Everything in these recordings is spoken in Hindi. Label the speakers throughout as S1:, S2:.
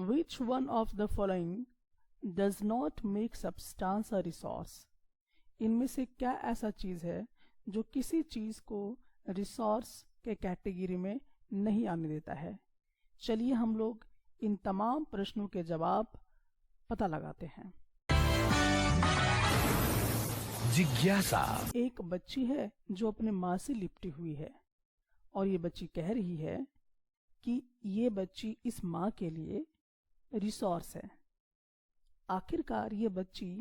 S1: Which one of the following does not make substance a resource? इनमें से क्या ऐसा चीज है जो किसी चीज को रिसोर्स के कैटेगरी में नहीं आने देता है? चलिए हम लोग इन तमाम प्रश्नों के जवाब पता लगाते हैं।
S2: जिज्ञासा।
S1: एक बच्ची है जो अपने माँ से लिपटी हुई है और ये बच्ची कह रही है कि ये बच्ची इस माँ के लिए रिसोर्स है। आखिरकार ये बच्ची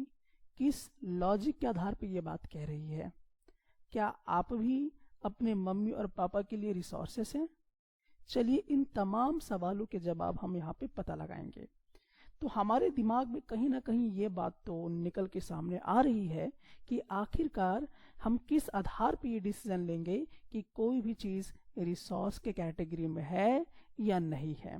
S1: किस लॉजिक के आधार पर ये बात कह रही है? क्या आप भी अपने मम्मी और पापा के लिए रिसोर्सेस हैं? चलिए इन तमाम सवालों के जवाब हम यहाँ पे पता लगाएंगे। तो हमारे दिमाग में कहीं ना कहीं ये बात तो निकल के सामने आ रही है कि आखिरकार हम किस आधार पर ये डिसीजन लेंगे कि कोई भी चीज रिसोर्स के कैटेगरी में है या नहीं है।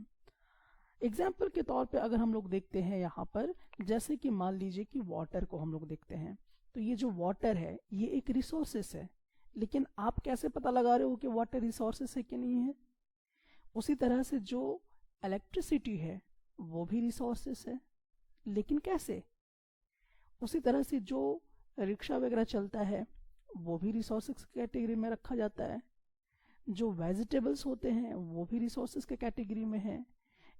S1: एग्जाम्पल के तौर पे अगर हम लोग देखते हैं यहाँ पर, जैसे कि मान लीजिए कि वाटर को हम लोग देखते हैं, तो ये जो वाटर है ये एक रिसोर्सेस है, लेकिन आप कैसे पता लगा रहे हो कि वाटर रिसोर्सेस है कि नहीं है? उसी तरह से जो इलेक्ट्रिसिटी है वो भी रिसोर्सेस है, लेकिन कैसे? उसी तरह से जो रिक्शा वगैरह चलता है वो भी रिसोर्सेस कैटेगरी में रखा जाता है। जो वेजिटेबल्स होते हैं वो भी रिसोर्सेस के कैटेगरी में है।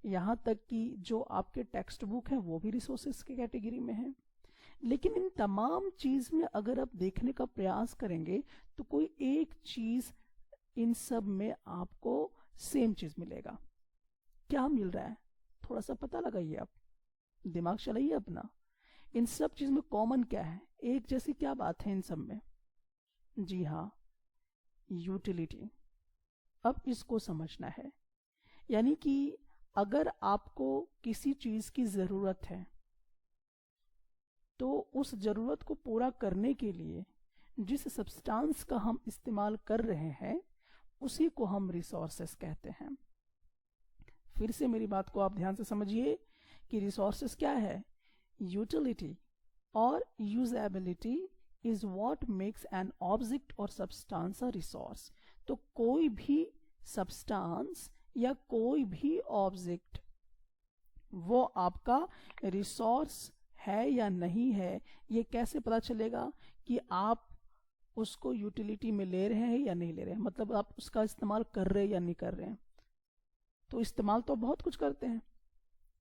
S1: यहाँ तक कि जो आपके टेक्स्ट बुक है वो भी रिसोर्सेस के कैटेगरी में है। लेकिन इन तमाम चीज में अगर आप देखने का प्रयास करेंगे तो कोई एक चीज इन सब में आपको सेम चीज मिलेगा। क्या मिल रहा है? थोड़ा सा पता लगाइए, आप दिमाग चलाइए अपना। इन सब चीज में कॉमन क्या है? एक जैसी क्या बात है इन सब में? जी हाँ, यूटिलिटी। अब इसको समझना है, यानी कि अगर आपको किसी चीज की जरूरत है तो उस जरूरत को पूरा करने के लिए जिस सब्सटेंस का हम इस्तेमाल कर रहे हैं उसी को हम रिसोर्सेस कहते हैं। फिर से मेरी बात को आप ध्यान से समझिए कि रिसोर्सेस क्या है? यूटिलिटी और usability is what makes an object और सब्सटेंस अ रिसोर्स। तो कोई भी सब्सटेंस या कोई भी ऑब्जेक्ट वो आपका रिसोर्स है या नहीं है, ये कैसे पता चलेगा कि आप उसको यूटिलिटी में ले रहे हैं या नहीं ले रहे हैं? मतलब आप उसका इस्तेमाल कर रहे हैं या नहीं कर रहे हैं। तो इस्तेमाल तो बहुत कुछ करते हैं,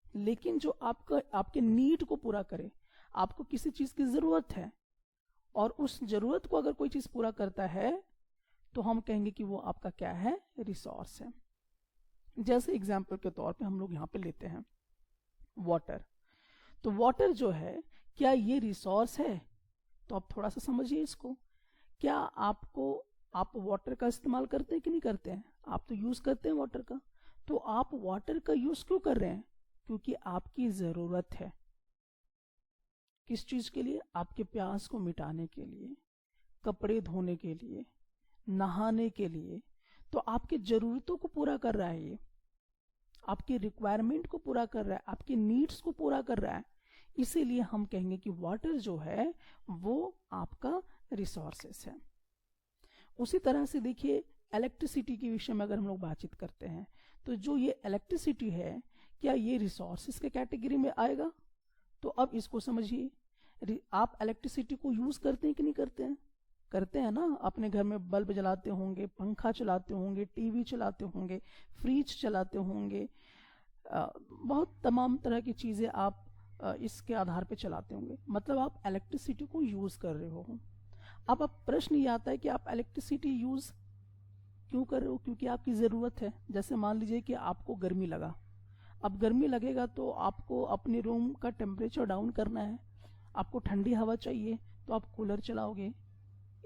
S1: लेकिन जो आपके नीड को पूरा करे, आपको किसी चीज की जरूरत है और उस जरूरत को अगर कोई चीज पूरा करता है तो हम कहेंगे कि वो आपका क्या है? रिसोर्स है। जैसे एग्जाम्पल के तौर पे हम लोग यहाँ पे लेते हैं वाटर। तो वाटर जो है क्या ये रिसोर्स है? तो आप थोड़ा सा समझिए इसको। क्या आप वाटर का इस्तेमाल करते हैं कि नहीं करते हैं? आप तो यूज करते हैं वाटर का। तो आप वाटर का यूज क्यों कर रहे हैं? क्योंकि आपकी जरूरत है। किस चीज के लिए? आपके प्यास को मिटाने के लिए, कपड़े धोने के लिए, नहाने के लिए। तो आपकी जरूरतों को पूरा कर रहा है, ये आपकी रिक्वायरमेंट को पूरा कर रहा है, आपकी नीड्स को पूरा कर रहा है। इसीलिए हम कहेंगे कि वाटर जो है वो आपका रिसोर्सेस है। उसी तरह से देखिए इलेक्ट्रिसिटी के विषय में अगर हम लोग बातचीत करते हैं तो जो ये इलेक्ट्रिसिटी है क्या ये रिसोर्सेस के कैटेगरी में आएगा? तो अब इसको समझिए। आप इलेक्ट्रिसिटी को यूज करते हैं कि नहीं करते हैं? करते हैं ना। अपने घर में बल्ब जलाते होंगे, पंखा चलाते होंगे, टीवी चलाते होंगे, फ्रिज चलाते होंगे, बहुत तमाम तरह की चीजें आप इसके आधार पे चलाते होंगे। मतलब आप इलेक्ट्रिसिटी को यूज कर रहे हो। अब प्रश्न ये आता है कि आप इलेक्ट्रिसिटी यूज क्यों कर रहे हो? क्योंकि आपकी जरूरत है। जैसे मान लीजिए कि आपको गर्मी लगा, अब गर्मी लगेगा तो आपको अपने रूम का टेम्परेचर डाउन करना है, आपको ठंडी हवा चाहिए तो आप कूलर चलाओगे,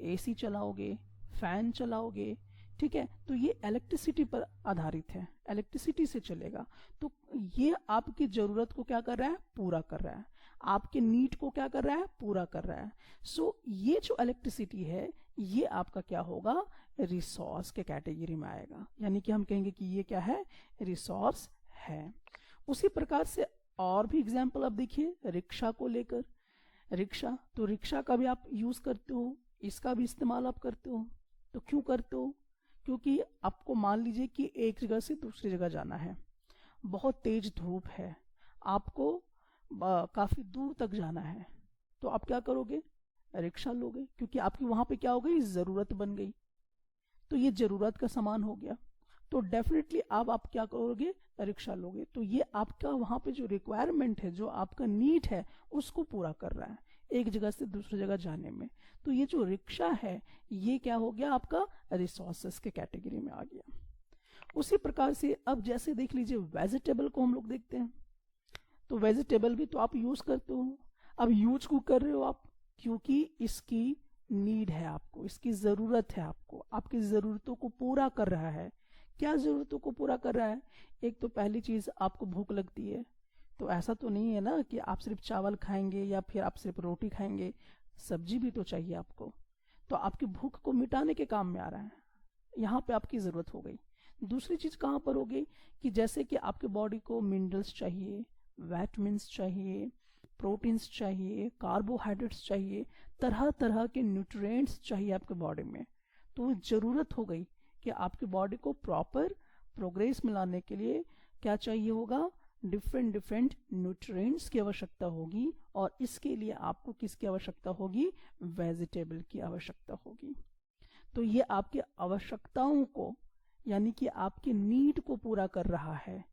S1: एसी चलाओगे, फैन चलाओगे। ठीक है, तो ये इलेक्ट्रिसिटी पर आधारित है, इलेक्ट्रिसिटी से चलेगा। तो ये आपकी जरूरत को क्या कर रहा है? पूरा कर रहा है। आपके नीड को क्या कर रहा है? पूरा कर रहा है। सो ये जो इलेक्ट्रिसिटी है ये आपका क्या होगा? रिसोर्स के कैटेगरी में आएगा। यानी कि हम कहेंगे कि ये क्या है? रिसोर्स है। उसी प्रकार से और भी एग्जाम्पल आप देखिए रिक्शा को लेकर। रिक्शा, तो रिक्शा का भी आप यूज करते हो, इसका भी इस्तेमाल आप करते हो। तो क्यों करते हो? क्योंकि आपको मान लीजिए कि एक जगह से दूसरी जगह जाना है, बहुत तेज धूप है, आपको काफी दूर तक जाना है, तो आप क्या करोगे? रिक्शा लोगे, क्योंकि आपकी वहां पे क्या हो गई? जरूरत बन गई। तो ये जरूरत का सामान हो गया, तो डेफिनेटली अब आप क्या करोगे? रिक्शा लोगे। तो ये आपका वहां पे जो रिक्वायरमेंट है, जो आपका नीड है, उसको पूरा कर रहा है एक जगह से दूसरी जगह जाने में। तो ये जो रिक्शा है, ये क्या हो गया? आपका रिसोर्सेस के कैटेगरी में आ गया। उसी प्रकार से अब जैसे देख लीजिए, वेजिटेबल को हम लोग देखते हैं, तो वेजिटेबल भी तो आप यूज करते हो। अब यूज को कर रहे हो आप क्योंकि इसकी नीड है, आपको इसकी जरूरत है, आपको आपकी जरूरतों को पूरा कर रहा है। क्या जरूरतों को पूरा कर रहा है? एक तो पहली चीज, आपको भूख लगती है, तो ऐसा तो नहीं है ना कि आप सिर्फ चावल खाएंगे या फिर आप सिर्फ रोटी खाएंगे, सब्जी भी तो चाहिए आपको। तो आपकी भूख को मिटाने के काम में आ रहा है, यहाँ पे आपकी जरूरत हो गई। दूसरी चीज कहाँ पर हो गई? कि जैसे कि आपके बॉडी को मिनरल्स चाहिए, विटामिन्स चाहिए, प्रोटीन्स चाहिए, कार्बोहाइड्रेट्स चाहिए, तरह तरह के न्यूट्रिएंट्स चाहिए आपके बॉडी में। तो जरूरत हो गई कि आपकी बॉडी को प्रॉपर प्रोग्रेस में लाने के लिए क्या चाहिए होगा? डिफरेंट डिफरेंट न्यूट्रिएंट्स की आवश्यकता होगी, और इसके लिए आपको किसकी आवश्यकता होगी? वेजिटेबल की आवश्यकता होगी। तो ये आपकी आवश्यकताओं को, यानी कि आपके नीड को पूरा कर रहा है,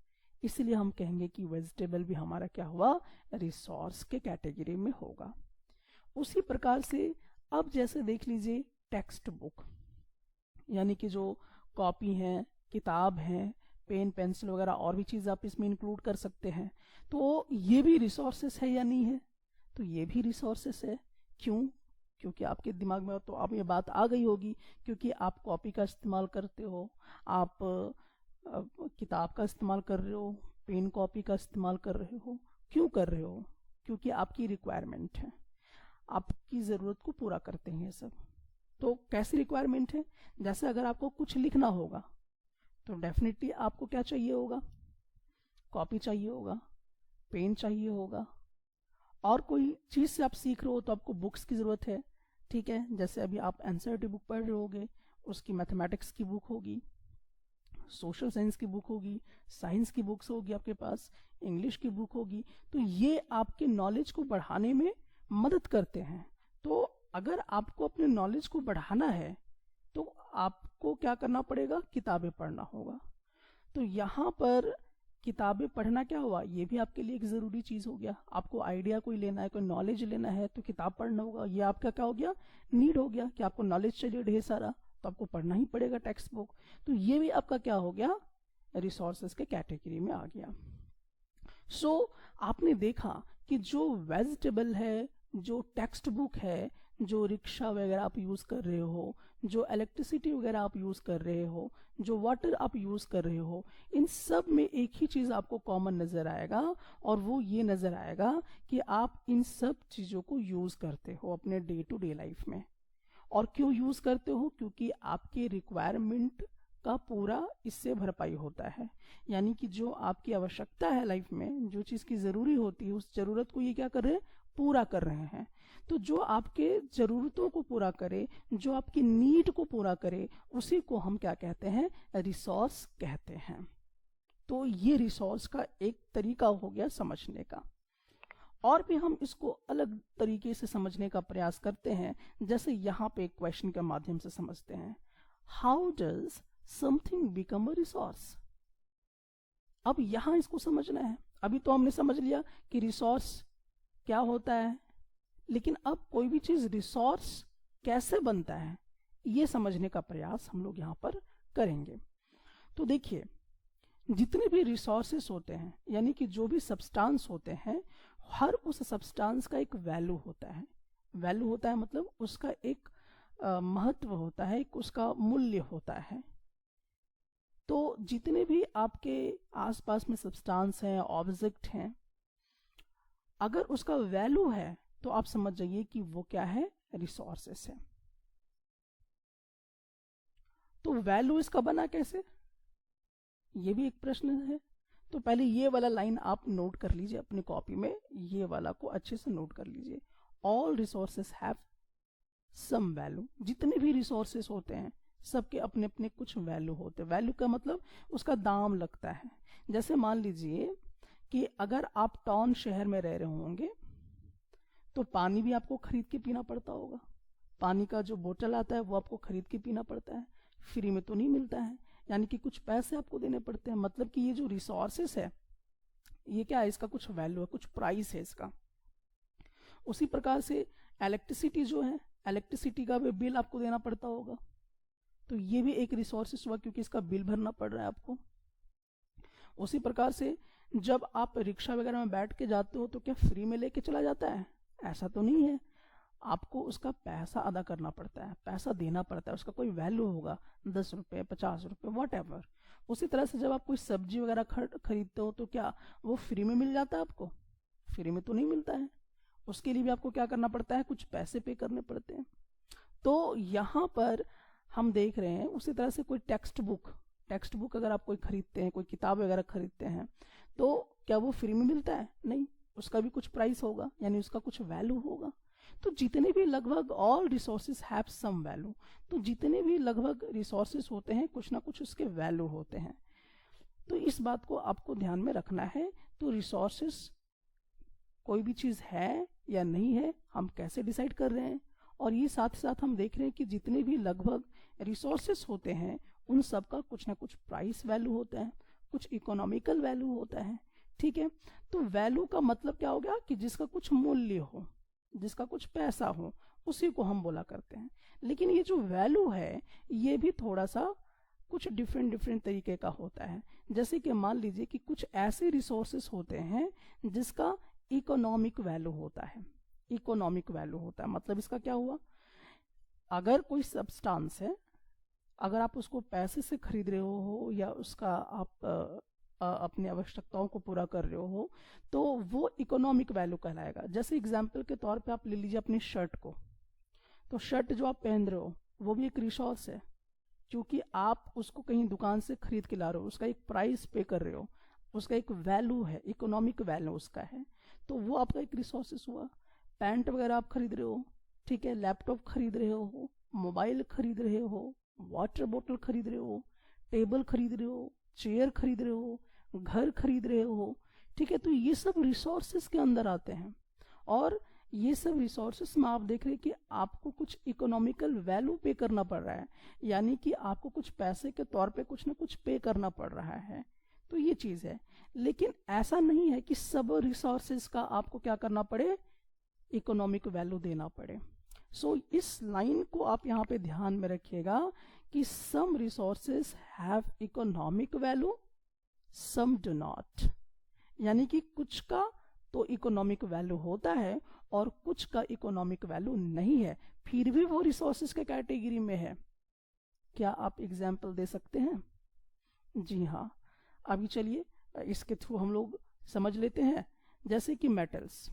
S1: इसलिए हम कहेंगे कि वेजिटेबल भी हमारा क्या हुआ? रिसोर्स के कैटेगरी में होगा। उसी प्रकार से अब जैसे देख लीजिए, टेक्स्ट बुक, यानी कि जो कॉपी है, किताब है, पेन पेंसिल वगैरह और भी चीज आप इसमें इंक्लूड कर सकते हैं। तो ये भी रिसोर्सेस है या नहीं है? तो ये भी रिसोर्सेस है। क्यों? क्योंकि आपके दिमाग में तो अब ये बात आ गई होगी, क्योंकि आप कॉपी का इस्तेमाल करते हो, आप किताब का इस्तेमाल कर रहे हो, पेन कॉपी का इस्तेमाल कर रहे हो। क्यों कर रहे हो? क्योंकि आपकी रिक्वायरमेंट है, आपकी ज़रूरत को पूरा करते हैं ये सब। तो कैसी रिक्वायरमेंट है? जैसे अगर आपको कुछ लिखना होगा तो डेफिनेटली आपको क्या चाहिए होगा? कॉपी चाहिए होगा, पेन चाहिए होगा, और कोई चीज़ से आप सीख रहे हो तो आपको बुक्स की ज़रूरत है। ठीक है, जैसे अभी आप एनसीईआरटी बुक पढ़ रहे होगे, उसकी मैथमेटिक्स की बुक होगी, सोशल साइंस की बुक होगी, साइंस की बुक्स होगी आपके पास, इंग्लिश की बुक होगी। तो ये आपके नॉलेज को बढ़ाने में मदद करते हैं। तो अगर आपको अपने नॉलेज को बढ़ाना है तो आपको क्या करना पड़ेगा? किताबें पढ़ना होगा। तो यहाँ पर किताबें पढ़ना क्या हुआ? ये भी आपके लिए एक ज़रूरी चीज़ हो गया। आपको आइडिया कोई लेना है, कोई नॉलेज लेना है, तो किताब पढ़ना होगा। ये आपका क्या हो गया? नीड हो गया कि आपको नॉलेज चाहिए ढेर सारा, तो आपको पढ़ना ही पड़ेगा टेक्स्ट बुक। तो ये भी आपका क्या हो गया? रिसोर्सेज के कैटेगरी में आ गया। सो आपने देखा कि जो वेजिटेबल है, जो टेक्स्ट बुक है, जो रिक्शा वगैरह आप यूज कर रहे हो, जो इलेक्ट्रिसिटी वगैरह आप यूज कर रहे हो, जो वाटर आप यूज कर रहे हो, इन सब में एक ही चीज आपको कॉमन नजर आएगा, और वो ये नजर आएगा कि आप इन सब चीजों को यूज करते हो अपने डे टू डे लाइफ में। और क्यों यूज करते हो? क्योंकि आपके रिक्वायरमेंट का पूरा इससे भरपाई होता है। यानी कि जो आपकी आवश्यकता है लाइफ में, जो चीज की जरूरी होती है, उस जरूरत को ये क्या कर रहे हैं? पूरा कर रहे हैं। तो जो आपके जरूरतों को पूरा करे, जो आपकी नीड को पूरा करे, उसी को हम क्या कहते हैं? रिसोर्स कहते हैं। तो ये रिसोर्स का एक तरीका हो गया समझने का। और भी हम इसको अलग तरीके से समझने का प्रयास करते हैं, जैसे यहाँ पे एक क्वेश्चन के माध्यम से समझते हैं, how does something become a resource? अब यहां इसको समझना है। अभी तो हमने समझ लिया कि रिसोर्स क्या होता है, लेकिन अब कोई भी चीज रिसोर्स कैसे बनता है, ये समझने का प्रयास हम लोग यहाँ पर करेंगे। तो देखिए, जितने भी रिसोर्सेस होते हैं, यानी कि जो भी सब्सटेंस होते हैं, हर उस सब्सटेंस का एक वैल्यू होता है। वैल्यू होता है मतलब उसका एक महत्व होता है, एक उसका मूल्य होता है। तो जितने भी आपके आसपास में सब्सटेंस हैं, ऑब्जेक्ट हैं, अगर उसका वैल्यू है तो आप समझ जाइए कि वो क्या है? रिसोर्सेस है। तो वैल्यू इसका बना कैसे? ये भी एक प्रश्न है। तो पहले ये वाला लाइन आप नोट कर लीजिए अपनी कॉपी में, ये वाला को अच्छे से नोट कर लीजिए। All resources have some value. जितने भी रिसोर्सेस होते हैं सबके अपने अपने कुछ वैल्यू होते हैं। वैल्यू का मतलब उसका दाम लगता है। जैसे मान लीजिए कि अगर आप टाउन शहर में रह रहे होंगे तो पानी भी आपको खरीद के पीना पड़ता होगा। पानी का जो बोतल आता है वो आपको खरीद के पीना पड़ता है, फ्री में तो नहीं मिलता है, यानी कि कुछ पैसे आपको देने पड़ते हैं। मतलब कि ये जो रिसोर्सेस है ये क्या है, इसका कुछ वैल्यू है, कुछ प्राइस है इसका। उसी प्रकार से इलेक्ट्रिसिटी जो है, इलेक्ट्रिसिटी का भी बिल आपको देना पड़ता होगा, तो ये भी एक रिसोर्सेस हुआ क्योंकि इसका बिल भरना पड़ रहा है आपको। उसी प्रकार से जब आप रिक्शा वगैरह में बैठ के जाते हो तो क्या फ्री में लेके चला जाता है? ऐसा तो नहीं है, आपको उसका पैसा अदा करना पड़ता है, पैसा देना पड़ता है, उसका कोई वैल्यू होगा, 10 रुपये 50 रुपये वॉट एवर। उसी तरह से जब आप कोई सब्जी वगैरह खरीदते हो तो क्या वो फ्री में मिल जाता है आपको? फ्री में तो नहीं मिलता है, उसके लिए भी आपको क्या करना पड़ता है, कुछ पैसे पे करने पड़ते हैं। तो यहाँ पर हम देख रहे हैं उसी तरह से कोई टेक्स्ट बुक अगर आप कोई खरीदते हैं, कोई किताब वगैरह खरीदते हैं, तो क्या वो फ्री में मिलता है? नहीं, उसका भी कुछ प्राइस होगा, यानी उसका कुछ वैल्यू होगा। तो जितने भी लगभग all resources have some value, तो जितने भी लगभग रिसोर्सेज होते हैं कुछ ना कुछ उसके वैल्यू होते हैं। तो इस बात को आपको ध्यान में रखना है। तो रिसोर्सेज कोई भी चीज़ है या नहीं है हम कैसे डिसाइड कर रहे हैं, और ये साथ ही साथ हम देख रहे हैं कि जितने भी लगभग रिसोर्सेस होते हैं उन सब का कुछ ना कुछ प्राइस वैल्यू होता है, कुछ इकोनॉमिकल वैल्यू होता है। ठीक है, तो वैल्यू का मतलब क्या हो गया कि जिसका कुछ मूल्य हो, जिसका कुछ पैसा हो, उसी को हम बोला करते हैं। लेकिन ये जो वैल्यू है ये भी थोड़ा सा कुछ डिफरेंट तरीके का होता है। जैसे कि मान लीजिए कि कुछ ऐसे रिसोर्सेस होते हैं जिसका इकोनॉमिक वैल्यू होता है। इकोनॉमिक वैल्यू होता है मतलब इसका क्या हुआ, अगर कोई सब्सटेंस है, अगर आप उसको पैसे से खरीद रहे हो या उसका आप अपनी आवश्यकताओं को पूरा कर रहे हो तो वो इकोनॉमिक वैल्यू कहलाएगा। जैसे एग्जाम्पल के तौर पे आप ले लीजिए अपनी शर्ट को, तो शर्ट जो आप पहन रहे हो वो भी एक रिसोर्स है, क्योंकि आप उसको कहीं दुकान से खरीद के ला रहे हो, उसका एक प्राइस पे कर रहे हो, उसका एक वैल्यू है, इकोनॉमिक वैल्यू उसका है, तो वो आपका एक रिसोर्सेस हुआ। पैंट वगैरह आप खरीद रहे हो, ठीक है, लैपटॉप खरीद रहे हो, मोबाइल खरीद रहे हो, वाटर बोतल खरीद रहे हो, टेबल खरीद रहे हो, चेयर खरीद रहे हो, घर खरीद रहे हो, ठीक है, तो ये सब रिसोर्सेस के अंदर आते हैं। और ये सब रिसोर्सेस में आप देख रहे हैं कि आपको कुछ इकोनॉमिकल वैल्यू पे करना पड़ रहा है, यानी कि आपको कुछ पैसे के तौर पे कुछ ना कुछ पे करना पड़ रहा है। तो ये चीज है, लेकिन ऐसा नहीं है कि सब रिसोर्सेस का आपको क्या करना पड़े, इकोनॉमिक वैल्यू देना पड़े। सो इस लाइन को आप यहाँ पे ध्यान में रखिएगा कि some resources have economic value, some do not, यानी कि कुछ का तो इकोनॉमिक वैल्यू होता है और कुछ का इकोनॉमिक वैल्यू नहीं है, फिर भी वो रिसोर्सेस के कैटेगरी में है। क्या आप एग्जाम्पल दे सकते हैं? जी हाँ, अभी चलिए इसके थ्रू हम लोग समझ लेते हैं। जैसे कि मेटल्स,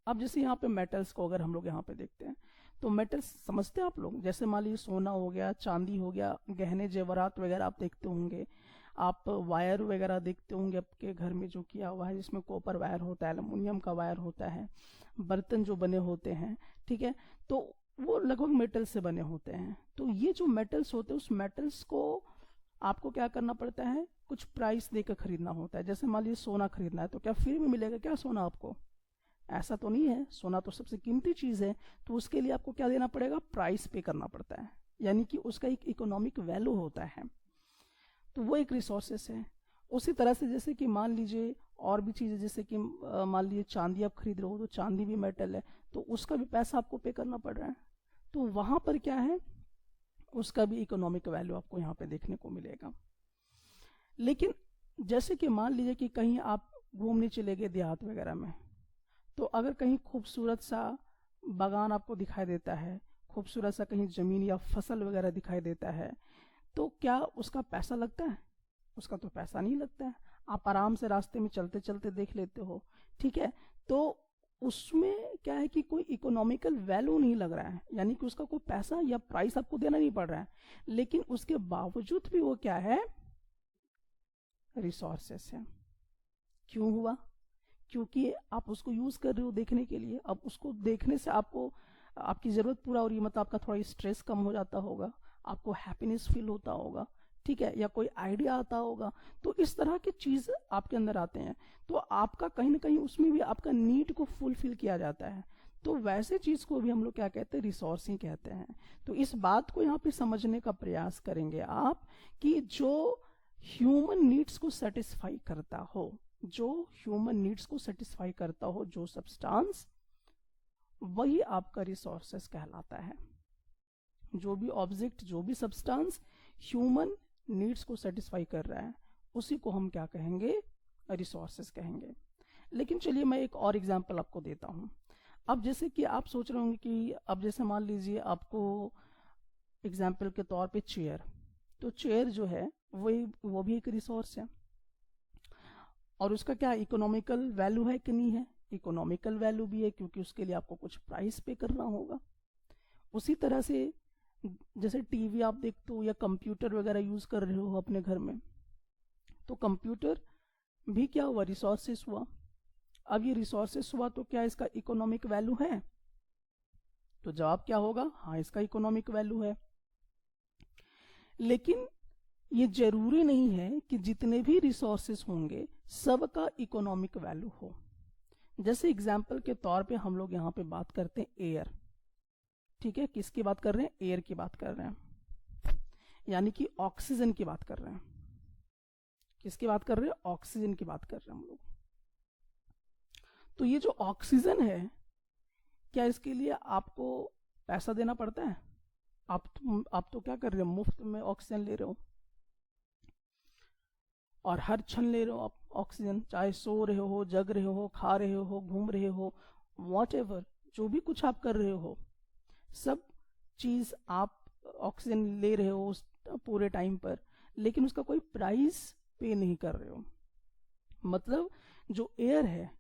S1: अब जैसे यहाँ पे मेटल्स को अगर हम लोग यहाँ पे देखते हैं तो मेटल्स समझते हैं आप लोग, जैसे मान लीजिए सोना हो गया, चांदी हो गया, गहने जेवरात वगैरह आप देखते होंगे, आप वायर वगैरह देखते होंगे आपके घर में जो किया हुआ है, जिसमें कॉपर वायर होता है, एल्युमिनियम का वायर होता है, बर्तन जो बने होते हैं, ठीक है, तो वो लगभग मेटल से बने होते हैं। तो ये जो मेटल्स होते हैं उस मेटल्स को आपको क्या करना पड़ता है, कुछ प्राइस देकर खरीदना होता है। जैसे मान लीजिए सोना खरीदना है तो क्या फ्री में मिलेगा क्या सोना आपको? ऐसा तो नहीं है, सोना तो सबसे कीमती चीज है, तो उसके लिए आपको क्या देना पड़ेगा, प्राइस पे करना पड़ता है, यानी कि उसका एक इकोनॉमिक वैल्यू होता है, तो वो एक रिसोर्सेस है। उसी तरह से जैसे कि मान लीजिए और भी चीजें, जैसे कि मान लीजिए चांदी आप खरीद रहे हो तो चांदी भी मेटल है, तो उसका भी पैसा आपको पे करना पड़ रहा है, तो वहां पर क्या है, उसका भी इकोनॉमिक वैल्यू आपको यहाँ पे देखने को मिलेगा। लेकिन जैसे कि मान लीजिए कि कहीं आप घूमने चले गए देहात वगैरह में, तो अगर कहीं खूबसूरत सा बागान आपको दिखाई देता है, खूबसूरत सा कहीं जमीन या फसल वगैरह दिखाई देता है, तो क्या उसका पैसा लगता है? उसका तो पैसा नहीं लगता है, आप आराम से रास्ते में चलते चलते देख लेते हो, ठीक है, तो उसमें क्या है कि कोई इकोनॉमिकल वैल्यू नहीं लग रहा है, यानी कि उसका कोई पैसा या प्राइस आपको देना नहीं पड़ रहा है, लेकिन उसके बावजूद भी वो क्या है, रिसोर्सेस है। क्यों हुआ? क्योंकि आप उसको यूज कर रहे हो देखने के लिए, अब उसको देखने से आपको आपकी जरूरत पूरा हो रही है, मतलब आपका थोड़ा स्ट्रेस कम हो जाता होगा, आपको हैप्पीनेस फील होता होगा, ठीक है, या कोई आइडिया आता होगा। तो इस तरह की चीज आपके अंदर आते हैं, तो आपका कहीं ना कहीं उसमें भी आपका नीड को फुलफिल किया जाता है। तो वैसे चीज को भी हम लोग क्या कहते हैं, रिसोर्सिंग कहते हैं। तो इस बात को यहाँ पे समझने का प्रयास करेंगे आप कि जो ह्यूमन नीड्स को सेटिस्फाई करता हो, जो ह्यूमन नीड्स को सेटिस्फाई करता हो जो सब्सटेंस, वही आपका रिसोर्सेस कहलाता है। जो भी ऑब्जेक्ट, जो भी सब्सटेंस ह्यूमन नीड्स को सेटिस्फाई कर रहा है, उसी को हम क्या कहेंगे, रिसोर्सेस कहेंगे। लेकिन चलिए मैं एक और एग्जांपल आपको देता हूं। अब जैसे कि आप सोच रहे होंगे कि अब जैसे मान लीजिए आपको एग्जांपल के तौर पे चेयर, तो चेयर जो है वो भी एक रिसोर्स है, और उसका क्या इकोनॉमिकल वैल्यू है कि नहीं है, इकोनॉमिकल वैल्यू भी है, क्योंकि उसके लिए आपको कुछ प्राइस पे करना होगा। उसी तरह से जैसे टीवी आप देखते हो या कंप्यूटर वगैरह यूज कर रहे हो अपने घर में, तो कंप्यूटर भी क्या हुआ, रिसोर्सेस हुआ। अब ये रिसोर्सेस हुआ तो क्या इसका इकोनॉमिक वैल्यू है, तो जवाब क्या होगा, हाँ इसका इकोनॉमिक वैल्यू है। लेकिन ये जरूरी नहीं है कि जितने भी रिसोर्सेस होंगे सबका इकोनॉमिक वैल्यू हो। जैसे एग्जाम्पल के तौर पे हम लोग यहाँ पे बात करते हैं एयर, ठीक है, किसकी बात कर रहे हैं, एयर की बात कर रहे हैं, यानी कि ऑक्सीजन की बात कर रहे हैं। किसकी बात कर रहे हैं, ऑक्सीजन की बात कर रहे हैं हम लोग। तो ये जो ऑक्सीजन है, क्या इसके लिए आपको पैसा देना पड़ता है? आप तो क्या कर रहे हो, मुफ्त में ऑक्सीजन ले रहे हो, और हर क्षण ले रहे हो आप ऑक्सीजन, चाहे सो रहे हो, जग रहे हो, खा रहे हो, घूम रहे हो, वॉटएवर जो भी कुछ आप कर रहे हो, सब चीज आप ऑक्सीजन ले रहे हो उस पूरे टाइम पर, लेकिन उसका कोई प्राइस पे नहीं कर रहे हो। मतलब जो एयर है,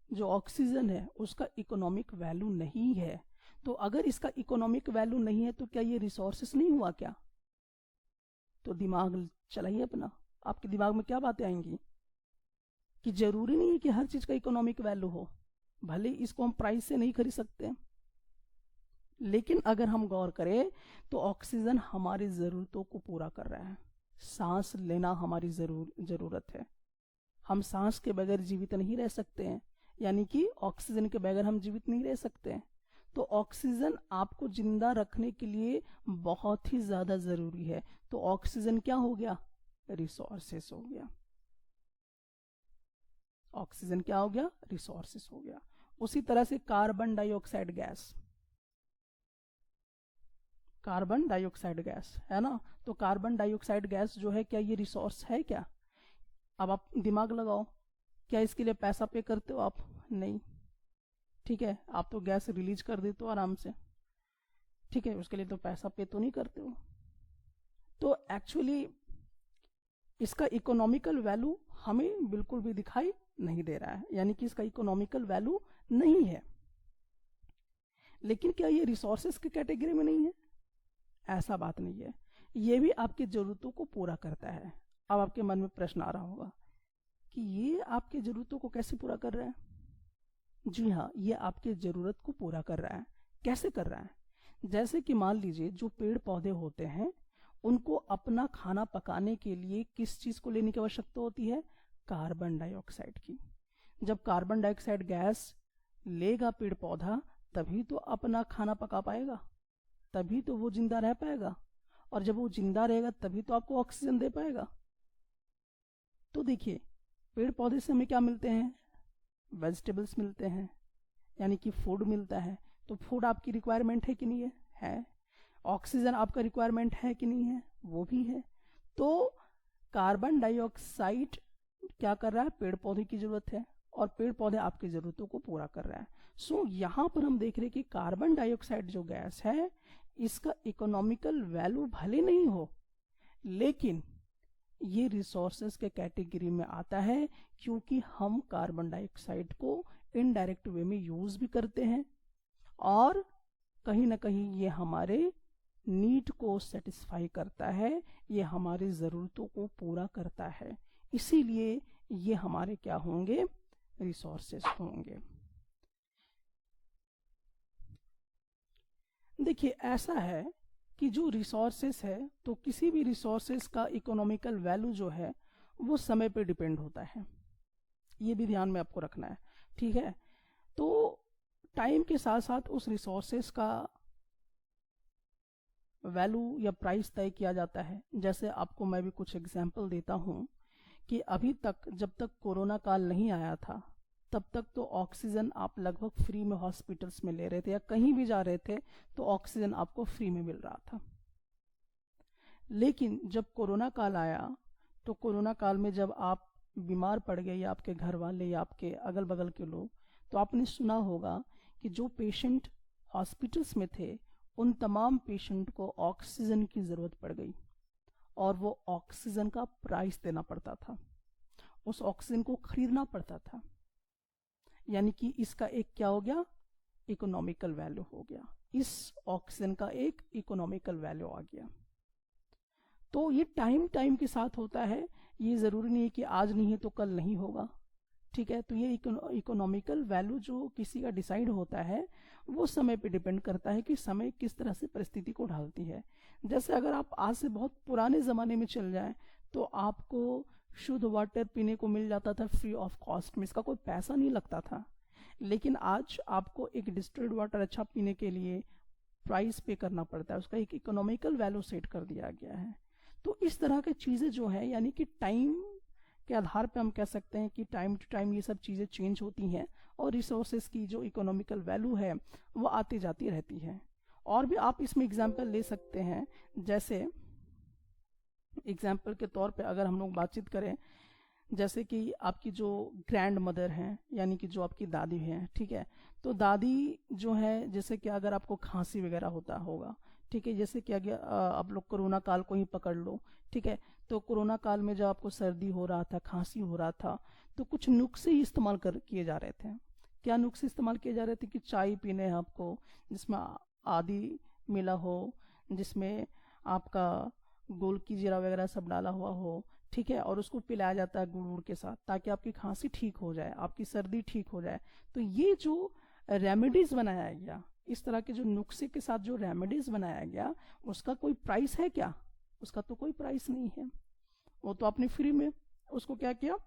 S1: जो ऑक्सीजन है, उसका इकोनॉमिक वैल्यू नहीं है। तो अगर इसका इकोनॉमिक वैल्यू नहीं है तो क्या ये रिसोर्सेस नहीं हुआ क्या? तो दिमाग चलाइए अपना, आपके दिमाग में क्या बातें आएंगी कि जरूरी नहीं है कि हर चीज का इकोनॉमिक वैल्यू हो, भले इसको हम प्राइस से नहीं खरीद सकते, लेकिन अगर हम गौर करें तो ऑक्सीजन हमारी जरूरतों को पूरा कर रहा है। सांस लेना हमारी जरूरत है, हम सांस के बगैर जीवित नहीं रह सकते हैं, यानी कि ऑक्सीजन के बगैर हम जीवित नहीं रह सकते हैं। तो ऑक्सीजन आपको जिंदा रखने के लिए बहुत ही ज्यादा जरूरी है। तो ऑक्सीजन क्या हो गया, रिसोर्सेस हो गया। ऑक्सीजन क्या हो गया, रिसोर्सेस हो गया। उसी तरह से carbon dioxide gas, carbon dioxide gas है ना, तो कार्बन डाइऑक्साइड गैस जो है, क्या ये रिसोर्स है क्या? अब आप दिमाग लगाओ, क्या इसके लिए पैसा पे करते हो आप? नहीं, ठीक है, आप तो गैस रिलीज कर देते हो आराम से, ठीक है, उसके लिए तो पैसा पे तो नहीं करते हो। तो एक्चुअली इसका इकोनॉमिकल वैल्यू हमें बिल्कुल भी दिखाई नहीं दे रहा है, यानी कि इसका इकोनॉमिकल वैल्यू नहीं है। लेकिन क्या ये रिसोर्सेस की कैटेगरी में नहीं है? ऐसा बात नहीं है, ये भी आपकी जरूरतों को पूरा करता है। अब आपके मन में प्रश्न आ रहा होगा कि ये आपकी जरूरतों को कैसे पूरा कर रहा है? जी हाँ, ये आपकी जरूरत को पूरा कर रहा है। कैसे कर रहा है? जैसे कि मान लीजिए जो पेड़ पौधे होते हैं, उनको अपना खाना पकाने के लिए किस चीज को लेने की आवश्यकता होती है? कार्बन डाइऑक्साइड की। जब कार्बन डाइऑक्साइड गैस लेगा पेड़ पौधा, तभी तो अपना खाना पका पाएगा, तभी तो वो जिंदा रह पाएगा, और जब वो जिंदा रहेगा तभी तो आपको ऑक्सीजन दे पाएगा। तो देखिए, पेड़ पौधे से हमें क्या मिलते हैं? वेजिटेबल्स मिलते हैं, यानी कि फूड मिलता है। तो फूड आपकी रिक्वायरमेंट है कि नहीं है? है। ऑक्सीजन आपका रिक्वायरमेंट है कि नहीं है? वो भी है। तो कार्बन डाइऑक्साइड क्या कर रहा है? पेड़ पौधे की जरूरत है, और पेड़ पौधे आपकी जरूरतों को पूरा कर रहा है। सो यहाँ पर हम देख रहे हैं कि कार्बन डाइऑक्साइड जो गैस है, इसका इकोनॉमिकल वैल्यू भले नहीं हो, लेकिन ये रिसोर्सेस के कैटेगरी में आता है, क्योंकि हम कार्बन डाइऑक्साइड को इनडायरेक्ट वे में यूज भी करते हैं, और कहीं ना कहीं ये हमारे नीड को सेटिस्फाई करता है, ये हमारी जरूरतों को पूरा करता है। इसीलिए ये हमारे क्या होंगे? रिसोर्सेस होंगे। देखिए, ऐसा है कि जो रिसोर्सेस है, तो किसी भी रिसोर्सेस का इकोनॉमिकल वैल्यू जो है वो समय पे डिपेंड होता है। ये भी ध्यान में आपको रखना है, ठीक है। तो टाइम के साथ साथ उस रिसोर्सेस का वैल्यू या प्राइस तय किया जाता है। जैसे आपको मैं भी कुछ एग्जांपल देता हूँ कि अभी तक, जब तक कोरोना काल नहीं आया था, तब तक तो ऑक्सीजन आप लगभग फ्री में हॉस्पिटल्स में ले रहे थे, या कहीं भी जा रहे थे तो ऑक्सीजन आपको फ्री में मिल रहा था। लेकिन जब कोरोना काल आया, तो कोरोना काल में जब आप बीमार पड़ गए, या आपके घर वाले या आपके अगल बगल के लोग, तो आपने सुना होगा कि जो पेशेंट हॉस्पिटल्स में थे उन तमाम पेशेंट को ऑक्सीजन की ज़रूरत पड़ गई, और वो ऑक्सीजन का प्राइस देना पड़ता था, उस ऑक्सीजन को खरीदना पड़ता था। यानी कि इसका एक क्या हो गया, इकोनॉमिकल वैल्यू हो गया। इस ऑक्सीजन का एक इकोनॉमिकल वैल्यू आ गया। तो ये टाइम के साथ होता है, ये ज़रूरी नहीं है कि आज नहीं है तो कल नहीं होगा, ठीक है। तो ये इकोनॉमिकल वैल्यू जो किसी का डिसाइड होता है वो समय पे डिपेंड करता है कि समय किस तरह से परिस्थिति को ढालती है। जैसे अगर आप आज से बहुत पुराने ज़माने में चल जाएं तो आपको शुद्ध वाटर पीने को मिल जाता था फ्री ऑफ कॉस्ट में, इसका कोई पैसा नहीं लगता था। लेकिन आज आपको एक डिस्टिल्ड वाटर अच्छा पीने के लिए प्राइस पे करना पड़ता है, उसका एक इकोनॉमिकल वैल्यू सेट कर दिया गया है। तो इस तरह की चीज़ें जो है, यानी कि टाइम के आधार पे हम कह सकते हैं कि टाइम टू टाइम ये सब चीज़ें चेंज होती हैं, और रिसोर्सेज की जो इकोनॉमिकल वैल्यू है वो आती जाती रहती है। और भी आप इसमें एग्जांपल ले सकते हैं। जैसे एग्जांपल के तौर पे अगर हम लोग बातचीत करें, जैसे कि आपकी जो ग्रैंड मदर हैं, यानी कि जो आपकी दादी हैं, ठीक है। तो दादी जो है, जैसे कि अगर आपको खांसी वगैरह होता होगा, ठीक है, जैसे कि अगर आप लोग कोरोना काल को ही पकड़ लो, ठीक है। तो कोरोना काल में जब आपको सर्दी हो रहा था, खांसी हो रहा था, तो कुछ नुस्खे इस्तेमाल किए जा रहे थे। क्या नुस्खे इस्तेमाल किए जा रहे थे कि चाय पीने हैं आपको जिसमें आदि मिला हो, जिसमें आपका गोल की जीरा वगैरह सब डाला हुआ हो, ठीक है, और उसको पिलाया जाता है गुड़ के साथ, ताकि आपकी खांसी ठीक हो जाए, आपकी सर्दी ठीक हो जाए। तो ये जो रेमेडीज बनाया गया, इस तरह के जो नुस्खे के साथ जो रेमेडीज बनाया गया, उसका कोई प्राइस है क्या? उसका तो कोई प्राइस नहीं है। वो तो आपने फ्री में उसको क्या किया,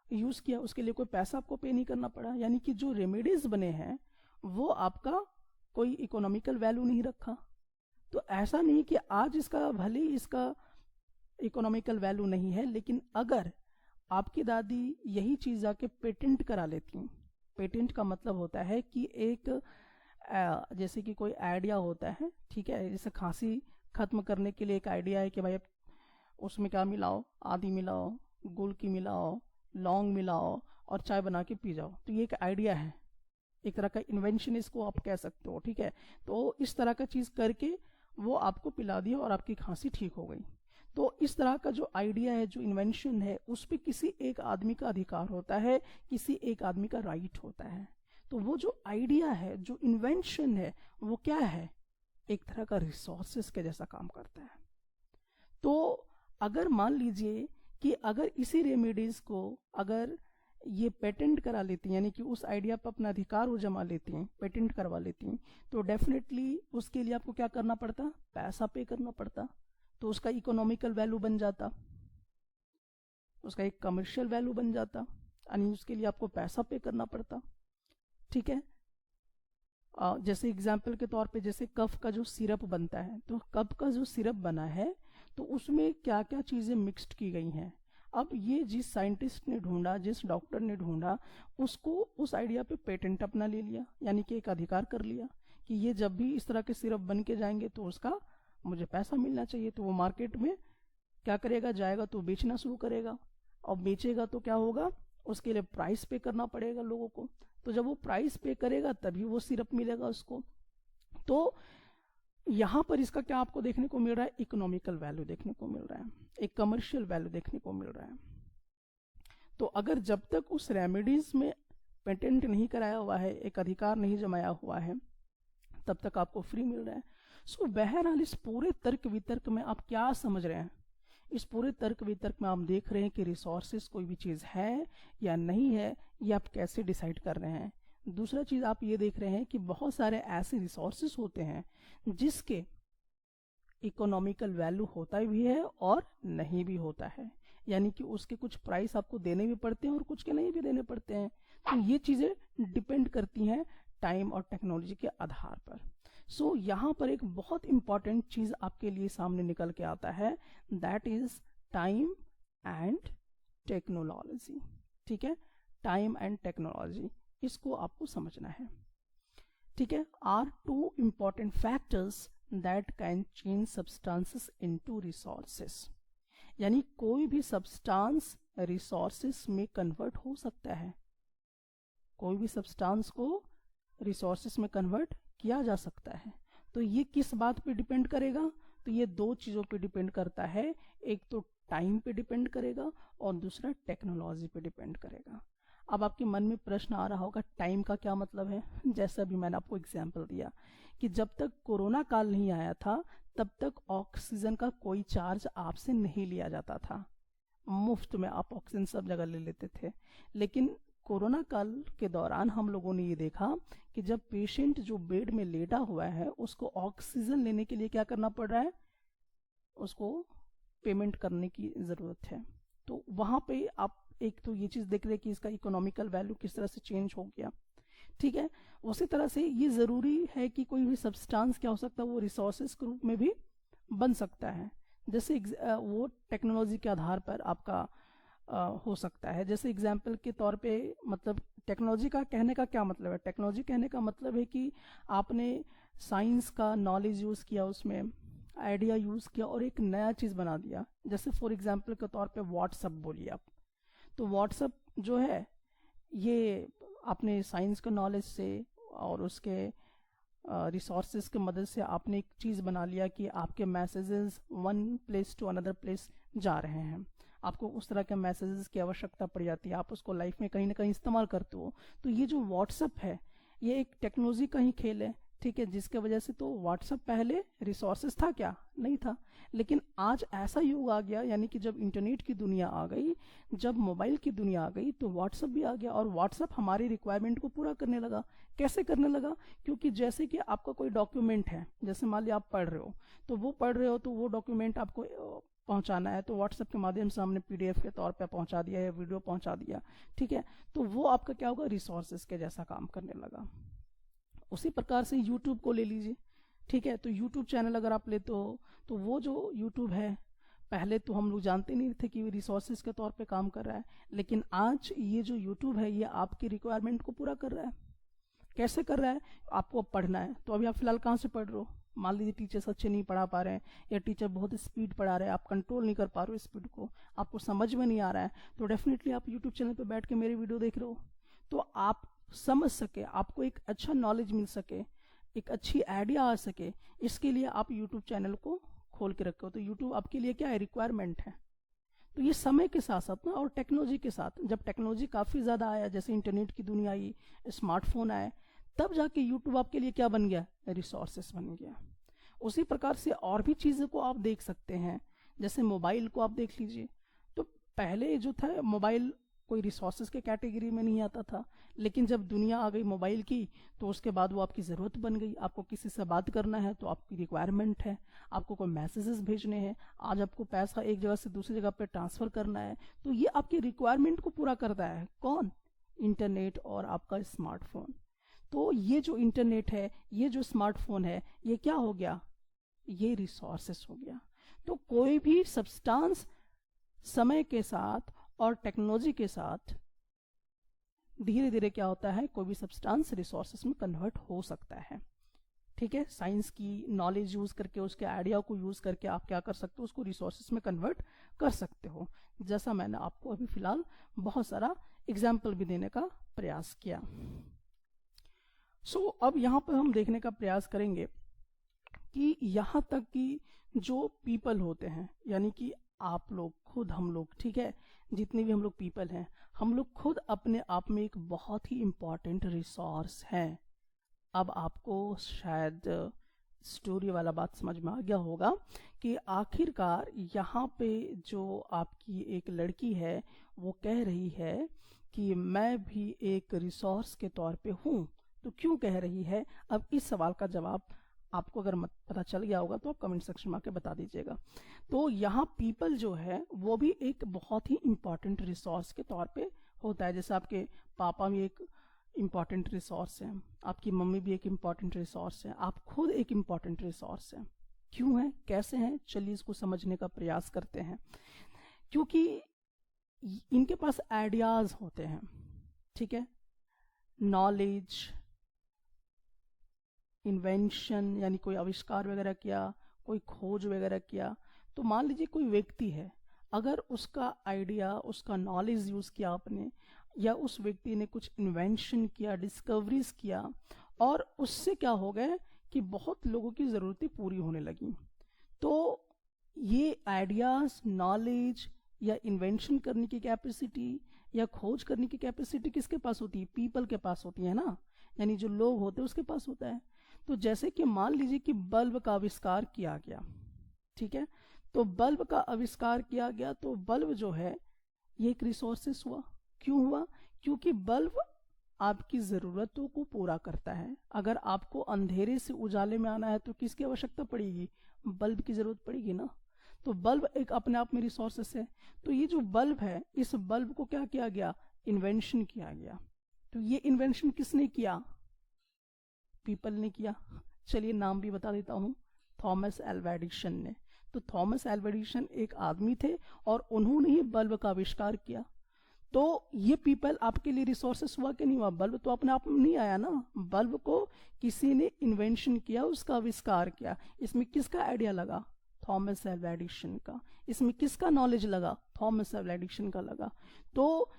S1: यूज किया, उसके लिए कोई पैसा आपको पे नहीं करना पड़ा। यानी कि जो रेमेडीज बने हैं वो आपका कोई इकोनॉमिकल वैल्यू नहीं रखा। तो ऐसा नहीं कि आज इसका भले इसका इकोनॉमिकल वैल्यू नहीं है, लेकिन अगर आपकी दादी यही चीज आके पेटेंट करा लेती, पेटेंट का मतलब होता है कि एक जैसे कि कोई आइडिया होता है, ठीक है, जैसे खांसी खत्म करने के लिए एक आइडिया है कि भाई उसमें क्या मिलाओ, आदि मिलाओ, गुड़ की मिलाओ, लौंग मिलाओ और चाय बना के पी जाओ। तो ये एक आइडिया है, एक तरह का इन्वेंशन इसको आप कह सकते हो, ठीक है। तो इस तरह का चीज करके वो आपको पिला दिया और आपकी खांसी ठीक हो गई। तो इस तरह का जो आइडिया है, जो इन्वेंशन है, उस पर किसी एक आदमी का अधिकार होता है, किसी एक आदमी का राइट होता है। तो वो जो आइडिया है, जो इन्वेंशन है, वो क्या है, एक तरह का रिसोर्सेस के जैसा काम करता है। तो अगर मान लीजिए कि अगर इसी रेमेडीज को अगर ये पेटेंट करा लेती हैं, यानी कि उस आइडिया पर अपना अधिकार वो जमा लेती हैं, पेटेंट करवा लेती हैं, तो डेफिनेटली उसके लिए आपको क्या करना पड़ता, पैसा पे करना पड़ता। तो उसका इकोनॉमिकल वैल्यू बन जाता, उसका एक कमर्शियल वैल्यू बन जाता, यानी उसके लिए आपको पैसा पे करना पड़ता, ठीक है। जैसे एग्जाम्पल के तौर पे, जैसे कफ का जो सिरप बनता है, तो कफ का जो सिरप बना है तो उसमें क्या क्या चीजें मिक्स्ड की गई हैं। अब ये जिस साइंटिस्ट ने ढूंढा, जिस डॉक्टर ने ढूंढा, उसको उस आइडिया पे पेटेंट अपना ले लिया, यानी कि एक अधिकार कर लिया कि ये जब भी इस तरह के सिरप बन के जाएंगे तो उसका मुझे पैसा मिलना चाहिए। तो वो मार्केट में क्या करेगा, जाएगा तो बेचना शुरू करेगा, और बेचेगा तो क्या होगा, उसके लिए प्राइस पे करना पड़ेगा लोगों को। तो जब वो प्राइस पे करेगा तभी वो सिरप मिलेगा उसको। तो यहाँ पर इसका क्या आपको देखने को मिल रहा है, इकोनॉमिकल वैल्यू देखने को मिल रहा है, एक कमर्शियल वैल्यू देखने को मिल रहा है। तो अगर जब तक उस रेमेडीज में पेटेंट नहीं कराया हुआ है, एक अधिकार नहीं जमाया हुआ है, तब तक आपको फ्री मिल रहा है। सो बहरहाल इस पूरे तर्क वितर्क में आप क्या समझ रहे हैं, इस पूरे तर्क वितर्क में आप देख रहे हैं कि रिसोर्सेस कोई भी चीज़ है या नहीं है, ये आप कैसे डिसाइड कर रहे हैं। दूसरा चीज आप ये देख रहे हैं कि बहुत सारे ऐसे रिसोर्सेस होते हैं जिसके इकोनॉमिकल वैल्यू होता भी है और नहीं भी होता है, यानी कि उसके कुछ प्राइस आपको देने भी पड़ते हैं और कुछ के नहीं भी देने पड़ते हैं। तो ये चीजें डिपेंड करती हैं टाइम और टेक्नोलॉजी के आधार पर। सो यहाँ पर एक बहुत इंपॉर्टेंट चीज आपके लिए सामने निकल के आता है, that is time and technology. ठीक है, टाइम एंड टेक्नोलॉजी, इसको आपको समझना है। ठीक है, are two important factors that can change substances into resources, यानी कोई भी सब्सटेंस रिसोर्सेस में कन्वर्ट हो सकता है, कोई भी सब्सटेंस को रिसोर्सेस में कन्वर्ट किया जा सकता है। तो ये किस बात पे डिपेंड करेगा? तो ये दो चीजों पे डिपेंड करता है, एक तो टाइम पे डिपेंड करेगा और दूसरा टेक्नोलॉजी पे डिपेंड करेगा। अब आपके मन में प्रश्न आ रहा होगा टाइम का क्या मतलब है? जैसा भी मैंने आपको एग्जांपल दिया कि जब तक कोरोना काल नहीं आया था तब तक ऑक्सीजन का कोई चार्ज आपसे नहीं लिया जाता था, मुफ्त में आप ऑक्सीजन सब जगह ले लेते थे। लेकिन कोरोना काल के दौरान हम लोगों ने ये देखा कि जब पेशेंट जो बेड में लेटा हुआ है उसको ऑक्सीजन लेने के लिए क्या करना पड़ रहा है, उसको पेमेंट करने की जरूरत है। तो वहां पे आप एक तो ये चीज देख रहे हैं कि इसका इकोनॉमिकल वैल्यू किस तरह से चेंज हो गया। ठीक है, उसी तरह से ये जरूरी है कि कोई भी सब्सटेंस क्या हो सकता है, वो रिसोर्सेस के रूप में भी बन सकता है। जैसे वो टेक्नोलॉजी के आधार पर आपका हो सकता है। जैसे एग्जाम्पल के तौर पे, मतलब टेक्नोलॉजी का कहने का क्या मतलब है? टेक्नोलॉजी कहने का मतलब है कि आपने साइंस का नॉलेज यूज किया, उसमें आइडिया यूज किया और एक नया चीज बना दिया। जैसे फॉर एग्जाम्पल के तौर पे व्हाट्सअप बोलिए आप, तो व्हाट्सअप जो है ये आपने साइंस का नॉलेज से और उसके रिसोर्सेज के मदद से आपने एक चीज़ बना लिया कि आपके messages one place to another place जा रहे हैं। आपको उस तरह के मैसेजेस की आवश्यकता पड़ जाती है, आप उसको लाइफ में कहीं ना कहीं इस्तेमाल करते हो। तो ये जो व्हाट्सअप है ये एक टेक्नोलॉजी का ही खेल है। ठीक है, जिसके वजह से तो व्हाट्सअप पहले रिसोर्सेज था क्या? नहीं था। लेकिन आज ऐसा युग आ गया, यानी कि जब इंटरनेट की दुनिया आ गई, जब मोबाइल की दुनिया आ गई, तो व्हाट्सअप भी आ गया और व्हाट्सअप हमारी रिक्वायरमेंट को पूरा करने लगा। कैसे करने लगा? क्योंकि जैसे कि आपका कोई डॉक्यूमेंट है, जैसे मान लिया आप पढ़ रहे हो, तो वो डॉक्यूमेंट आपको पहुंचाना है, तो व्हाट्सएप के माध्यम से हमने पीडीएफ के तौर पे पहुंचा दिया या वीडियो पहुंचा दिया। ठीक है, तो वो आपका क्या होगा, रिसोर्सेज के जैसा काम करने लगा। उसी प्रकार से यूट्यूब को ले लीजिए। ठीक है, तो यूट्यूब चैनल अगर आप लेते हो, तो वो जो यूट्यूब है, पहले तो हम लोग जानते नहीं थे कि रिसोर्सेज के तौर पे काम कर रहा है, लेकिन आज ये जो यूट्यूब है ये आपकी रिक्वायरमेंट को पूरा कर रहा है। कैसे कर रहा है? आपको पढ़ना है, तो अभी आप फिलहाल कहाँ से पढ़ रहे हो? मान लीजिए टीचर्स अच्छे नहीं पढ़ा पा रहे हैं या टीचर बहुत स्पीड पढ़ा रहे हैं, आप कंट्रोल नहीं कर पा रहे हो स्पीड को, आपको समझ में नहीं आ रहा है, तो डेफिनेटली आप यूट्यूब चैनल पे बैठ के मेरी वीडियो देख रहे हो, तो आप समझ सके, आपको एक अच्छा नॉलेज मिल सके, एक अच्छी आइडिया आ सके, इसके लिए आप यूट्यूब चैनल को खोल के रखे हो। तो यूट्यूब आपके लिए क्या है, रिक्वायरमेंट है। तो ये समय के साथ साथ ना, और टेक्नोलॉजी के साथ, जब टेक्नोलॉजी काफ़ी ज़्यादा आया, जैसे इंटरनेट की दुनिया आई, स्मार्टफोन आए, तब जाके यूट्यूब आपके लिए क्या बन गया, रिसोर्सेस बन गया। उसी प्रकार से और भी चीज़ों को आप देख सकते हैं, जैसे मोबाइल को आप देख लीजिए। तो पहले जो था मोबाइल कोई रिसोर्सेज के कैटेगरी में नहीं आता था, लेकिन जब दुनिया आ गई मोबाइल की, तो उसके बाद वो आपकी ज़रूरत बन गई। आपको किसी से बात करना है तो आपकी रिक्वायरमेंट है, आपको कोई मैसेजेस भेजने हैं, आज आपको पैसा एक जगह से दूसरी जगह पे ट्रांसफ़र करना है, तो ये आपकी रिक्वायरमेंट को पूरा करता है। कौन? इंटरनेट और आपका स्मार्टफोन। तो ये जो इंटरनेट है, ये जो स्मार्टफोन है, ये क्या हो गया, ये रिसोर्सेस हो गया। तो कोई भी सब्सटेंस समय के साथ और टेक्नोलॉजी के साथ धीरे धीरे क्या होता है, कोई भी सब्सटेंस रिसोर्सेस में कन्वर्ट हो सकता है। ठीक है, साइंस की नॉलेज यूज करके, उसके आइडिया को यूज करके आप क्या कर सकते हो, उसको रिसोर्सेस में कन्वर्ट कर सकते हो। जैसा मैंने आपको अभी फिलहाल बहुत सारा एग्जाम्पल भी देने का प्रयास किया। अब यहाँ पर हम देखने का प्रयास करेंगे कि यहाँ तक कि जो पीपल होते हैं, यानी कि आप लोग खुद, हम लोग, ठीक है, जितने भी हम लोग पीपल हैं, हम लोग खुद अपने आप में एक बहुत ही इम्पॉर्टेंट रिसोर्स हैं। अब आपको शायद स्टोरी वाला बात समझ में आ गया होगा कि आखिरकार यहाँ पे जो आपकी एक लड़की है वो कह रही है कि मैं भी एक रिसोर्स के तौर पे हूँ, तो क्यों कह रही है? अब इस सवाल का जवाब आपको अगर पता चल गया होगा तो आप कमेंट सेक्शन में आके बता दीजिएगा। तो यहाँ पीपल जो है वो भी एक बहुत ही इम्पॉर्टेंट रिसोर्स के तौर पे होता है। जैसे आपके पापा भी एक इम्पॉर्टेंट रिसोर्स है, आपकी मम्मी भी एक इम्पॉर्टेंट रिसोर्स है, आप खुद एक इम्पॉर्टेंट रिसोर्स है। क्यों है, कैसे हैं, चलिए इसको समझने का प्रयास करते हैं। क्योंकि इनके पास आइडियाज होते हैं, ठीक है, नॉलेज, इन्वेंशन यानी कोई आविष्कार वगैरह किया, कोई खोज वगैरह किया। तो मान लीजिए कोई व्यक्ति है, अगर उसका आइडिया, उसका नॉलेज यूज किया आपने, या उस व्यक्ति ने कुछ इन्वेंशन किया, डिस्कवरीज किया, और उससे क्या हो गया कि बहुत लोगों की जरूरतें पूरी होने लगी। तो ये आइडियाज, नॉलेज या इन्वेंशन करने की कैपेसिटी या खोज करने की कैपेसिटी किसके पास होती है? पीपल के पास होती है ना, यानी जो लोग होते हैं उसके पास होता है। तो जैसे कि मान लीजिए कि बल्ब का आविष्कार किया गया, ठीक है, तो बल्ब का आविष्कार किया गया, तो बल्ब जो है ये एक रिसोर्सेस हुआ। क्यों हुआ? क्योंकि बल्ब आपकी जरूरतों को पूरा करता है। अगर आपको अंधेरे से उजाले में आना है तो किसकी आवश्यकता पड़ेगी? बल्ब की जरूरत पड़ेगी ना। तो बल्ब एक अपने आप में रिसोर्सेस है। तो ये जो बल्ब है, इस बल्ब को क्या किया गया? इन्वेंशन किया गया। तो ये इन्वेंशन किसने किया? पीपल ने किया। चलिए नाम भी बता देता हूँ, थॉमस एल्वा एडिसन ने। तो थॉमस एल्वा एडिसन एक आदमी थे और उन्होंने ही बल्ब का आविष्कार किया। तो ये पीपल आपके लिए रिसोर्सेस हुआ कि नहीं हुआ? बल्ब तो अपने आप में नहीं आया ना, बल्ब को किसी ने इन्वेंशन किया, उसका आविष्कार किया। इसमें किसका आइडिया लगा? थॉमस एल्वा एडिसन का। इसमें किसका नॉलेज लगा? थॉमस एल्वा एडिसन का लगा। तो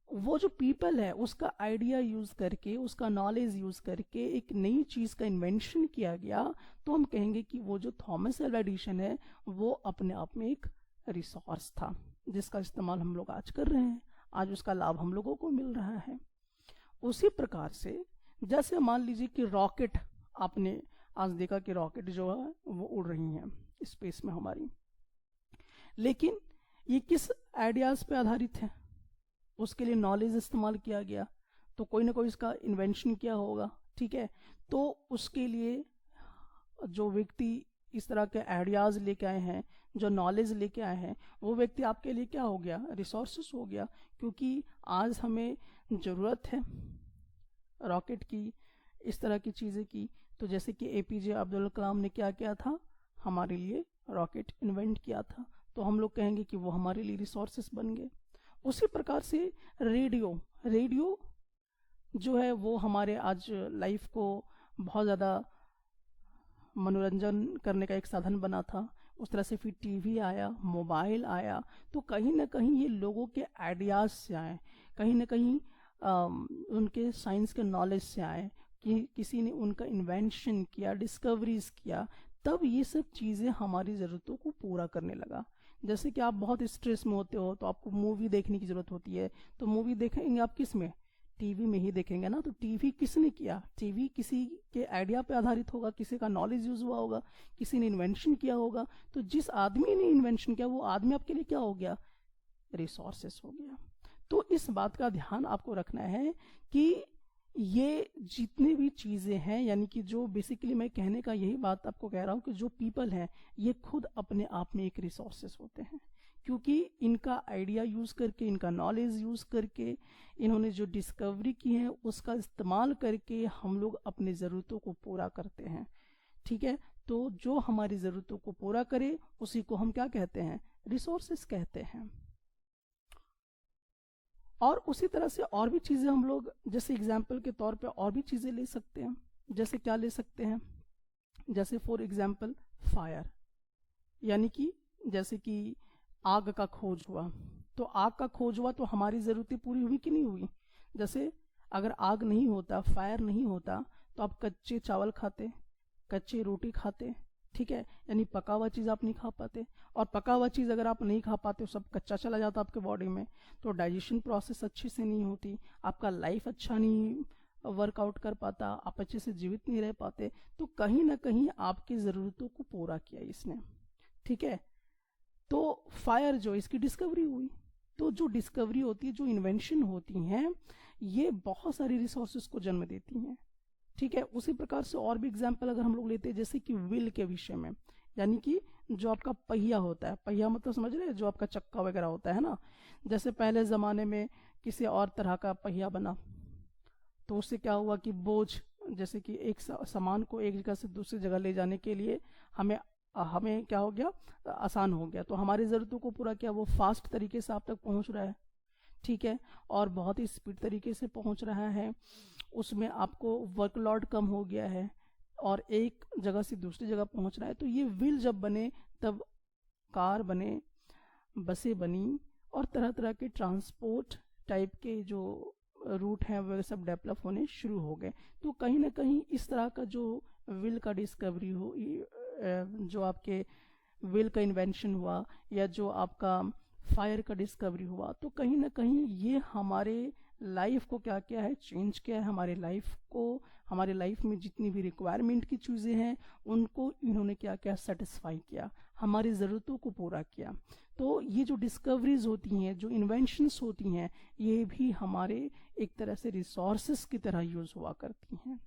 S1: वो जो पीपल है उसका आइडिया यूज करके, उसका नॉलेज यूज करके एक नई चीज का इन्वेंशन किया गया, तो हम कहेंगे कि वो जो थॉमस एल्वा एडिसन है वो अपने आप में एक रिसोर्स था, जिसका इस्तेमाल हम लोग आज कर रहे हैं, आज उसका लाभ हम लोगों को मिल रहा है। उसी प्रकार से जैसे मान लीजिए कि रॉकेट, आपने आज देखा कि रॉकेट जो है वो उड़ रही हैं स्पेस में हमारी, लेकिन ये किस आइडियाज पे आधारित है? उसके लिए नॉलेज इस्तेमाल किया गया, तो कोई ना कोई इसका इन्वेंशन किया होगा, ठीक है। तो उसके लिए जो व्यक्ति इस तरह के आइडियाज लेके आए हैं, जो नॉलेज लेके आए हैं, वो व्यक्ति आपके लिए क्या हो गया? रिसोर्सेस हो गया। क्योंकि आज हमें जरूरत है रॉकेट की, इस तरह की चीजें की। तो जैसे कि एपीजे अब्दुल कलाम ने क्या किया था? हमारे लिए रॉकेट इन्वेंट किया था, तो हम लोग कहेंगे कि वो हमारे लिए रिसोर्सेस बन गए। उसी प्रकार से रेडियो जो है वो हमारे आज लाइफ को बहुत ज़्यादा मनोरंजन करने का एक साधन बना था। उस तरह से फिर टीवी आया, मोबाइल आया, तो कहीं ना कहीं ये लोगों के आइडियाज से आए, कहीं ना कहीं उनके साइंस के नॉलेज से आए, कि किसी ने उनका इन्वेंशन किया, डिस्कवरीज किया, तब ये सब चीज़ें हमारी ज़रूरतों को पूरा करने लगा। जैसे कि आप बहुत स्ट्रेस में होते हो तो आपको मूवी देखने की जरूरत होती है, तो मूवी देखेंगे आप किस में? टीवी में ही देखेंगे ना। तो टीवी किसने किया? टीवी किसी के आइडिया पे आधारित होगा, किसी का नॉलेज यूज हुआ होगा, किसी ने इन्वेंशन किया होगा। तो जिस आदमी ने इन्वेंशन किया वो आदमी आपके लिए क्या हो गया? रिसोर्सेस हो गया। तो इस बात का ध्यान आपको रखना है कि ये जितनी भी चीजें हैं, यानी कि जो बेसिकली मैं कहने का यही बात आपको कह रहा हूं कि जो पीपल हैं ये खुद अपने आप में एक रिसोर्सेस होते हैं, क्योंकि इनका आइडिया यूज करके, इनका नॉलेज यूज करके, इन्होंने जो डिस्कवरी की है उसका इस्तेमाल करके हम लोग अपनी जरूरतों को पूरा करते हैं, ठीक है। तो जो हमारी जरूरतों को पूरा करे उसी को हम क्या कहते हैं? रिसोर्सेस कहते हैं। और उसी तरह से और भी चीजें हम लोग, जैसे एग्जाम्पल के तौर पे और भी चीजें ले सकते हैं। जैसे क्या ले सकते हैं? जैसे फॉर एग्जाम्पल फायर, यानी कि जैसे कि आग का खोज हुआ, तो आग का खोज हुआ तो हमारी जरूरतें पूरी हुई कि नहीं हुई? जैसे अगर आग नहीं होता, फायर नहीं होता, तो आप कच्चे चावल खाते, कच्चे रोटी खाते, ठीक है, यानी पका हुआ चीज आप नहीं खा पाते। और पका हुआ चीज अगर आप नहीं खा पाते, सब कच्चा चला जाता आपके बॉडी में, तो डाइजेशन प्रोसेस अच्छे से नहीं होती, आपका लाइफ अच्छा नहीं वर्कआउट कर पाता, आप अच्छे से जीवित नहीं रह पाते। तो कहीं ना कहीं आपकी जरूरतों को पूरा किया इसने, ठीक है। तो फायर जो इसकी डिस्कवरी हुई, तो जो डिस्कवरी होती है, जो इन्वेंशन होती हैं, ये बहुत सारी रिसोर्सेज को जन्म देती हैं। ठीक है, उसी प्रकार से और भी एग्जाम्पल अगर हम लोग लेते हैं, जैसे कि व्हील के विषय में, यानी कि जो आपका पहिया होता है, पहिया मतलब समझ रहे हैं, जो आपका चक्का वगैरह होता है ना। जैसे पहले ज़माने में किसी और तरह का पहिया बना, तो उससे क्या हुआ कि बोझ, जैसे कि एक सामान को एक जगह से दूसरी जगह ले जाने के लिए हमें क्या हो गया, आसान हो गया। तो हमारी ज़रूरतों को पूरा क्या, वो फास्ट तरीके से आप तक पहुंच रहा है। ठीक है, और बहुत ही स्पीड तरीके से पहुंच रहा है, उसमें आपको वर्कलोड कम हो गया है और एक जगह से दूसरी जगह पहुंच रहा है। तो ये व्हील जब बने तब कार बने, बसें बनी, और तरह तरह के ट्रांसपोर्ट टाइप के जो रूट हैं वह सब डेवलप होने शुरू हो गए। तो कहीं ना कहीं इस तरह का जो व्हील का डिस्कवरी हो, जो आपके व्हील का इन्वेंशन हुआ, या जो आपका फायर का डिस्कवरी हुआ, तो कहीं ना कहीं ये हमारे लाइफ को क्या क्या है, चेंज किया है। हमारे लाइफ को, हमारे लाइफ में जितनी भी रिक्वायरमेंट की चीज़ें हैं उनको इन्होंने क्या क्या सेटिस्फाई किया, हमारी ज़रूरतों को पूरा किया। तो ये जो डिस्कवरीज होती हैं, जो इन्वेंशंस होती हैं, ये भी हमारे एक तरह से रिसोर्सेस की तरह यूज़ हुआ करती हैं।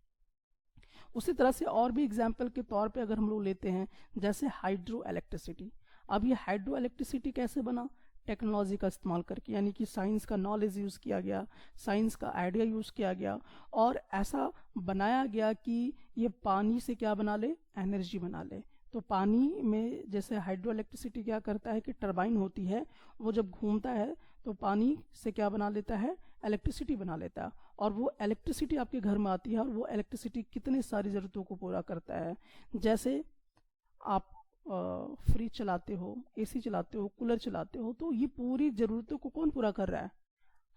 S1: उसी तरह से और भी एग्जाम्पल के तौर पे अगर हम लोग लेते हैं, जैसे हाइड्रो इलेक्ट्रिसिटी। अब ये हाइड्रो इलेक्ट्रिसिटी कैसे बना, टेक्नोलॉजी का इस्तेमाल करके, यानी कि साइंस का नॉलेज यूज़ किया गया, साइंस का आइडिया यूज़ किया गया, और ऐसा बनाया गया कि ये पानी से क्या बना ले, एनर्जी बना ले। तो पानी में जैसे हाइड्रो इलेक्ट्रिसिटी क्या करता है कि टरबाइन होती है, वो जब घूमता है तो पानी से क्या बना लेता है, इलेक्ट्रिसिटी बना लेता है, और वो इलेक्ट्रिसिटी आपके घर में आती है, और वो इलेक्ट्रिसिटी कितनी सारी ज़रूरतों को पूरा करता है। जैसे आप फ्रिज चलाते हो, एसी चलाते हो, कूलर चलाते हो, तो ये पूरी ज़रूरतों को कौन पूरा कर रहा है,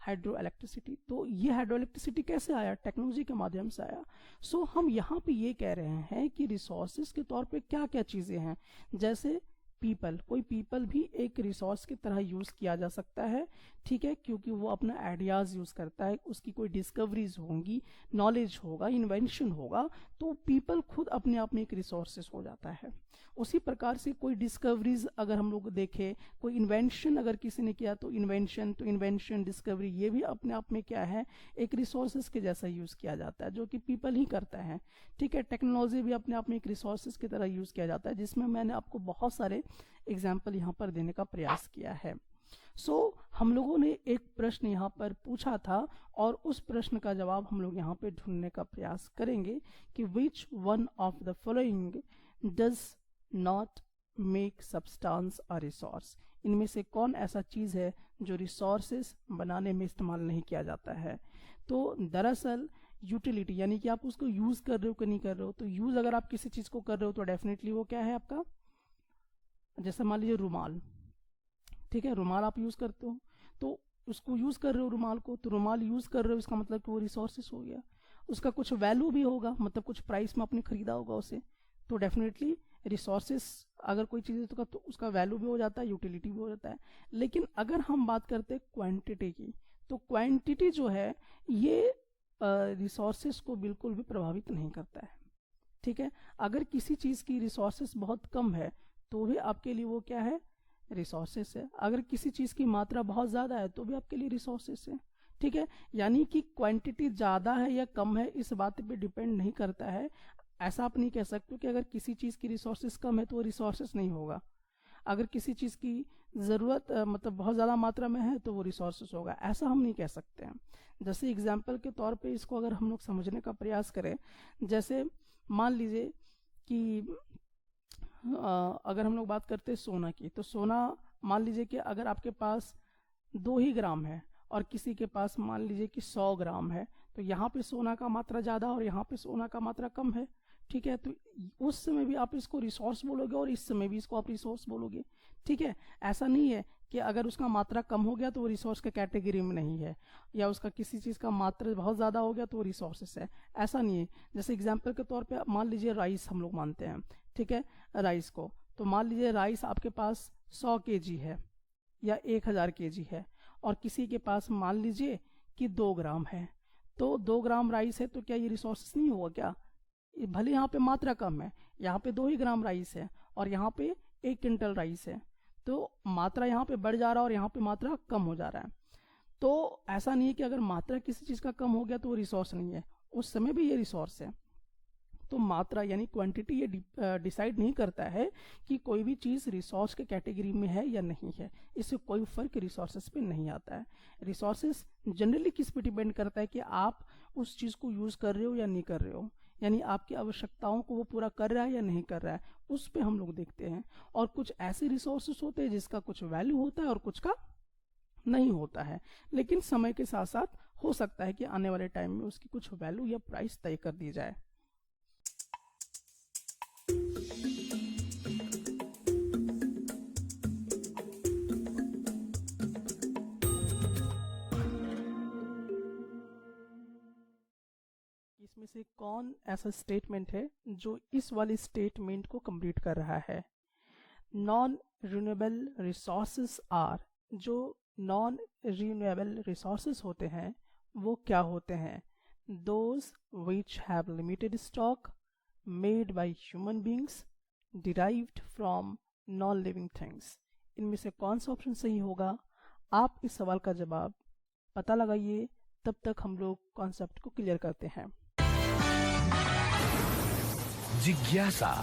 S1: हाइड्रो इलेक्ट्रिसिटी। तो ये हाइड्रो इलेक्ट्रिसिटी कैसे आया, टेक्नोलॉजी के माध्यम से आया। सो हम यहाँ पे ये कह रहे हैं कि रिसोर्सेज के तौर पे क्या क्या चीज़ें हैं, जैसे पीपल, कोई पीपल भी एक रिसोर्स की तरह यूज़ किया जा सकता है। ठीक है, क्योंकि वो अपना आइडियाज़ यूज़ करता है, उसकी कोई डिस्कवरीज होंगी, नॉलेज होगा, इन्वेंशन होगा, तो पीपल खुद अपने आप में एक रिसोर्सेस हो जाता है। उसी प्रकार से कोई डिस्कवरीज अगर हम लोग देखें, कोई इन्वेंशन अगर किसी ने किया, तो इन्वेंशन डिस्कवरी, ये भी अपने आप में क्या है, एक रिसोर्सेज के जैसा यूज़ किया जाता है, जो कि पीपल ही करता है। ठीक है, टेक्नोलॉजी भी अपने आप में एक रिसोर्सेज की तरह यूज़ किया जाता है, जिसमें मैंने आपको बहुत सारे एग्जाम्पल यहाँ पर देने का प्रयास किया है। हम लोगों ने एक प्रश्न यहाँ पर पूछा था, और उस प्रश्न का जवाब हम लोग यहाँ पे ढूंढने का प्रयास करेंगे कि which one of the following does not make substance a resource. इनमें से कौन ऐसा चीज़ है जो रिसोर्सेस बनाने में इस्तेमाल नहीं किया जाता है। तो दरअसल यूटिलिटी, यानी कि आप उसको यूज़ कर रहे हो कि नहीं कर रहे हो। तो यूज़ अगर आप किसी चीज़ को कर रहे हो तो डेफिनेटली वो क्या है आपका, जैसे मान लीजिए रुमाल। ठीक है, रुमाल आप यूज़ करते हो, तो उसको यूज़ कर रहे हो रुमाल को, तो रुमाल यूज़ कर रहे हो, इसका मतलब कि वो रिसोर्सेस हो गया। उसका कुछ वैल्यू भी होगा, मतलब कुछ प्राइस में आपने खरीदा होगा उसे, तो डेफिनेटली रिसोर्सेस अगर कोई चीज़ है तो उसका वैल्यू भी हो जाता है, यूटिलिटी भी हो जाता है। लेकिन अगर हम बात करते हैं क्वांटिटी की, तो क्वांटिटी जो है ये रिसोर्सेस को बिल्कुल भी प्रभावित नहीं करता है। ठीक है, अगर किसी चीज़ की रिसोर्सेस बहुत कम है तो भी आपके लिए वो क्या है, रिसोर्सेस है। अगर किसी चीज़ की मात्रा बहुत ज़्यादा है तो भी आपके लिए रिसोर्सेस है। ठीक है, यानी कि क्वांटिटी ज़्यादा है या कम है इस बात पे डिपेंड नहीं करता है। ऐसा आप नहीं कह सकते कि अगर किसी चीज़ की रिसोर्सेस कम है तो वो रिसोर्सेस नहीं होगा, अगर किसी चीज़ की ज़रूरत मतलब बहुत ज़्यादा मात्रा में है तो वो रिसोर्सेस होगा, ऐसा हम नहीं कह सकते हैं। जैसे एग्जाम्पल के तौर पे इसको अगर हम लोग समझने का प्रयास करें, जैसे मान लीजिए कि अगर हम लोग बात करते हैं सोना की, तो सोना मान लीजिए कि अगर आपके पास 2 ही ग्राम है और किसी के पास मान लीजिए कि 100 ग्राम है, तो यहाँ पे सोना का मात्रा ज़्यादा और यहाँ पे सोना का मात्रा कम है। ठीक है, तो उस समय भी आप इसको रिसोर्स बोलोगे और इस समय भी इसको आप रिसोर्स बोलोगे। ठीक है, ऐसा नहीं है कि अगर उसका मात्रा कम हो गया तो वो रिसोर्स के कैटेगरी में नहीं है, या उसका किसी चीज़ का मात्रा बहुत ज़्यादा हो गया तो वो रिसोर्सेस है, ऐसा नहीं है। जैसे एग्जाम्पल के तौर पे मान लीजिए राइस हम लोग मानते हैं, ठीक है, राइस को, तो मान लीजिए राइस आपके पास 100 kg है या 1000 kg है, और किसी के पास मान लीजिए कि 2 ग्राम है, तो 2 ग्राम राइस है तो क्या ये रिसोर्सेस नहीं होगा क्या? भले यहाँ पे मात्रा कम है, यहाँ पे 2 ही ग्राम राइस है और यहाँ पे 1 क्विंटल राइस है, तो मात्रा यहाँ पे बढ़ जा रहा है और यहाँ पे मात्रा कम हो जा रहा है। तो ऐसा नहीं है कि अगर मात्रा किसी चीज़ का कम हो गया तो वो रिसोर्स नहीं है, उस समय भी ये रिसोर्स है। तो मात्रा यानी क्वांटिटी ये डिसाइड नहीं करता है कि कोई भी चीज़ रिसोर्स के कैटेगरी में है या नहीं है, इससे कोई फर्क रिसोर्सेज पे नहीं आता है। रिसोर्सेज जनरली किस पे डिपेंड करता है कि आप उस चीज़ को यूज़ कर रहे हो या नहीं कर रहे हो, यानी आपकी आवश्यकताओं को वो पूरा कर रहा है या नहीं कर रहा है, उस पे हम लोग देखते हैं। और कुछ ऐसे रिसोर्सेज होते हैं जिसका कुछ वैल्यू होता है और कुछ का नहीं होता है, लेकिन समय के साथ साथ हो सकता है कि आने वाले टाइम में उसकी कुछ वैल्यू या प्राइस तय कर दी जाए। इसमें से कौन ऐसा स्टेटमेंट है जो इस वाले स्टेटमेंट को कंप्लीट कर रहा है? नॉन रिन्यूएबल रिसोर्सेस आर, जो नॉन रिन्यूएबल रिसोर्सेस होते हैं वो क्या होते हैं? Those which have limited stock, made by human beings, derived from non living things. इनमें से कौन सा ऑप्शन सही होगा? आप इस सवाल का जवाब पता लगाइए, तब तक हम लोग कॉन्सेप्ट को क्लियर करते हैं।
S2: जिज्ञासा।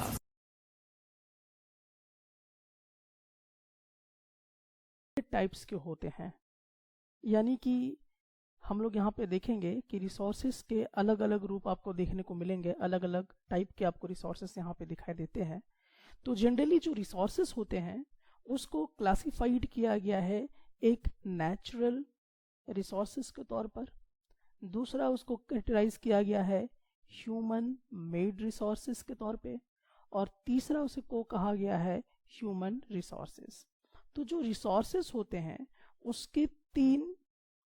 S1: टाइप्स के होते हैं, यानी कि हम लोग यहाँ पे देखेंगे कि रिसोर्सेस के अलग अलग रूप आपको देखने को मिलेंगे, अलग अलग टाइप के आपको रिसोर्सेस यहाँ पे दिखाई देते हैं। तो जनरली जो रिसोर्सेस होते हैं उसको क्लासिफाइड किया गया है एक नेचुरल रिसोर्सेस के तौर पर, दूसरा उसको कैटेगराइज किया गया है ह्यूमन मेड रिसोर्सेस के तौर पे, और तीसरा उसको कहा गया है ह्यूमन रिसोर्सेस। तो जो रिसोर्सेस होते हैं उसके 3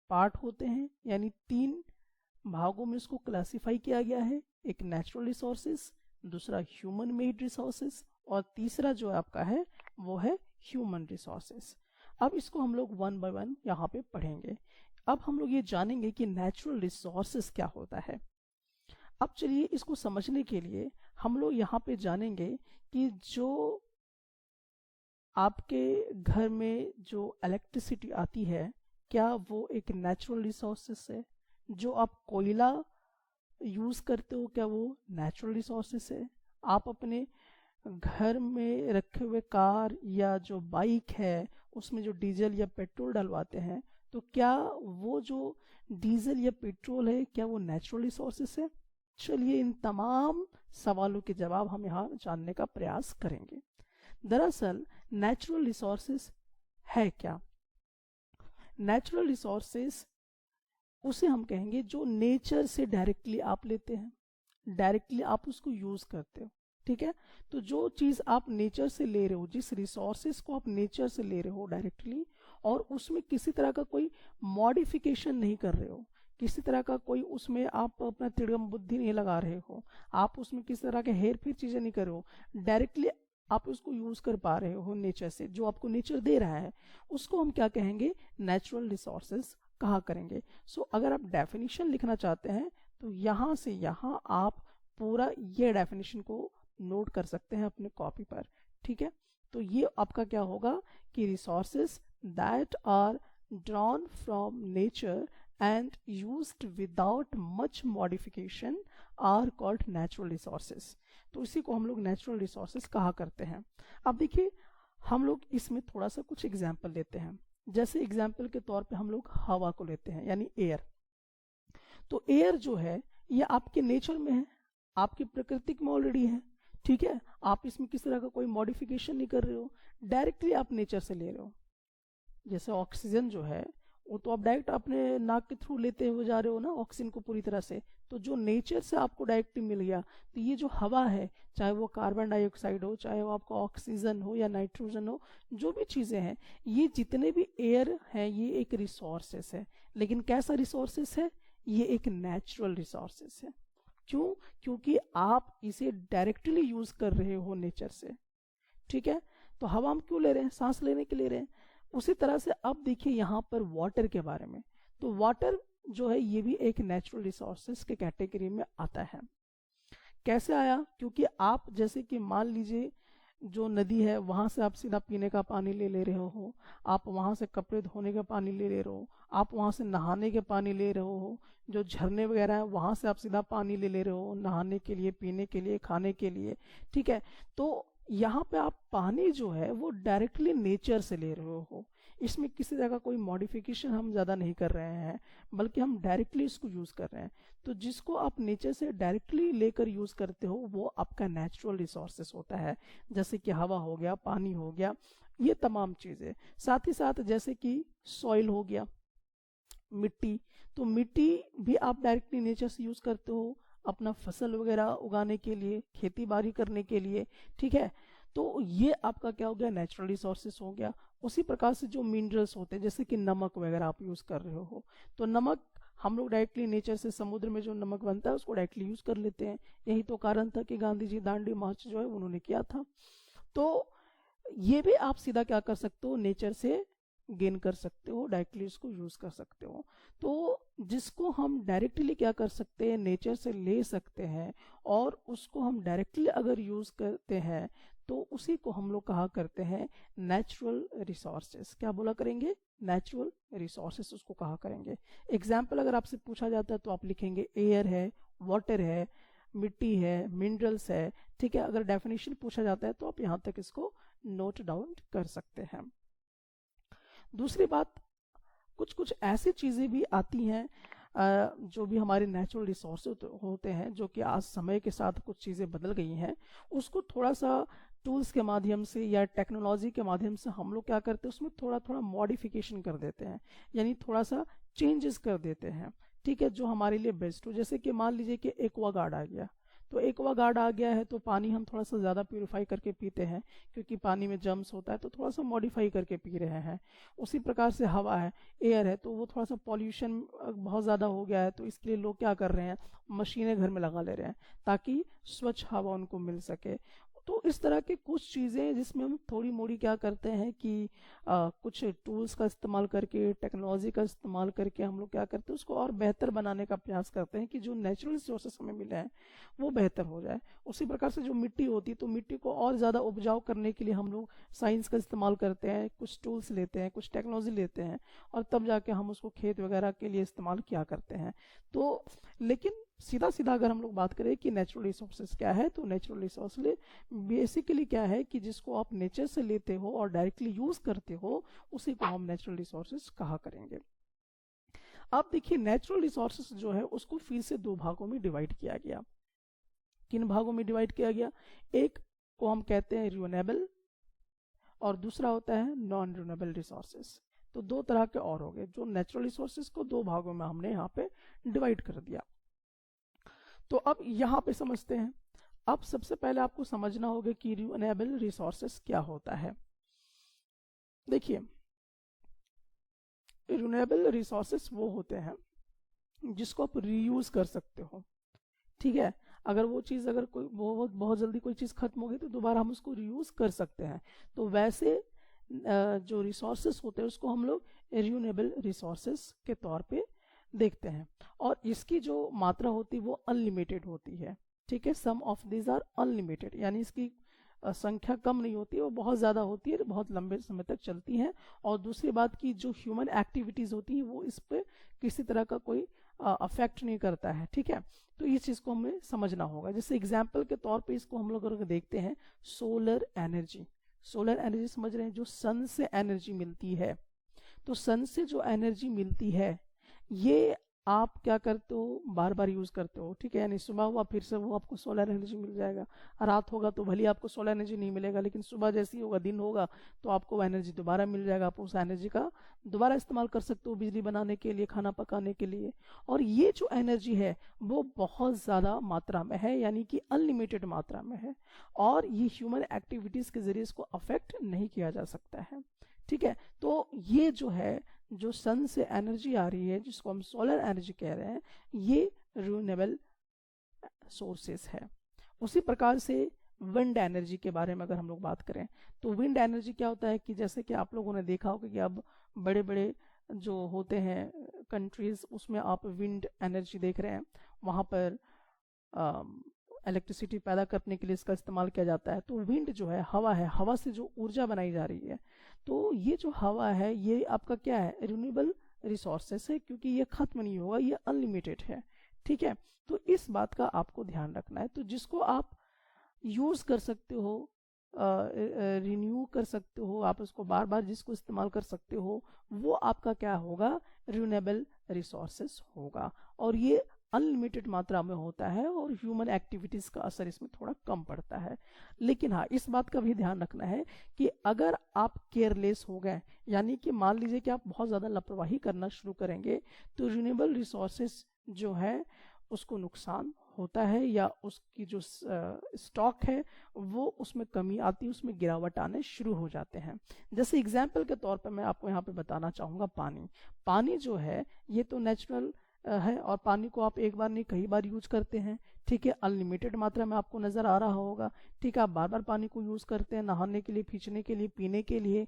S1: पार्ट होते हैं, यानी 3 भागों में इसको क्लासिफाई किया गया है। एक नेचुरल रिसोर्सेस, दूसरा ह्यूमन मेड रिसोर्सेस, और तीसरा जो आपका है वो है ह्यूमन रिसोर्सेस। अब इसको हम लोग 1 बाय 1 यहाँ पे पढ़ेंगे। अब हम लोग ये जानेंगे कि नेचुरल रिसोर्सेस क्या होता है। अब चलिए इसको समझने के लिए हम लोग यहाँ पे जानेंगे कि जो आपके घर में जो इलेक्ट्रिसिटी आती है क्या वो एक नेचुरल रिसोर्सेस है? जो आप कोयला यूज़ करते हो क्या वो नेचुरल रिसोर्सेस है? आप अपने घर में रखे हुए कार या जो बाइक है उसमें जो डीजल या पेट्रोल डलवाते हैं, तो क्या वो जो डीजल या पेट्रोल है क्या वो नेचुरल रिसोर्सेस है? चलिए इन तमाम सवालों के जवाब हम यहाँ जानने का प्रयास करेंगे। दरअसल नेचुरल रिसोर्सेस है क्या? नेचुरल रिसोर्सेस उसे हम कहेंगे जो नेचर से डायरेक्टली आप लेते हैं, डायरेक्टली आप उसको यूज करते हो। ठीक है, तो जो चीज आप नेचर से ले रहे हो, जिस रिसोर्सेस को आप नेचर से ले रहे हो डायरेक्टली, और उसमें किसी तरह का कोई मॉडिफिकेशन नहीं कर रहे हो, किसी तरह का कोई उसमें आप अपना तिड़गम बुद्धि नहीं लगा रहे हो, आप उसमें किसी तरह के हेर फेर चीजें नहीं कर रहे हो, डायरेक्टली आप उसको यूज कर पा रहे हो नेचर से, जो आपको नेचर दे रहा है, उसको हम क्या कहेंगे? नेचुरल रिसोर्सेस कहा करेंगे। सो अगर आप डेफिनेशन लिखना चाहते हैं तो यहाँ से यहाँ आप पूरा ये डेफिनेशन को नोट कर सकते हैं अपने कॉपी पर। ठीक है, तो ये आपका क्या होगा कि resources that are drawn from nature and used without much modification are called natural resources. तो इसी को हम लोग नेचुरल रिसोर्सेस कहा करते हैं। अब देखिए हम लोग इसमें थोड़ा सा कुछ एग्जाम्पल लेते हैं। जैसे एग्जाम्पल के तौर पे हम लोग हवा को लेते हैं, यानी एयर। तो एयर जो है ये आपके नेचर में है, आपकी प्रकृति में ऑलरेडी है। ठीक है, आप इसमें किसी तरह का कोई मॉडिफिकेशन नहीं कर रहे हो, डायरेक्टली आप नेचर से ले रहे हो। जैसे ऑक्सीजन जो है वो तो आप डायरेक्ट अपने नाक के थ्रू लेते हुए जा रहे हो ना ऑक्सीजन को पूरी तरह से, तो जो नेचर से आपको डायरेक्टली मिल गया। तो ये जो हवा है, चाहे वो कार्बन डाइऑक्साइड हो, चाहे वो आपका ऑक्सीजन हो या नाइट्रोजन हो, जो भी चीजें हैं, ये जितने भी एयर हैं ये एक रिसोर्सेस है। लेकिन कैसा रिसोर्सेस है? ये एक नेचुरल रिसोर्सेस है। क्यों? क्योंकि आप इसे डायरेक्टली यूज कर रहे हो नेचर से। ठीक है, तो हवा हम क्यों ले रहे हैं? सांस लेने के लिए रहे हैं। उसी तरह से अब देखिए यहाँ पर वाटर के बारे में। तो वाटर जो है ये भी एक नेचुरल रिसोर्सेस के कैटेगरी में आता है। कैसे आया? क्योंकि आप जैसे कि मान लीजिए जो नदी है वहां से आप सीधा पीने का पानी ले रहे हो, आप वहां से कपड़े धोने का पानी ले रहे हो, आप वहां से नहाने के पानी ले रहे हो, जो झरने वगैरह है वहां से आप सीधा पानी ले रहे हो नहाने के लिए, पीने के लिए, खाने के लिए। ठीक है, तो यहाँ पे आप पानी जो है वो डायरेक्टली नेचर से ले रहे हो, इसमें किसी तरह का कोई मॉडिफिकेशन हम ज़्यादा नहीं कर रहे हैं, बल्कि हम डायरेक्टली इसको यूज़ कर रहे हैं। तो जिसको आप नेचर से डायरेक्टली लेकर यूज़ करते हो वो आपका नेचुरल रिसोर्सेस होता है, जैसे कि हवा हो गया, पानी हो गया, ये तमाम चीज़ें। साथ ही साथ जैसे कि सॉइल हो गया, मिट्टी, तो मिट्टी भी आप डायरेक्टली नेचर से यूज़ करते हो अपना फसल वगैरह उगाने के लिए, खेती बाड़ी करने के लिए। ठीक है, तो ये आपका क्या हो गया, नेचुरल रिसोर्सेस हो गया। उसी प्रकार से जो मिनरल्स होते हैं जैसे कि नमक वगैरह आप यूज़ कर रहे हो, तो नमक हम लोग डायरेक्टली नेचर से, समुद्र में जो नमक बनता है उसको डायरेक्टली यूज़ कर लेते हैं। यही तो कारण था कि गांधी जी दांडी मार्च जो है उन्होंने किया था। तो ये भी आप सीधा क्या कर सकते हो, नेचर से गेन कर सकते हो, डायरेक्टली इसको यूज कर सकते हो। तो जिसको हम डायरेक्टली क्या कर सकते हैं, नेचर से ले सकते हैं और उसको हम डायरेक्टली अगर यूज करते हैं तो उसी को हम लोग कहा करते हैं नेचुरल रिसोर्सेस। क्या बोला करेंगे, नेचुरल रिसोर्सेस उसको कहा करेंगे। एग्जाम्पल अगर आपसे पूछा जाता है तो आप लिखेंगे एयर है, वाटर है, मिट्टी है, मिनरल्स है। ठीक है, अगर डेफिनेशन पूछा जाता है तो आप यहाँ तक इसको नोट डाउन कर सकते हैं। दूसरी बात, कुछ कुछ ऐसी चीज़ें भी आती हैं जो भी हमारे नेचुरल रिसोर्स होते हैं, जो कि आज समय के साथ कुछ चीज़ें बदल गई हैं, उसको थोड़ा सा टूल्स के माध्यम से या टेक्नोलॉजी के माध्यम से हम लोग क्या करते हैं, उसमें थोड़ा थोड़ा मॉडिफिकेशन कर देते हैं, यानी थोड़ा सा चेंजेस कर देते हैं। ठीक है, जो हमारे लिए बेस्ट हो। जैसे कि मान लीजिए कि एक्वागार्ड आ गया, तो एक्वागार्ड आ गया है तो पानी हम थोड़ा सा ज़्यादा प्यूरिफाई करके पीते हैं, क्योंकि पानी में जर्म्स होता है तो थोड़ा सा मॉडिफाई करके पी रहे हैं। उसी प्रकार से हवा है, एयर है, तो वो थोड़ा सा पॉल्यूशन बहुत ज़्यादा हो गया है, तो इसके लिए लोग क्या कर रहे हैं, मशीनें घर में लगा ले रहे हैं ताकि स्वच्छ हवा उनको मिल सके। तो इस तरह के कुछ चीज़ें जिसमें हम थोड़ी मोड़ी क्या करते हैं कि कुछ टूल्स का इस्तेमाल करके, टेक्नोलॉजी का इस्तेमाल करके हम लोग क्या करते हैं, उसको और बेहतर बनाने का प्रयास करते हैं कि जो नेचुरल रिसोर्सेस हमें मिले हैं वो बेहतर हो जाए। उसी प्रकार से जो मिट्टी होती है, तो मिट्टी को और ज़्यादा उपजाऊ करने के लिए हम लोग साइंस का इस्तेमाल करते हैं, कुछ टूल्स लेते हैं, कुछ टेक्नोलॉजी लेते हैं, और तब जाके हम उसको खेत वगैरह के लिए इस्तेमाल किया करते हैं। तो लेकिन सीधा सीधा अगर हम लोग बात करें कि नेचुरल रिसोर्सेज क्या है, तो नेचुरल रिसोर्स बेसिकली क्या है कि जिसको आप नेचर से लेते हो और डायरेक्टली यूज करते हो, उसी को हम नेचुरल रिसोर्सेज कहा करेंगे। अब देखिए, नेचुरल रिसोर्सेज जो है उसको फिर से दो भागों में डिवाइड किया गया। किन भागों में डिवाइड किया गया, एक को हम कहते हैं रिन्यूएबल और दूसरा होता है नॉन रिन्यूएबल रिसोर्सेज। तो दो तरह के और हो गए, जो नेचुरल रिसोर्सेज को दो भागों में हमने यहाँ पे डिवाइड कर दिया। तो अब यहाँ पे समझते हैं। अब सबसे पहले आपको समझना होगा कि रिन्यूएबल रिसोर्सेस क्या होता है। देखिए, रिन्यूएबल रिसोर्सेस वो होते हैं जिसको आप रीयूज कर सकते हो। ठीक है, अगर वो चीज़, अगर कोई बहुत जल्दी कोई चीज़ खत्म हो गई तो दोबारा हम उसको रीयूज कर सकते हैं। तो वैसे जो रिसोर्सेस होते हैं उसको हम लोग रिन्यूएबल रिसोर्सेस के तौर पे देखते हैं, और इसकी जो मात्रा होती है वो अनलिमिटेड होती है। ठीक है, सम ऑफ दिस आर अनलिमिटेड, यानी इसकी संख्या कम नहीं होती है, वो बहुत ज़्यादा होती है, बहुत लंबे समय तक चलती है। और दूसरी बात की जो ह्यूमन एक्टिविटीज़ होती है वो इस पे किसी तरह का कोई अफेक्ट नहीं करता है। ठीक है, तो इस चीज़ को हमें समझना होगा। जैसे एग्जाम्पल के तौर पे इसको हम लोग अगर देखते हैं, सोलर एनर्जी। सोलर एनर्जी समझ रहे हैं, जो सन से एनर्जी मिलती है। तो सन से जो एनर्जी मिलती है ये आप क्या करते हो, बार बार यूज करते हो। ठीक है, यानी सुबह हुआ फिर से वो आपको सोलर एनर्जी मिल जाएगा, रात होगा तो भले आपको सोलर एनर्जी नहीं मिलेगा, लेकिन सुबह जैसी होगा, दिन होगा, तो आपको वो एनर्जी दोबारा मिल जाएगा। आप उस एनर्जी का दोबारा इस्तेमाल कर सकते हो बिजली बनाने के लिए, खाना पकाने के लिए। और ये जो एनर्जी है वो बहुत ज़्यादा मात्रा में है, यानी कि अनलिमिटेड मात्रा में है, और ये ह्यूमन एक्टिविटीज़ के जरिए इसको अफेक्ट नहीं किया जा सकता है। ठीक है, तो ये जो है, जो सन से एनर्जी आ रही है जिसको हम सोलर एनर्जी कह रहे हैं, ये रिन्यूएबल सोर्सेस है। उसी प्रकार से विंड एनर्जी के बारे में अगर हम लोग बात करें, तो विंड एनर्जी क्या होता है कि जैसे कि आप लोगों ने देखा होगा कि अब बड़े बड़े जो होते हैं कंट्रीज, उसमें आप विंड एनर्जी देख रहे हैं, वहाँ पर इलेक्ट्रिसिटी पैदा करने के लिए इसका इस्तेमाल किया जाता है। तो विंड जो है, हवा से जो ऊर्जा बनाई जा रही है, तो ये जो हवा है ये आपका क्या है, रिन्यूएबल रिसोर्सेस है, क्योंकि ये खत्म नहीं होगा, ये अनलिमिटेड है। ठीक है, तो इस बात का आपको ध्यान रखना है। तो जिसको आप यूज कर सकते हो, रिन्यू कर सकते हो, आप उसको बार बार जिसको इस्तेमाल कर सकते हो, वो आपका क्या होगा, रिन्यूएबल रिसोर्सेस होगा। और ये अनलिमिटेड मात्रा में होता है और ह्यूमन एक्टिविटीज का असर इसमें थोड़ा कम पड़ता है। लेकिन हाँ, इस बात का भी ध्यान रखना है कि अगर आप केयरलेस हो गए, यानी कि मान लीजिए कि आप बहुत ज़्यादा लापरवाही करना शुरू करेंगे, तो रिन्यूएबल रिसोर्सेस जो है उसको नुकसान होता है, या उसकी जो स्टॉक है वो उसमें कमी आती है, उसमें गिरावट आने शुरू हो जाते हैं। जैसे एग्जाम्पल के तौर पर मैं आपको यहाँ पे बताना चाहूँगा, पानी जो है ये तो नेचुरल है, और पानी को आप एक बार नहीं कई बार यूज करते हैं। ठीक है, अनलिमिटेड मात्रा में आपको नजर आ रहा होगा। ठीक है, आप बार बार पानी को यूज करते हैं, नहाने के लिए, खींचने के लिए, पीने के लिए।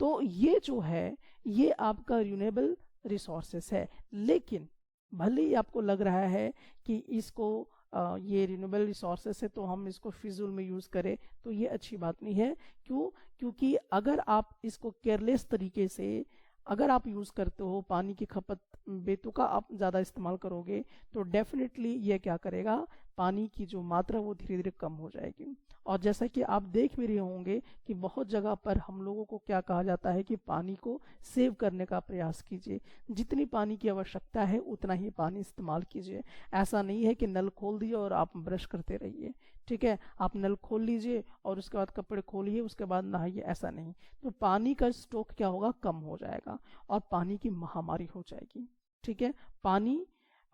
S1: तो ये जो है ये आपका रिन्यूएबल रिसोर्सेस है। लेकिन भले ही आपको लग रहा है कि इसको ये रिन्यूएबल रिसोर्सेस है तो हम इसको फिजूल में यूज करें, तो ये अच्छी बात नहीं है। क्योंकि अगर आप इसको केयरलेस तरीके से अगर आप यूज करते हो, पानी की खपत बेतुका आप ज्यादा इस्तेमाल करोगे, तो डेफिनेटली ये क्या करेगा, पानी की जो मात्रा वो धीरे धीरे कम हो जाएगी। और जैसा कि आप देख भी रहे होंगे कि बहुत जगह पर हम लोगों को क्या कहा जाता है कि पानी को सेव करने का प्रयास कीजिए, जितनी पानी की आवश्यकता है उतना ही पानी इस्तेमाल कीजिए। ऐसा नहीं है कि नल खोल दिए और आप ब्रश करते रहिए। ठीक है, आप नल खोल लीजिए और उसके बाद कपड़े खोलिए, उसके बाद नहाइए, ऐसा नहीं। तो पानी का स्टॉक क्या होगा, कम हो जाएगा और पानी की महामारी हो जाएगी। ठीक है, पानी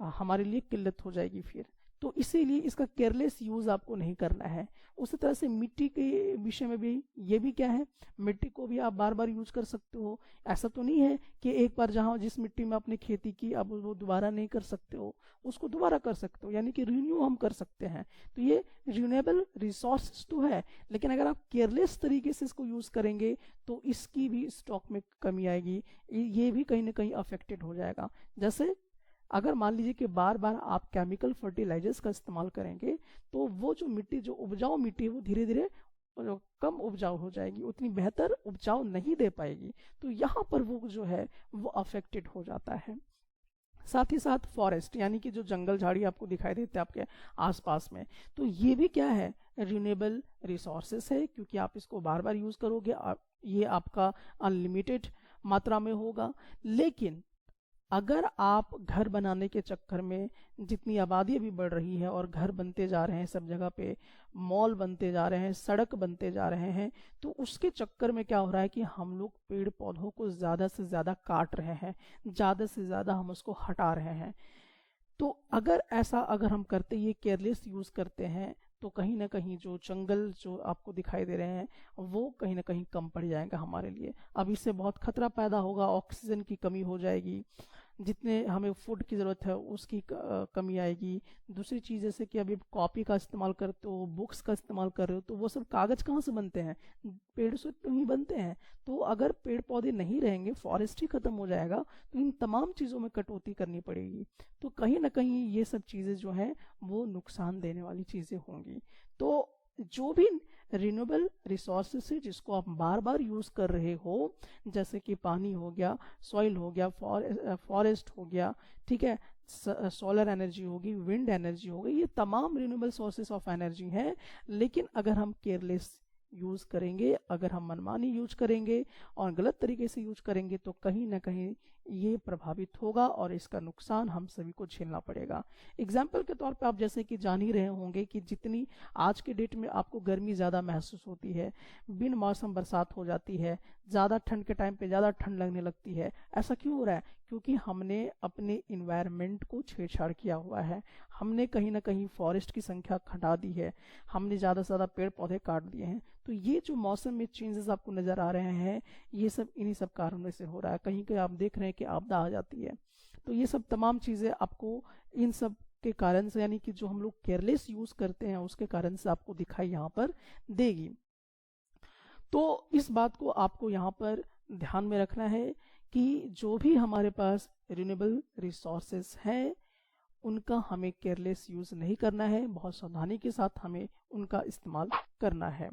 S1: हमारे लिए किल्लत हो जाएगी फिर। तो इसीलिए इसका केयरलेस यूज आपको नहीं करना है। उसी तरह से मिट्टी के विषय में भी ये भी क्या है, मिट्टी को भी आप बार बार यूज कर सकते हो। ऐसा तो नहीं है कि एक बार जहां जिस मिट्टी में आपने खेती की अब वो दोबारा नहीं कर सकते हो, उसको दोबारा कर सकते हो, यानी कि रिन्यू हम कर सकते हैं। तो ये रिन्यूएबल रिसोर्स तो है, लेकिन अगर आप केयरलेस तरीके से इसको यूज करेंगे तो इसकी भी स्टॉक में कमी आएगी, ये भी कहीं ना कहीं अफेक्टेड हो जाएगा। जैसे अगर मान लीजिए कि बार बार आप केमिकल फर्टिलाइजर्स का इस्तेमाल करेंगे, तो वो जो मिट्टी, जो उपजाऊ मिट्टी है, वो धीरे धीरे कम उपजाऊ हो जाएगी, उतनी बेहतर उपजाऊ नहीं दे पाएगी। तो यहाँ पर वो जो है वो अफेक्टेड हो जाता है। साथ ही साथ फॉरेस्ट, यानी कि जो जंगल झाड़ी आपको दिखाई देते हैं आपके आसपास में, तो ये भी क्या है, रिन्यूएबल रिसोर्सेस है, क्योंकि आप इसको बार बार यूज करोगे, ये आपका अनलिमिटेड मात्रा में होगा। लेकिन अगर आप घर बनाने के चक्कर में, जितनी आबादी अभी बढ़ रही है और घर बनते जा रहे हैं सब जगह पे, मॉल बनते जा रहे हैं, सड़क बनते जा रहे हैं, तो उसके चक्कर में क्या हो रहा है कि हम लोग पेड़ पौधों को ज्यादा से ज्यादा काट रहे हैं, ज्यादा से ज्यादा हम उसको हटा रहे हैं। तो अगर हम करते, ये केयरलेस यूज करते हैं, तो कहीं ना कहीं जो जंगल जो आपको दिखाई दे रहे हैं वो कहीं ना कहीं कम पड़ जाएगा हमारे लिए। अब इससे बहुत खतरा पैदा होगा, ऑक्सीजन की कमी हो जाएगी, जितने हमें फूड की ज़रूरत है उसकी कमी आएगी। दूसरी चीज़ जैसे कि अभी कॉपी का इस्तेमाल करते हो, बुक्स का इस्तेमाल कर रहे हो, तो वो सब कागज़ कहाँ से बनते हैं, पेड़ से तो ही बनते हैं। तो अगर पेड़ पौधे नहीं रहेंगे, फॉरेस्ट ही खत्म हो जाएगा, तो इन तमाम चीज़ों में कटौती करनी पड़ेगी। तो कहीं ना कहीं ये सब चीज़ें जो हैं वो नुकसान देने वाली चीज़ें होंगी। तो जो भी रिन्यूएबल रिसोर्सेस है जिसको आप बार बार यूज कर रहे हो, जैसे कि पानी हो गया, सॉइल हो गया, फॉरेस्ट हो गया, ठीक है, सोलर एनर्जी होगी, विंड एनर्जी होगी, ये तमाम रिन्यूएबल सोर्सेस ऑफ एनर्जी हैं। लेकिन अगर हम केयरलेस यूज करेंगे, अगर हम मनमानी यूज करेंगे और गलत तरीके से यूज करेंगे, तो कहीं ना कहीं ये प्रभावित होगा और इसका नुकसान हम सभी को झेलना पड़ेगा। एग्जाम्पल के तौर पे आप जैसे कि जान ही रहे होंगे कि जितनी आज के डेट में आपको गर्मी ज़्यादा महसूस होती है, बिन मौसम बरसात हो जाती है, ज़्यादा ठंड के टाइम पे ज़्यादा ठंड लगने लगती है। ऐसा क्यों हो रहा है? क्योंकि हमने अपने इन्वायरमेंट को छेड़छाड़ किया हुआ है, हमने कहीं ना कहीं फॉरेस्ट की संख्या घटा दी है, हमने ज़्यादा से ज़्यादा पेड़ पौधे काट दिए हैं। तो ये जो मौसम में चेंजेस आपको नज़र आ रहे हैं, ये सब इन्हीं सब कारणों से हो रहा है। कहीं कहीं आप देख रहे हैं कि आपदा आ जाती है, तो ये सब तमाम चीज़ें आपको इन सब के कारण से, यानी कि जो हम लोग केयरलेस यूज करते हैं उसके कारण से आपको दिखाई यहाँ पर देगी। तो इस बात को आपको यहाँ पर ध्यान में रखना है कि जो भी हमारे पास रिन्यूएबल रिसोर्सेस हैं उनका हमें केयरलेस यूज़ नहीं करना है, बहुत सावधानी के साथ हमें उनका इस्तेमाल करना है।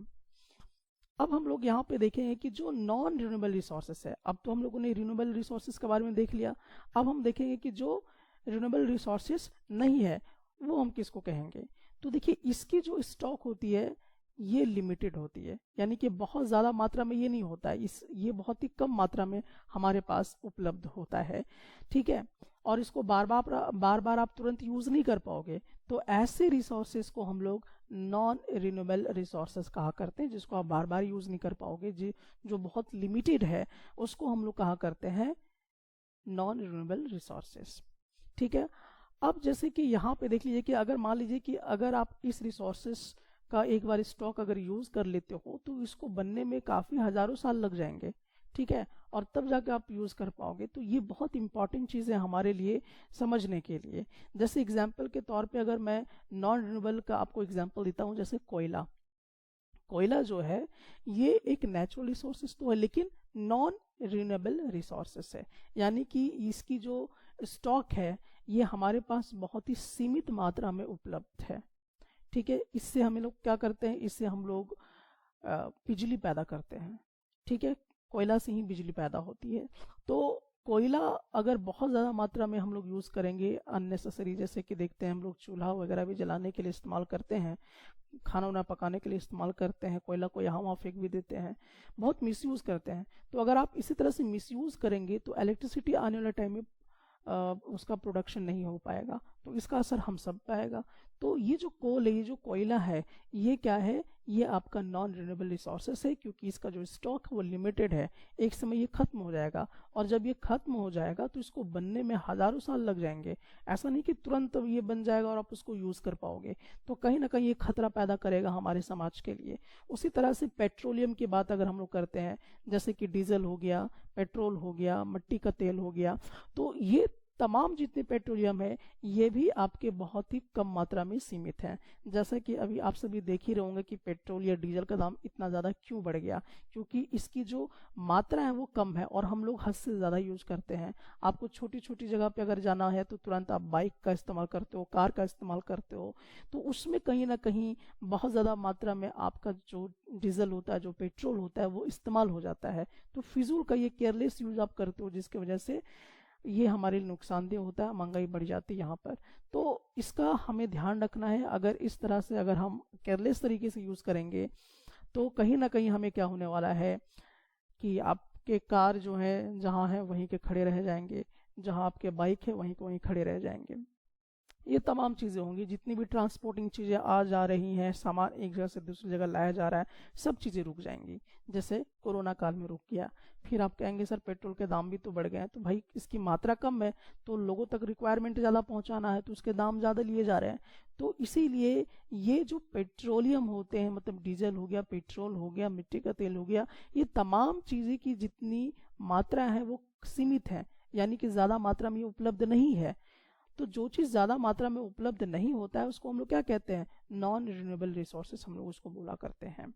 S1: अब हम लोग यहाँ पे देखेंगे कि जो नॉन रिन्यूएबल रिसोर्सेस है, अब तो हम लोगों ने रिन्यूएबल रिसोर्सेस के बारे में देख लिया, अब हम देखेंगे कि जो रिन्यूएबल रिसोर्सेस नहीं है वो हम किसको कहेंगे। तो देखिए, इसकी जो स्टॉक होती है ये लिमिटेड होती है, यानी कि बहुत ज़्यादा मात्रा में ये नहीं होता है, ये बहुत ही कम मात्रा में हमारे पास उपलब्ध होता है, ठीक है। और इसको बार बार आप तुरंत यूज़ नहीं कर पाओगे, तो ऐसे रिसोर्सेज को हम लोग नॉन रिन्यूएबल रिसोर्सेज कहा करते हैं, जिसको आप बार बार यूज़ नहीं कर पाओगे, जो बहुत लिमिटेड है, उसको हम लोग कहा करते हैं नॉन रिन्यूएबल रिसोर्सेज, ठीक है। अब जैसे कि यहाँ पे देख लीजिए कि अगर मान लीजिए कि अगर आप इस रिसोर्सेज का एक बार स्टॉक अगर यूज़ कर लेते हो तो इसको बनने में काफ़ी हज़ारों साल लग जाएंगे, ठीक है, और तब जाके आप यूज़ कर पाओगे। तो ये बहुत इंपॉर्टेंट चीज़ है हमारे लिए समझने के लिए। जैसे एग्जांपल के तौर पे अगर मैं नॉन रिन्यूएबल का आपको एग्जांपल देता हूँ, जैसे कोयला। कोयला जो है ये एक नेचुरल रिसोर्सेस तो है, लेकिन नॉन रिन्यूएबल रिसोर्सेस है, यानी कि इसकी जो स्टॉक है ये हमारे पास बहुत ही सीमित मात्रा में उपलब्ध है, ठीक है। इससे हम लोग क्या करते हैं, इससे हम लोग बिजली पैदा करते हैं, ठीक है, कोयला से ही बिजली पैदा होती है। तो कोयला अगर बहुत ज़्यादा मात्रा में हम लोग यूज़ करेंगे अननेसेसरी, जैसे कि देखते हैं हम लोग चूल्हा वगैरह भी जलाने के लिए इस्तेमाल करते हैं, खाना वाना पकाने के लिए इस्तेमाल करते हैं, कोयला को यहाँ वहाँ फेंक भी देते हैं, बहुत मिसयूज़ करते हैं। तो अगर आप इसी तरह से मिसयूज़ करेंगे तो इलेक्ट्रिसिटी आने वाले टाइम में उसका प्रोडक्शन नहीं हो पाएगा, तो इसका असर हम सब पे आएगा। तो ये जो कोल है, ये जो कोयला है, ये क्या है, ये आपका नॉन रिन्यूएबल रिसोर्सेस है, क्योंकि इसका जो स्टॉक है वो लिमिटेड है, एक समय ये खत्म हो जाएगा, और जब ये खत्म हो जाएगा तो इसको बनने में हज़ारों साल लग जाएंगे। ऐसा नहीं कि तुरंत ये बन जाएगा और आप उसको यूज़ कर पाओगे, तो कहीं ना कहीं ये खतरा पैदा करेगा हमारे समाज के लिए। उसी तरह से पेट्रोलियम की बात अगर हम लोग करते हैं, जैसे कि डीजल हो गया, पेट्रोल हो गया, मिट्टी का तेल हो गया, तो ये तमाम जितने पेट्रोलियम है ये भी आपके बहुत ही कम मात्रा में सीमित हैं। जैसा कि अभी आप सभी देख ही रहे होंगे कि पेट्रोल या डीजल का दाम इतना ज़्यादा क्यों बढ़ गया, क्योंकि इसकी जो मात्रा है वो कम है और हम लोग हद से ज़्यादा यूज़ करते हैं। आपको छोटी छोटी जगह पे अगर जाना है तो तुरंत आप बाइक का इस्तेमाल करते हो, कार का इस्तेमाल करते हो, तो उसमें कहीं ना कहीं बहुत ज़्यादा मात्रा में आपका जो डीजल होता है, जो पेट्रोल होता है, वो इस्तेमाल हो जाता है। तो फिजूल का ये केयरलेस यूज़ आप करते हो, जिसकी वजह से ये हमारे लिए नुकसानदेह होता है, महंगाई बढ़ जाती है यहाँ पर। तो इसका हमें ध्यान रखना है, अगर इस तरह से अगर हम केयरलेस तरीके से यूज़ करेंगे तो कहीं ना कहीं हमें क्या होने वाला है कि आपके कार जो है जहाँ है वहीं के खड़े रह जाएंगे, जहाँ आपके बाइक है वहीं के वहीं खड़े रह जाएंगे। ये तमाम चीज़ें होंगी, जितनी भी ट्रांसपोर्टिंग चीज़ें आ जा रही हैं, सामान एक जगह से दूसरी जगह लाया जा रहा है, सब चीज़ें रुक जाएंगी, जैसे कोरोना काल में रुक गया। फिर आप कहेंगे सर पेट्रोल के दाम भी तो बढ़ गए हैं, तो भाई इसकी मात्रा कम है तो लोगों तक रिक्वायरमेंट ज़्यादा पहुंचाना है, तो उसके दाम ज़्यादा लिए जा रहे हैं। तो इसीलिए ये जो पेट्रोलियम होते हैं, मतलब डीजल हो गया, पेट्रोल हो गया, मिट्टी का तेल हो गया, ये तमाम चीज़ें की जितनी मात्रा है वो सीमित है, यानी कि ज़्यादा मात्रा में ये उपलब्ध नहीं है। तो जो चीज़ ज़्यादा मात्रा में उपलब्ध नहीं होता है उसको हम लोग क्या कहते हैं, नॉन रिन्यूएबल रिसोर्सेस हम लोग उसको बोला करते हैं।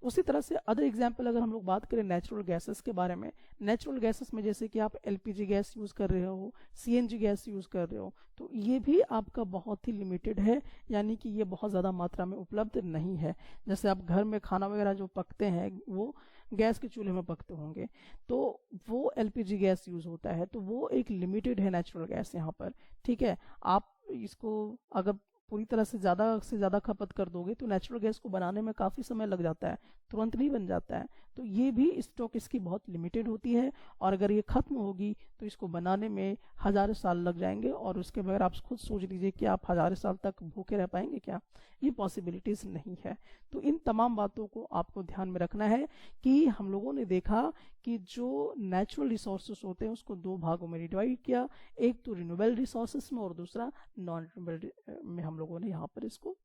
S1: उसी तरह से अदर एग्जाम्पल अगर हम लोग बात करें नेचुरल गैसेस के बारे में, नेचुरल गैसेस में जैसे कि आप एलपीजी गैस यूज़ कर रहे हो, सीएनजी गैस यूज़ कर रहे हो, तो ये भी आपका बहुत ही लिमिटेड है, यानी कि ये बहुत ज़्यादा मात्रा में उपलब्ध नहीं है। जैसे आप घर में खाना वगैरह जो पकते हैं वो गैस के चूल्हे में पकते होंगे, तो वो एलपीजी गैस यूज़ होता है, तो वो एक लिमिटेड है नेचुरल गैस यहाँ पर, ठीक है। आप इसको अगर पूरी तरह से ज़्यादा खपत कर दोगे तो नेचुरल गैस को बनाने में काफ़ी समय लग जाता है, तुरंत नहीं बन जाता है। तो ये भी स्टॉक इसकी बहुत लिमिटेड होती है, और अगर ये ख़त्म होगी तो इसको बनाने में हज़ारों साल लग जाएंगे, और उसके बगैर आप खुद सोच लीजिए कि आप हज़ारों साल तक भूखे रह पाएंगे क्या, ये पॉसिबिलिटीज़ नहीं है। तो इन तमाम बातों को आपको ध्यान में रखना है कि हम लोगों ने देखा कि जो नेचुरल रिसोर्सेस होते हैं उसको दो भागों में डिवाइड किया, एक तो रिन्यूएबल रिसोर्सेस में और दूसरा नॉन रिन्यूएबल में हम लोगों ने यहाँ पर इसको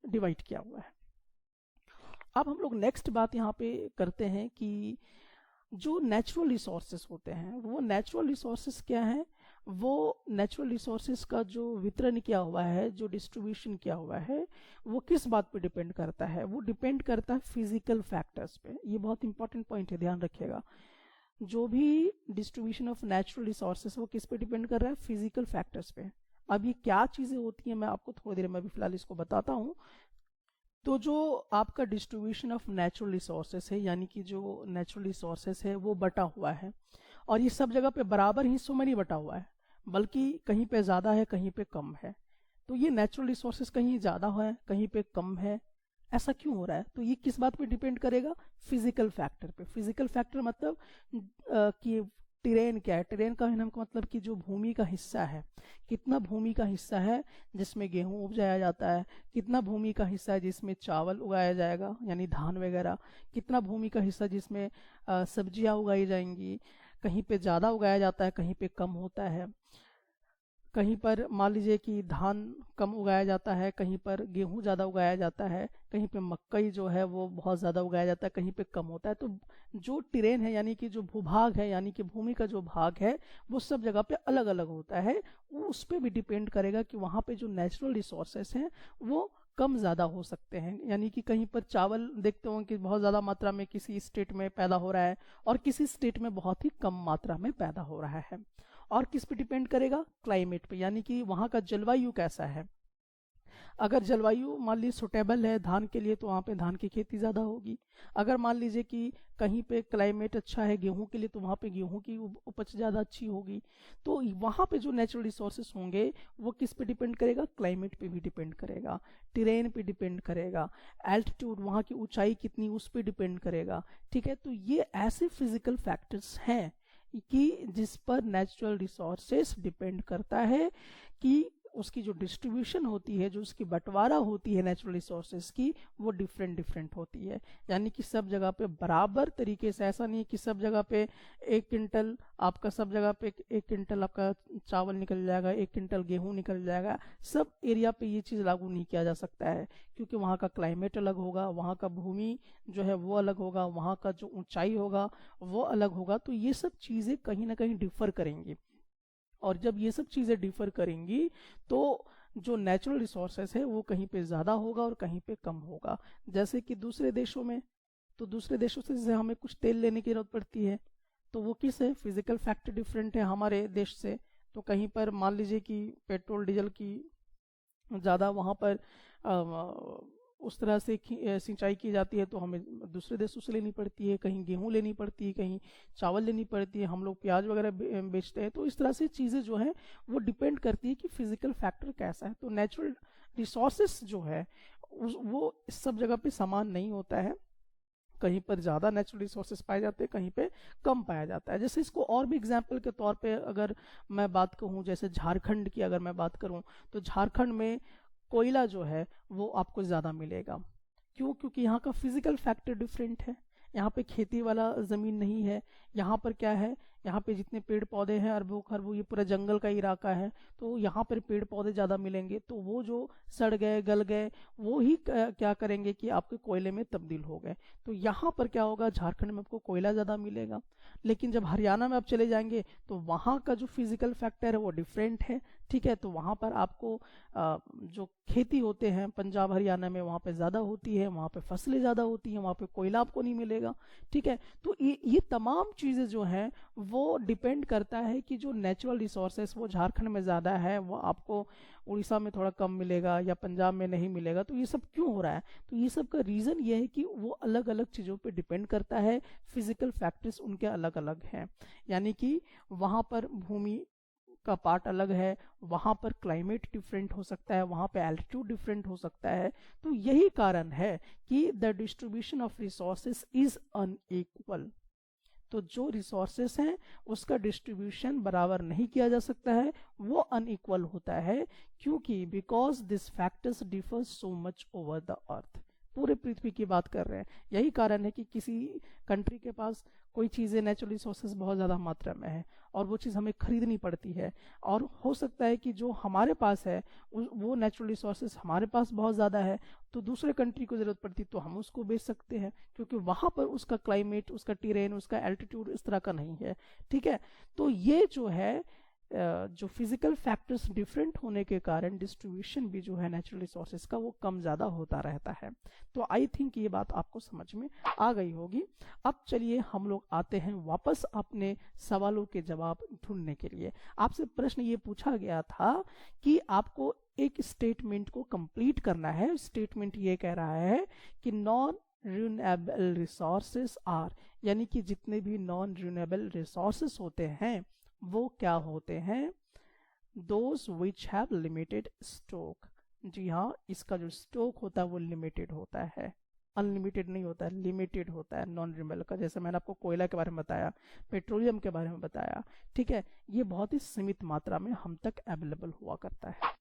S1: डिवाइड किया हुआ है। अब हम लोग नेक्स्ट बात यहाँ पे करते हैं कि जो नेचुरल रिसोर्सेस होते हैं, वो नेचुरल रिसोर्सेस क्या है, वो नेचुरल रिसोर्सेस का जो वितरण किया हुआ है, जो डिस्ट्रीब्यूशन किया हुआ है, वो किस बात पे डिपेंड करता है, वो डिपेंड करता है फिजिकल फैक्टर्स पे। ये बहुत इंपॉर्टेंट पॉइंट है, ध्यान रखिएगा। जो भी डिस्ट्रीब्यूशन ऑफ नेचुरल रिसोर्सेस वो किस पे डिपेंड कर रहा है, फिजिकल फैक्टर्स पे। अब ये क्या चीज़ें होती हैं मैं आपको थोड़ी देर में अभी फिलहाल इसको बताता हूँ। तो जो आपका डिस्ट्रीब्यूशन ऑफ नेचुरल रिसोर्सेस है, यानी कि जो नेचुरल रिसोर्सेस है वो बटा हुआ है, और ये सब जगह पे बराबर हिस्सों में नहीं बटा हुआ है, बल्कि कहीं पे ज़्यादा है कहीं पे कम है। तो ये नेचुरल रिसोर्सेस कहीं ज़्यादा है कहीं पे कम है, ऐसा क्यों हो रहा है? तो ये किस बात पे डिपेंड करेगा? फिजिकल फैक्टर पे। फिजिकल फैक्टर मतलब कि टेरेन क्या है। टेरेन का मतलब कि जो भूमि का हिस्सा है, कितना भूमि का हिस्सा है जिसमें गेहूं उपजाया जाता है, कितना भूमि का हिस्सा है जिसमें चावल उगाया जाएगा यानी धान वगैरह, कितना भूमि का हिस्सा जिसमें सब्जियां उगाई जाएंगी, कहीं पे ज़्यादा उगाया जाता है कहीं पे कम होता है, कहीं पर मान लीजिए कि धान कम उगाया जाता है, कहीं पर गेहूं ज़्यादा उगाया जाता है, कहीं पे मकई जो है वो बहुत ज़्यादा उगाया जाता है, कहीं पे कम होता है। तो जो टेरेन है यानी कि जो भूभाग है यानी कि भूमि का जो भाग है वो सब जगह पे अलग अलग होता है। वो उस पर भी डिपेंड करेगा कि वहाँ पे जो नेचुरल रिसोर्सेस हैं वो कम ज़्यादा हो सकते हैं। यानी कि कहीं पर चावल देखते हो कि बहुत ज़्यादा मात्रा में किसी स्टेट में पैदा हो रहा है और किसी स्टेट में बहुत ही कम मात्रा में पैदा हो रहा है। और किस पे डिपेंड करेगा? क्लाइमेट पे, यानी कि वहाँ का जलवायु कैसा है। अगर जलवायु मान लीजिए सुटेबल है धान के लिए तो वहाँ पे धान की खेती ज़्यादा होगी। अगर मान लीजिए कि कहीं पे क्लाइमेट अच्छा है गेहूं के लिए तो वहाँ पे गेहूं की उपज ज़्यादा अच्छी होगी। तो वहाँ पे जो नेचुरल रिसोर्सेस होंगे वो किस पे डिपेंड करेगा? क्लाइमेट पे भी डिपेंड करेगा, टेरेन पे डिपेंड करेगा, एल्टीट्यूड वहाँ की ऊंचाई कितनी उस पर डिपेंड करेगा। ठीक है, तो ये ऐसे फिजिकल फैक्टर्स हैं कि जिस पर नेचुरल रिसोर्सेस डिपेंड करता है कि उसकी जो डिस्ट्रीब्यूशन होती है, जो उसकी बंटवारा होती है नेचुरल रिसोर्सेज की, वो डिफरेंट डिफरेंट होती है। यानी कि सब जगह पे बराबर तरीके से, ऐसा नहीं है कि सब जगह पे 1 क्विंटल आपका, सब जगह पे 1 क्विंटल आपका चावल निकल जाएगा, 1 क्विंटल गेहूं निकल जाएगा। सब एरिया पे ये चीज़ लागू नहीं किया जा सकता है, क्योंकि वहाँ का क्लाइमेट अलग होगा, वहाँ का भूमि जो है वो अलग होगा, वहाँ का जो ऊंचाई होगा वो अलग होगा। तो ये सब चीज़ें कहीं ना कहीं डिफर करेंगी, और जब ये सब चीज़ें डिफर करेंगी तो जो नेचुरल रिसोर्सेस है वो कहीं पे ज़्यादा होगा और कहीं पे कम होगा। जैसे कि दूसरे देशों में, तो दूसरे देशों से जैसे हमें कुछ तेल लेने की जरूरत पड़ती है तो वो किस है? फिजिकल फैक्टर डिफरेंट है हमारे देश से। तो कहीं पर मान लीजिए कि पेट्रोल डीजल की ज़्यादा वहाँ पर उस तरह से सिंचाई की जाती है तो हमें दूसरे देशों से लेनी पड़ती है, कहीं गेहूं लेनी पड़ती है, कहीं चावल लेनी पड़ती है, हम लोग प्याज वगैरह बेचते हैं। तो इस तरह से चीज़ें जो है वो डिपेंड करती है कि फिजिकल फैक्टर कैसा है। तो नेचुरल रिसोर्सेस जो है वो सब जगह पे समान नहीं होता है, कहीं पर ज़्यादा नेचुरल रिसोर्सेज पाए जाते हैं, कहीं पे कम पाया जाता है। जैसे इसको और भी एग्जाम्पल के तौर पे अगर मैं बात कहूँ, जैसे झारखंड की अगर मैं बात करूँ तो झारखंड में कोयला जो है वो आपको ज़्यादा मिलेगा। क्यों? क्योंकि यहाँ का फिजिकल फैक्टर डिफरेंट है, यहाँ पे खेती वाला ज़मीन नहीं है। यहाँ पर क्या है, यहाँ पे जितने पेड़ पौधे हैं अरबों खरबों, ये पूरा जंगल का इलाका है, तो यहाँ पर पेड़ पौधे ज़्यादा मिलेंगे। तो वो जो सड़ गए गल गए वो ही क्या करेंगे कि आपके कोयले में तब्दील हो गए। तो यहाँ पर क्या होगा, झारखंड में आपको कोयला ज़्यादा मिलेगा। लेकिन जब हरियाणा में आप चले जाएंगे तो वहाँ का जो फिजिकल फैक्टर है वो डिफरेंट है। ठीक है, तो वहाँ पर आपको जो खेती होते हैं पंजाब हरियाणा में वहाँ पे ज़्यादा होती है, वहाँ पे फसलें ज़्यादा होती हैं, वहाँ पे कोयला आपको नहीं मिलेगा। ठीक है, तो ये तमाम चीज़ें जो हैं वो डिपेंड करता है कि जो नेचुरल रिसोर्सेस वो झारखंड में ज़्यादा है वो आपको उड़ीसा में थोड़ा कम मिलेगा या पंजाब में नहीं मिलेगा। तो ये सब क्यों हो रहा है? तो ये सब का रीज़न ये है कि वो अलग अलग चीज़ों पे डिपेंड करता है, फिजिकल फैक्टर्स उनके अलग अलग हैं। यानी कि वहाँ पर भूमि का पार्ट अलग है, वहाँ पर क्लाइमेट डिफरेंट हो सकता है, वहाँ पे एल्टीट्यूड डिफरेंट हो सकता है। तो यही कारण है कि the distribution of resources is unequal. तो जो रिसोर्सेस हैं उसका डिस्ट्रीब्यूशन बराबर नहीं किया जा सकता है, वो अनइक्वल होता है। क्योंकि because this factors differ so much over the अर्थ, पूरे पृथ्वी की बात कर रहे हैं। यही कारण है कि किसी कंट्री के पास कोई चीज़ें नेचुरल रिसोर्सेज बहुत ज़्यादा मात्रा में है और वो चीज़ हमें खरीदनी पड़ती है, और हो सकता है कि जो हमारे पास है वो नेचुरल रिसोर्सेज हमारे पास बहुत ज़्यादा है, तो दूसरे कंट्री को ज़रूरत पड़ती तो हम उसको बेच सकते हैं, क्योंकि वहाँ पर उसका क्लाइमेट, उसका टेरेन, उसका एल्टीट्यूड इस तरह का नहीं है। ठीक है, तो ये जो है जो फिजिकल फैक्टर्स डिफरेंट होने के कारण डिस्ट्रीब्यूशन भी जो है नेचुरल रिसोर्सेज का वो कम ज़्यादा होता रहता है। तो आई थिंक ये बात आपको समझ में आ गई होगी। अब चलिए हम लोग आते हैं वापस अपने सवालों के जवाब ढूंढने के लिए। आपसे प्रश्न ये पूछा गया था कि आपको एक स्टेटमेंट को कंप्लीट करना है। स्टेटमेंट ये कह रहा है कि नॉन रिन्यूएबल रिसोर्सेस आर, यानी कि जितने भी नॉन रिन्यूएबल रिसोर्सेस होते हैं वो क्या होते हैं, those which have limited stock. जी हाँ, इसका जो स्टॉक होता है वो लिमिटेड होता है, अनलिमिटेड नहीं होता है, लिमिटेड होता है नॉन रिन्यूएबल का। जैसे मैंने आपको कोयला के बारे में बताया, पेट्रोलियम के बारे में बताया, ठीक है, ये बहुत ही सीमित मात्रा में हम तक अवेलेबल हुआ करता है।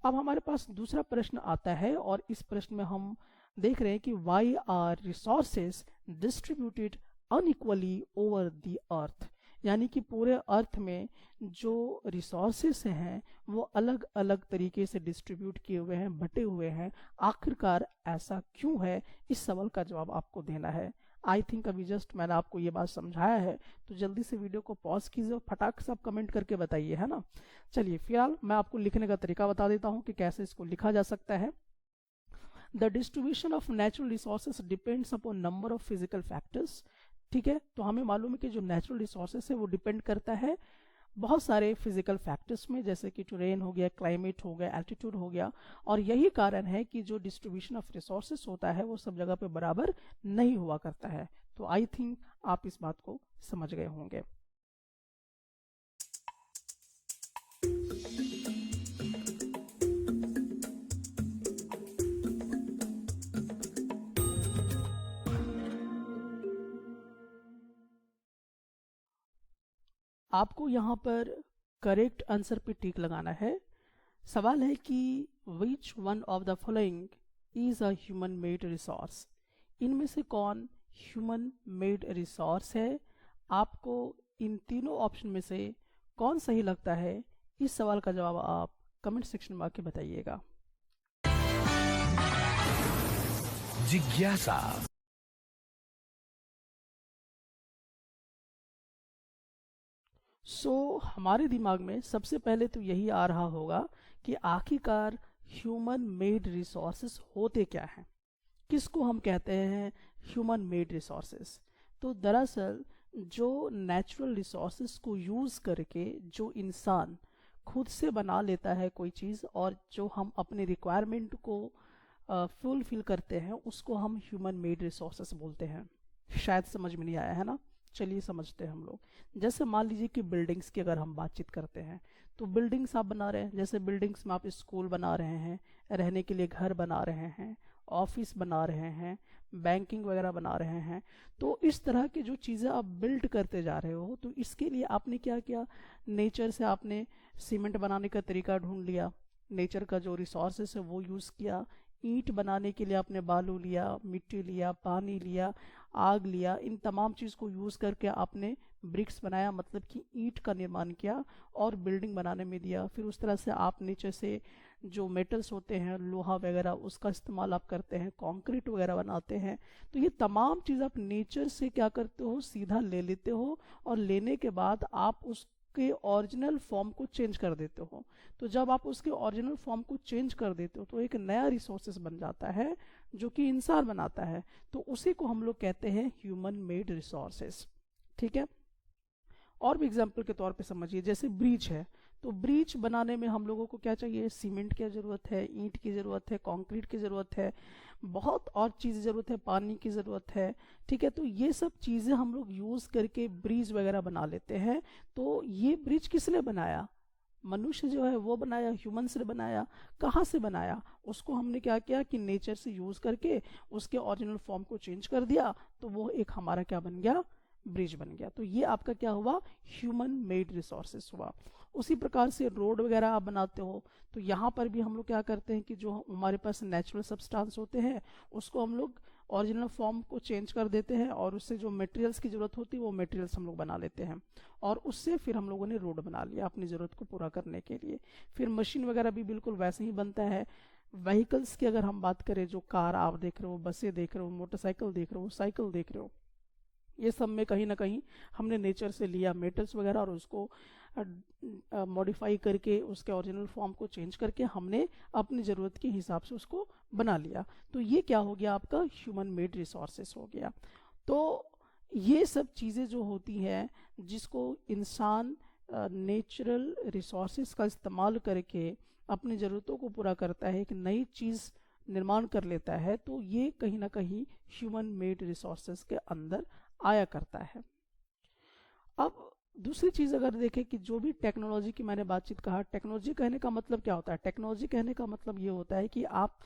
S1: अब हमारे पास दूसरा प्रश्न आता है और इस प्रश्न में हम देख रहे हैं कि why are resources distributed unequally over the earth, यानी कि पूरे अर्थ में जो रिसोर्सेस हैं वो अलग अलग तरीके से डिस्ट्रीब्यूट किए हुए हैं, बटे हुए हैं। आखिरकार ऐसा क्यों है, इस सवाल का जवाब आपको देना है। आई थिंक अभी जस्ट मैंने आपको ये बात समझाया है, तो जल्दी से वीडियो को पॉज कीजिए और फटाक से आप कमेंट करके बताइए, है ना। चलिए फिलहाल मैं आपको लिखने का तरीका बता देता हूँ कि कैसे इसको लिखा जा सकता है। The distribution of natural resources depends upon number of physical factors. ठीक है, तो हमें मालूम है कि जो नेचुरल रिसोर्सेस है वो डिपेंड करता है बहुत सारे फिजिकल फैक्टर्स में, जैसे कि टेरेन हो गया, क्लाइमेट हो गया, एल्टीट्यूड हो गया। और यही कारण है कि जो डिस्ट्रीब्यूशन ऑफ रिसोर्सेस होता है वो सब जगह पे बराबर नहीं हुआ करता है। तो आई थिंक आप इस बात को समझ गए होंगे। आपको यहाँ पर करेक्ट आंसर पे टिक लगाना है। सवाल है कि which one of the following is a human made resource, इनमें से कौन ह्यूमन मेड रिसोर्स है। आपको इन तीनों ऑप्शन में से कौन सही लगता है, इस सवाल का जवाब आप कमेंट सेक्शन में आके बताइएगा।
S2: जिज्ञासा।
S1: हमारे दिमाग में सबसे पहले तो यही आ रहा होगा कि आखिरकार ह्यूमन मेड रिसोर्सेस होते क्या हैं, किसको हम कहते हैं ह्यूमन मेड रिसोर्सेस। तो दरअसल जो नेचुरल रिसोर्सेस को यूज़ करके जो इंसान खुद से बना लेता है कोई चीज़ और जो हम अपने रिक्वायरमेंट को फुलफिल करते हैं, उसको हम ह्यूमन मेड रिसोर्सेस बोलते हैं। शायद समझ में नहीं आया है ना, चलिए समझते हैं हम लोग। जैसे मान लीजिए कि बिल्डिंग्स की अगर हम बातचीत करते हैं, तो बिल्डिंग्स आप बना रहे हैं, जैसे बिल्डिंग्स में आप स्कूल बना रहे हैं, रहने के लिए घर बना रहे हैं, ऑफिस बना रहे हैं, बैंकिंग वगैरह बना रहे हैं। तो इस तरह की जो चीज़ें आप बिल्ड करते जा रहे हो, तो इसके लिए आपने क्या किया, नेचर से आपने सीमेंट बनाने का तरीका ढूंढ लिया, नेचर का जो रिसोर्सेस है वो यूज़ किया। ईंट बनाने के लिए आपने बालू लिया, मिट्टी लिया, पानी लिया, आग लिया, इन तमाम चीज़ को यूज़ करके आपने ब्रिक्स बनाया, मतलब कि ईंट का निर्माण किया और बिल्डिंग बनाने में दिया। फिर उस तरह से आप नीचे से जो मेटल्स होते हैं, लोहा वगैरह, उसका इस्तेमाल आप करते हैं, कंक्रीट वगैरह बनाते हैं। तो ये तमाम चीज़ आप नेचर से क्या करते हो, सीधा ले लेते हो और लेने के बाद आप उसके ओरिजिनल फॉर्म को चेंज कर देते हो। तो जब आप उसके ओरिजिनल फॉर्म को चेंज कर देते हो तो एक नया रिसोर्सेस बन जाता है जो कि इंसान बनाता है। तो उसी को हम लोग कहते हैं ह्यूमन मेड रिसोर्सेस। ठीक है, और भी एग्जाम्पल के तौर पे समझिए, जैसे ब्रिज है, तो ब्रिज बनाने में हम लोगों को क्या चाहिए, सीमेंट की ज़रूरत है, ईंट की ज़रूरत है, कंक्रीट की ज़रूरत है, बहुत और चीज़ ज़रूरत है, पानी की ज़रूरत है। ठीक है, तो ये सब चीज़ें हम लोग यूज़ करके ब्रिज वगैरह बना लेते हैं। तो ये ब्रिज किसने बनाया, मनुष्य जो है वो बनाया, ह्यूमंस ने बनाया। कहाँ से बनाया, उसको हमने क्या किया कि नेचर से यूज़ करके उसके ओरिजिनल फॉर्म को चेंज कर दिया, तो वो एक हमारा क्या बन गया, ब्रिज बन गया। तो ये आपका क्या हुआ, ह्यूमन मेड रिसोर्सेस हुआ। उसी प्रकार से रोड वगैरह आप बनाते हो, तो यहाँ पर भी हम लोग क्या करते हैं कि जो हमारे पास नेचुरल सब्सटेंस होते हैं उसको हम लोग ओरिजिनल फॉर्म को चेंज कर देते हैं और उससे जो मटेरियल्स की ज़रूरत होती है वो मटेरियल्स हम लोग बना लेते हैं और उससे फिर हम लोगों ने रोड बना लिया अपनी ज़रूरत को पूरा करने के लिए। फिर मशीन वगैरह भी बिल्कुल वैसे ही बनता है। व्हीकल्स की अगर हम बात करें, जो कार आप देख रहे हो, बसें देख रहे हो, मोटरसाइकिल देख रहे हो, साइकिल देख रहे हो, ये सब में कहीं ना कहीं हमने नेचर से लिया मेटल्स वगैरह और उसको मॉडिफाई करके उसके ओरिजिनल फॉर्म को चेंज करके हमने अपनी ज़रूरत के हिसाब से उसको बना लिया। तो ये क्या हो गया, आपका ह्यूमन मेड रिसोर्सेस हो गया। तो ये सब चीज़ें जो होती हैं जिसको इंसान नेचुरल रिसोर्सेस का इस्तेमाल करके अपनी ज़रूरतों को पूरा करता है, एक नई चीज़ निर्माण कर लेता है, तो ये कहीं ना कहीं ह्यूमन मेड रिसोर्सेस के अंदर आया करता है। अब दूसरी चीज़ अगर देखें कि जो भी टेक्नोलॉजी की मैंने बातचीत कहा, टेक्नोलॉजी कहने का मतलब क्या होता है? टेक्नोलॉजी कहने का मतलब ये होता है कि आप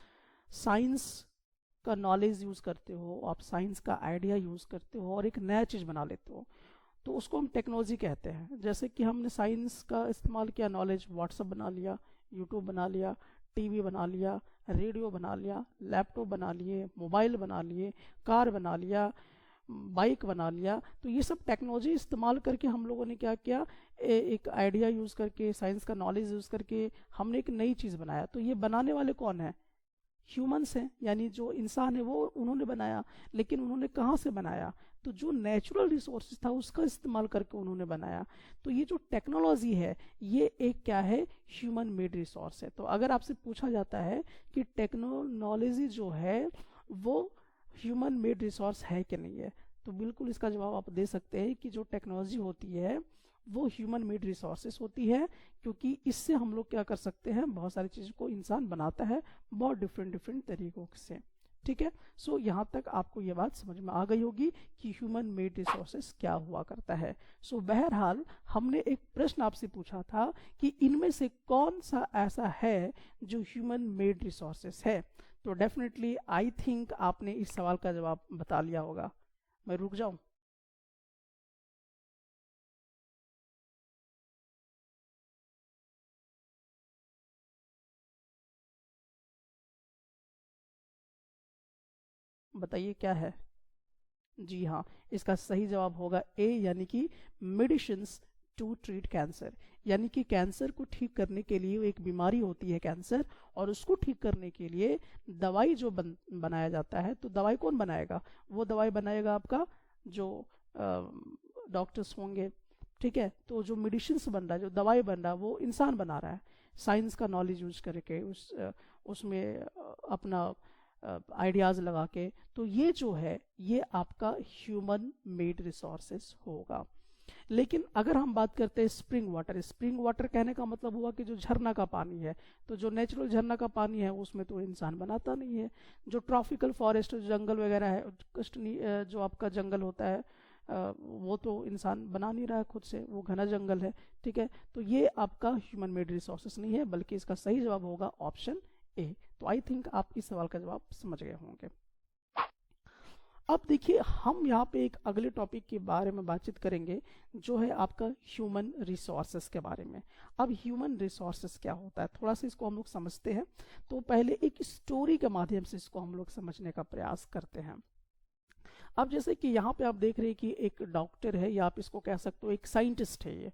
S1: साइंस का नॉलेज यूज़ करते हो, आप साइंस का आइडिया यूज़ करते हो और एक नया चीज़ बना लेते हो, तो उसको हम टेक्नोलॉजी कहते हैं। जैसे कि हमने साइंस का इस्तेमाल किया, नॉलेज, व्हाट्सअप बना लिया, यूट्यूब बना लिया, टीवी बना लिया, रेडियो बना लिया, लैपटॉप बना लिए, मोबाइल बना लिए, कार बना लिया, बाइक बना लिया। तो ये सब टेक्नोलॉजी इस्तेमाल करके हम लोगों ने क्या किया, एक आइडिया यूज़ करके, साइंस का नॉलेज यूज़ करके हमने एक नई चीज़ बनाया। तो ये बनाने वाले कौन है? ह्यूमंस हैं, यानी जो इंसान है वो उन्होंने बनाया। लेकिन उन्होंने कहाँ से बनाया? तो जो नेचुरल रिसोर्सेज था उसका इस्तेमाल करके उन्होंने बनाया। तो ये जो टेक्नोलॉजी है ये एक क्या है, ह्यूमन मेड रिसोर्स है। तो अगर आपसे पूछा जाता है कि टेक्नोलॉजी जो है वो ह्यूमन मेड रिसोर्स है कि नहीं है, तो बिल्कुल इसका जवाब आप दे सकते हैं कि जो टेक्नोलॉजी होती है वो ह्यूमन मेड रिसोर्सेस होती है, क्योंकि इससे हम लोग क्या कर सकते हैं, बहुत सारी चीज़ों को इंसान बनाता है बहुत डिफरेंट डिफरेंट तरीकों से। ठीक है, सो यहाँ तक आपको ये बात समझ में आ गई होगी कि ह्यूमन मेड रिसोर्सेस क्या हुआ करता है। सो बहरहाल हमने एक प्रश्न आपसे पूछा था कि इनमें से कौन सा ऐसा है जो ह्यूमन मेड रिसोर्सेस है। तो डेफिनेटली आई थिंक आपने इस सवाल का जवाब बता लिया होगा। मैं रुक जाऊं? बताइए क्या है। जी हाँ, इसका सही जवाब होगा ए, यानी कि मेडिसिन्स टू ट्रीट कैंसर। यानी कि कैंसर को ठीक करने के लिए, एक बीमारी होती है कैंसर, और उसको ठीक करने के लिए दवाई जो बनाया जाता है। तो दवाई कौन बनाएगा? वो दवाई बनाएगा आपका जो डॉक्टर्स होंगे। ठीक है, तो जो मेडिसिन्स बन रहा है, जो दवाई बन रहा है, वो इंसान बना रहा है साइंस का नॉलेज यूज करके, उसमें अपना आइडियाज़ लगा के। तो ये जो है ये आपका ह्यूमन मेड रिसोर्सेस होगा। लेकिन अगर हम बात करते हैं स्प्रिंग वाटर, स्प्रिंग वाटर कहने का मतलब हुआ कि जो झरना का पानी है, तो जो नेचुरल झरना का पानी है उसमें तो इंसान बनाता नहीं है। जो ट्रॉपिकल फॉरेस्ट, जंगल वगैरह है, जो आपका जंगल होता है, वो तो इंसान बना नहीं रहा है खुद से, वो घना जंगल है। ठीक है, तो ये आपका ह्यूमन मेड रिसोर्सेस नहीं है, बल्कि इसका सही जवाब होगा ऑप्शन ए। तो आई थिंक आप इस सवाल का जवाब समझ गए होंगे। अब देखिए, हम यहाँ पे एक अगले टॉपिक के बारे में बातचीत करेंगे, जो है आपका ह्यूमन रिसोर्सेस के बारे में। अब ह्यूमन रिसोर्सेस क्या होता है, थोड़ा सा इसको हम लोग समझते हैं। तो पहले एक स्टोरी के माध्यम से इसको हम लोग समझने का प्रयास करते हैं। अब जैसे कि यहाँ पे आप देख रहे हैं कि एक डॉक्टर है, या आप इसको कह सकते हो एक साइंटिस्ट है। ये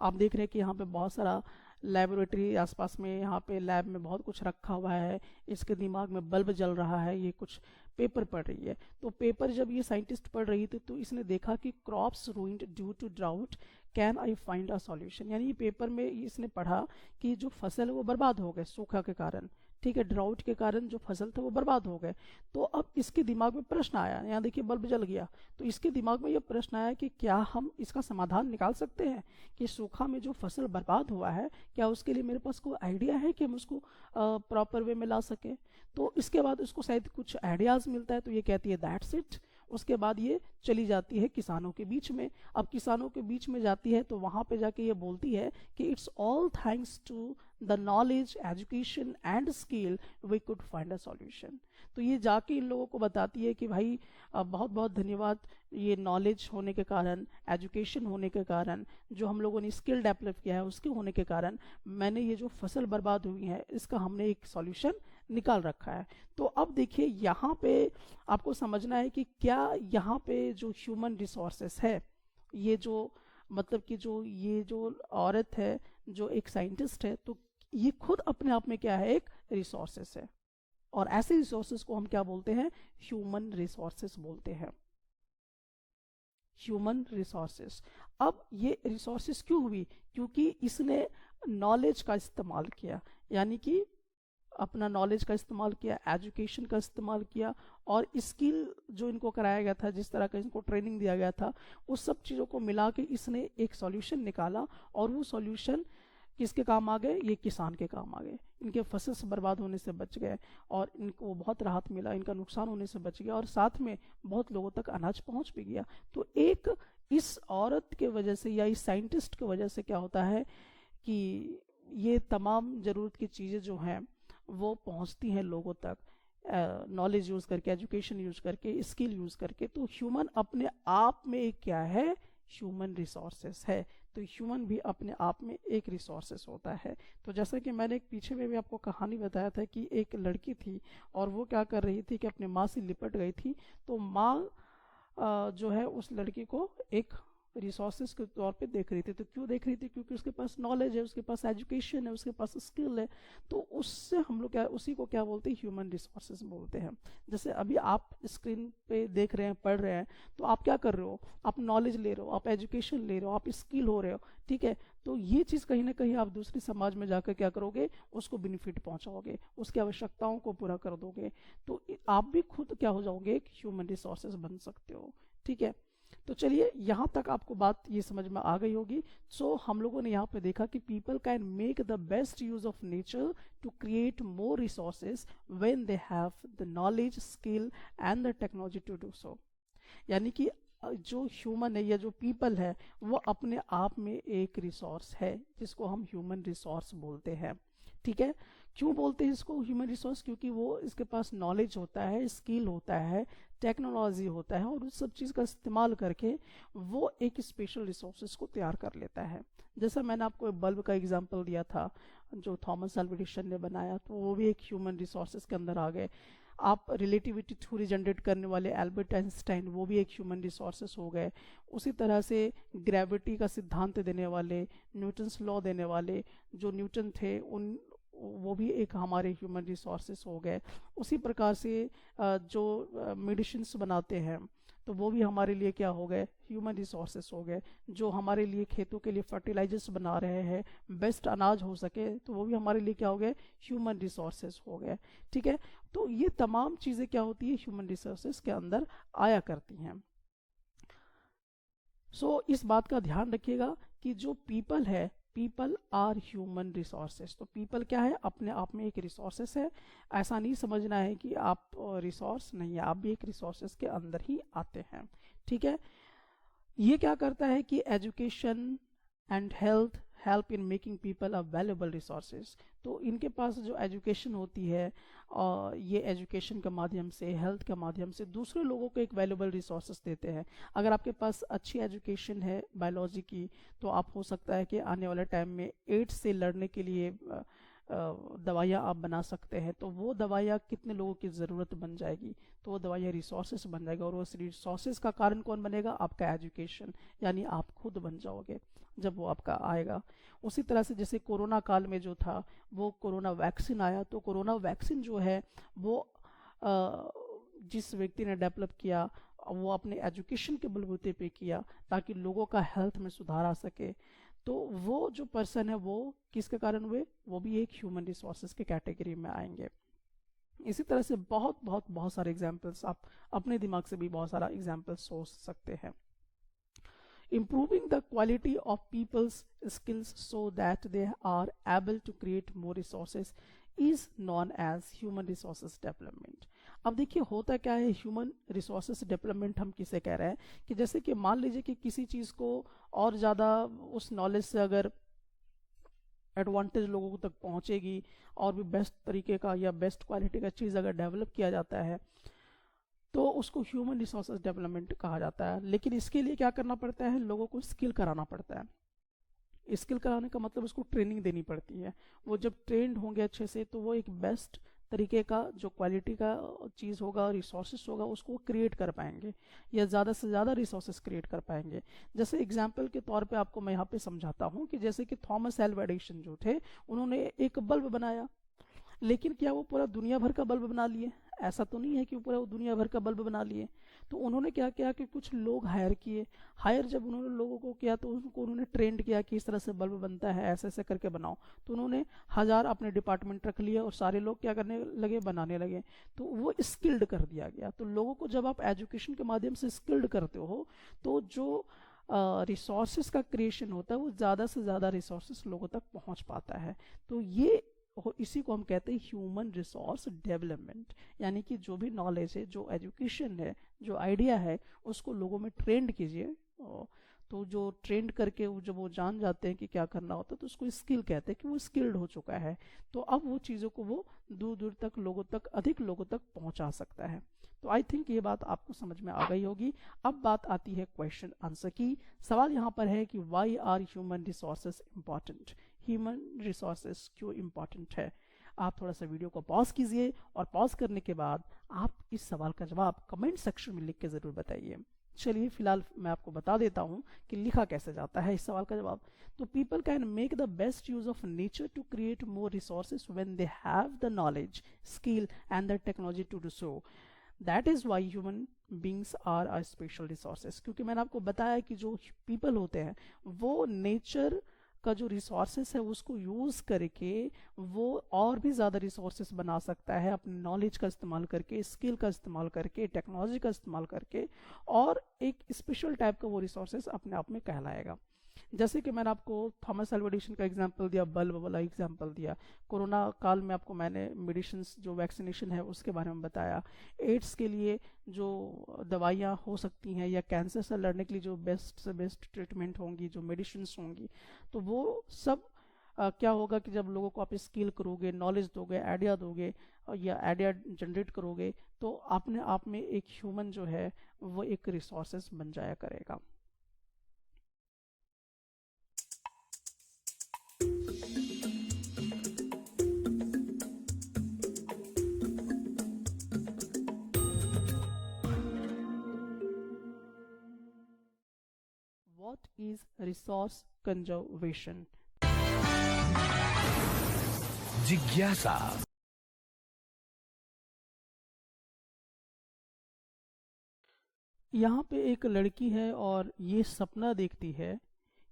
S1: आप देख रहे हैं कि यहाँ पे बहुत सारा लेबोरेटरी आसपास में, यहाँ पे लैब में बहुत कुछ रखा हुआ है। इसके दिमाग में बल्ब जल रहा है, ये कुछ पेपर पढ़ रही है। तो पेपर जब ये साइंटिस्ट पढ़ रही थी तो इसने देखा कि crops ruined due to drought, can I find a solution. यानी पेपर में इसने पढ़ा कि जो फसल है वो बर्बाद हो गए सूखा के कारण। ठीक है, ड्राउट के कारण जो फसल थे वो बर्बाद हो गए। तो अब इसके दिमाग में प्रश्न आया, यहाँ देखिए बल्ब जल गया, तो इसके दिमाग में ये प्रश्न आया कि क्या हम इसका समाधान निकाल सकते हैं कि सूखा में जो फसल बर्बाद हुआ है, क्या उसके लिए मेरे पास कोई आइडिया है कि हम उसको प्रॉपर वे में ला सके। तो इसके बाद उसको शायद कुछ आइडियाज़ मिलता है, तो ये कहती है दैट्स इट। उसके बाद ये चली जाती है किसानों के बीच में। अब किसानों के बीच में जाती है तो वहाँ पे जाके ये बोलती है कि it's all thanks to the knowledge, education and skill we could find a solution. तो ये जाके इन लोगों को बताती है कि भाई बहुत बहुत धन्यवाद, ये नॉलेज होने के कारण, एजुकेशन होने के कारण, जो हम लोगों ने स्किल डेवलप किया है उसके होने के कारण मैंने ये जो फसल बर्बाद हुई है इसका हमने एक सॉल्यूशन निकाल रखा है। तो अब देखिए यहाँ पे आपको समझना है कि क्या यहाँ पे जो ह्यूमन रिसोर्सेस है, ये जो मतलब कि जो ये जो औरत है, जो एक साइंटिस्ट है, तो ये खुद अपने आप में क्या है, एक रिसोर्सेस है। और ऐसे रिसोर्सेस को हम क्या बोलते हैं, ह्यूमन रिसोर्सेस बोलते हैं। Human resources. अब ये रिसोर्सेस क्यों हुई? क्योंकि इसने नॉलेज का इस्तेमाल किया, यानी कि अपना नॉलेज का इस्तेमाल किया, एजुकेशन का इस्तेमाल किया, और स्किल जो इनको कराया गया था, जिस तरह का इनको ट्रेनिंग दिया गया था, उस सब चीज़ों को मिला के इसने एक सॉल्यूशन निकाला। और वो सॉल्यूशन किसके काम आ गए? ये किसान के काम आ गए। इनके फसल बर्बाद होने से बच गए और इनको बहुत राहत मिला, इनका नुकसान होने से बच गया, और साथ में बहुत लोगों तक अनाज पहुंच भी गया। तो एक इस औरत के वजह से या इस साइंटिस्ट की वजह से क्या होता है कि ये तमाम ज़रूरत की चीज़ें जो हैं वो पहुंचती हैं लोगों तक, नॉलेज यूज़ करके, एजुकेशन यूज़ करके, स्किल यूज़ करके। तो ह्यूमन अपने आप में एक क्या है? ह्यूमन रिसोर्सेस है। तो ह्यूमन भी अपने आप में एक रिसोर्सेस होता है। तो जैसा कि मैंने एक पीछे में भी आपको कहानी बताया था कि एक लड़की थी और वो क्या कर रही थी कि अपनी माँ से लिपट गई थी। तो माँ जो है उस लड़की को एक रिसोर्सेज के तौर पे देख रही थी। तो क्यों देख रही थी? क्योंकि उसके पास नॉलेज है, उसके पास एजुकेशन है, उसके पास स्किल है। तो उससे हम लोग क्या, उसी को क्या बोलते हैं? ह्यूमन रिसोर्सेज बोलते हैं। जैसे अभी आप स्क्रीन पे देख रहे हैं, पढ़ रहे हैं, तो आप क्या कर रहे हो? आप नॉलेज ले रहे हो, आप एजुकेशन ले रहे हो, आप स्किल हो रहे हो, ठीक है। तो ये चीज़ कहीं ना कहीं आप दूसरे समाज में जाकर क्या करोगे? उसको बेनिफिट पहुंचाओगे, उसकी आवश्यकताओं को पूरा कर दोगे। तो आप भी खुद क्या हो जाओगे? एक ह्यूमन रिसोर्सेज बन सकते हो, ठीक है। तो चलिए, यहाँ तक आपको बात ये समझ में आ गई होगी। सो हम लोगों ने यहाँ पे देखा कि people can make the best use of nature to create more resources when they have the knowledge, skill and the technology to do so. यानी कि जो ह्यूमन है या जो पीपल है वो अपने आप में एक रिसोर्स है, जिसको हम ह्यूमन रिसोर्स बोलते हैं, ठीक है। क्यों बोलते हैं इसको ह्यूमन रिसोर्स? क्योंकि वो इसके पास नॉलेज होता है, स्किल होता है, टेक्नोलॉजी होता है, और उस सब चीज़ का इस्तेमाल करके वो एक स्पेशल रिसोर्सेज को तैयार कर लेता है। जैसा मैंने आपको एक बल्ब का एग्जांपल दिया था जो थॉमस अल्वा एडिसन ने बनाया, तो वो भी एक ह्यूमन रिसोर्सेज के अंदर आ गए। आप रिलेटिविटी थ्योरी जनरेट करने वाले एल्बर्ट आइंस्टाइन, वो भी एक ह्यूमन रिसोर्सेज हो गए। उसी तरह से ग्रेविटी का सिद्धांत देने वाले, न्यूटन्स लॉ देने वाले जो न्यूटन थे, उन वो भी एक हमारे ह्यूमन रिसोर्सेस हो गए। उसी प्रकार से जो मेडिसिन्स बनाते हैं तो वो भी हमारे लिए क्या हो गए? ह्यूमन रिसोर्सेस हो गए। जो हमारे लिए खेतों के लिए फर्टिलाइजर्स बना रहे हैं, बेस्ट अनाज हो सके, तो वो भी हमारे लिए क्या हो गए? ह्यूमन रिसोर्सेस हो गए, ठीक है। तो ये तमाम चीज़ें क्या होती है? ह्यूमन रिसोर्सेस के अंदर आया करती हैं। सो इस बात का ध्यान रखिएगा कि जो पीपल है, पीपल आर ह्यूमन रिसोर्सेस। तो पीपल क्या है? अपने आप में एक रिसोर्सेस है। ऐसा नहीं समझना है कि आप रिसोर्स नहीं है, आप भी एक रिसोर्सेस के अंदर ही आते हैं, ठीक है। ये क्या करता है कि education and health help in making people a valuable resources. तो इनके पास जो एजुकेशन होती है, और ये एजुकेशन के माध्यम से, हेल्थ के माध्यम से दूसरे लोगों को एक वैल्यूएबल रिसोर्सेज देते हैं। अगर आपके पास अच्छी एजुकेशन है बायोलॉजी की, तो आप हो सकता है कि आने वाले टाइम में एड्स से लड़ने के लिए दवाइयाँ आप बना सकते हैं। तो वो दवाइयाँ कितने लोगों की ज़रूरत बन जाएगी? तो वो दवाइयाँ रिसोर्सेस बन जाएगा, और उस रिसोर्सेस का कारण कौन बनेगा? आपका एजुकेशन, यानी आप खुद बन जाओगे जब वो आपका आएगा। उसी तरह से जैसे कोरोना काल में जो था, वो कोरोना वैक्सीन आया, तो कोरोना वैक्सीन जो है वो जिस व्यक्ति ने डेवलप किया, वो अपने एजुकेशन के बलबूते पे किया ताकि लोगों का हेल्थ में सुधार आ सके। तो वो जो पर्सन है वो किसके कारण हुए? वो भी एक ह्यूमन रिसोर्सेज के कैटेगरी में आएंगे। इसी तरह से बहुत बहुत बहुत सारे एग्जाम्पल्स आप अपने दिमाग से भी बहुत सारा एग्जाम्पल सोच सकते हैं। Improving the quality of people's skills so that they are able to create more resources is known as human resources development. अब देखिए होता क्या है ह्यूमन रिसोर्सेस डेवलपमेंट हम किसे कह रहे हैं? कि जैसे कि मान लीजिए कि किसी चीज़ को और ज़्यादा उस नॉलेज से अगर एडवांटेज लोगों तक पहुंचेगी, और भी बेस्ट तरीके का या बेस्ट क्वालिटी का चीज़ अगर डेवलप किया जाता है, तो उसको ह्यूमन रिसोर्सेज डेवलपमेंट कहा जाता है। लेकिन इसके लिए क्या करना पड़ता है? लोगों को स्किल कराना पड़ता है। स्किल कराने का मतलब उसको ट्रेनिंग देनी पड़ती है। वो जब ट्रेंड होंगे अच्छे से, तो वो एक बेस्ट तरीके का जो क्वालिटी का चीज़ होगा, रिसोर्सेस होगा, उसको क्रिएट कर पाएंगे, या ज़्यादा से ज़्यादा रिसोर्सेस क्रिएट कर पाएंगे। जैसे एग्जाम्पल के तौर पे आपको मैं यहाँ पे समझाता हूँ कि जैसे कि थॉमस एल्वा एडिसन जो थे, उन्होंने एक बल्ब बनाया। लेकिन क्या वो पूरा दुनिया भर का बल्ब बना लिए? ऐसा तो नहीं है कि वो पूरा दुनिया भर का बल्ब बना लिए। तो उन्होंने क्या किया कि कुछ लोग हायर किए। हायर जब उन्होंने लोगों को किया तो उनको उन्होंने ट्रेंड किया कि इस तरह से बल्ब बनता है, ऐसे ऐसे करके बनाओ। तो उन्होंने 1000 अपने डिपार्टमेंट रख लिए और सारे लोग क्या करने लगे, बनाने लगे। तो वो स्किल्ड कर दिया गया। तो लोगों को जब आप एजुकेशन के माध्यम से स्किल्ड करते हो तो जो रिसोर्सेज का क्रिएशन होता है वो ज़्यादा से ज़्यादा रिसोर्सेज लोगों तक पहुंच पाता है। तो ये इसी को हम कहते हैं ह्यूमन रिसोर्स डेवलपमेंट, यानी कि जो भी नॉलेज है, जो एजुकेशन है, जो आइडिया है, उसको लोगों में ट्रेंड कीजिए। तो जो ट्रेंड करके जब वो जान जाते हैं कि क्या करना होता है तो उसको स्किल कहते हैं कि वो स्किल्ड हो चुका है। तो अब वो चीज़ों को वो दूर दूर तक लोगों तक, अधिक लोगों तक पहुंचा सकता है। तो आई थिंक ये बात आपको समझ में आ गई होगी। अब बात आती है क्वेश्चन आंसर की। सवाल यहाँ पर है कि why are human resources important? Human resources क्यों इंपॉर्टेंट है? आप थोड़ा सा वीडियो को पॉज कीजिए और पॉज करने के बाद आप इस सवाल का जवाब कमेंट सेक्शन में लिख के ज़रूर बताइए। चलिए फिलहाल मैं आपको बता देता हूँ कि लिखा कैसे जाता है इस सवाल का जवाब। तो people can make the best use of nature to create more resources when they have the knowledge, skill and the technology to do so. That is why human beings are are special resources. क्योंकि मैंने आपको बताया कि जो पीपल होते हैं वो नेचर का जो रिसोर्सेस है उसको यूज़ करके वो और भी ज़्यादा रिसोर्सेस बना सकता है, अपने नॉलेज का इस्तेमाल करके, स्किल का इस्तेमाल करके, टेक्नोलॉजी का इस्तेमाल करके, और एक स्पेशल टाइप का वो रिसोर्सेस अपने आप में कहलाएगा। जैसे कि मैंने आपको थॉमस अल्वा एडिसन का एग्जांपल दिया, बल्ब वाला एग्जांपल दिया। कोरोना काल में आपको मैंने मेडिसिन, जो वैक्सीनेशन है उसके बारे में बताया। एड्स के लिए जो दवाइयाँ हो सकती हैं या कैंसर से लड़ने के लिए जो बेस्ट से बेस्ट ट्रीटमेंट होंगी, जो मेडिसिन होंगी, तो वो सब क्या होगा कि जब लोगों को आप स्किल करोगे, नॉलेज दोगे, आइडिया दोगे या आइडिया जनरेट करोगे तो अपने आप में एक ह्यूमन जो है वो एक रिसोर्सेस बन जाया करेगा। What is resource conservation?
S2: जिज्ञासा।
S1: यहाँ पे एक लड़की है और ये सपना देखती है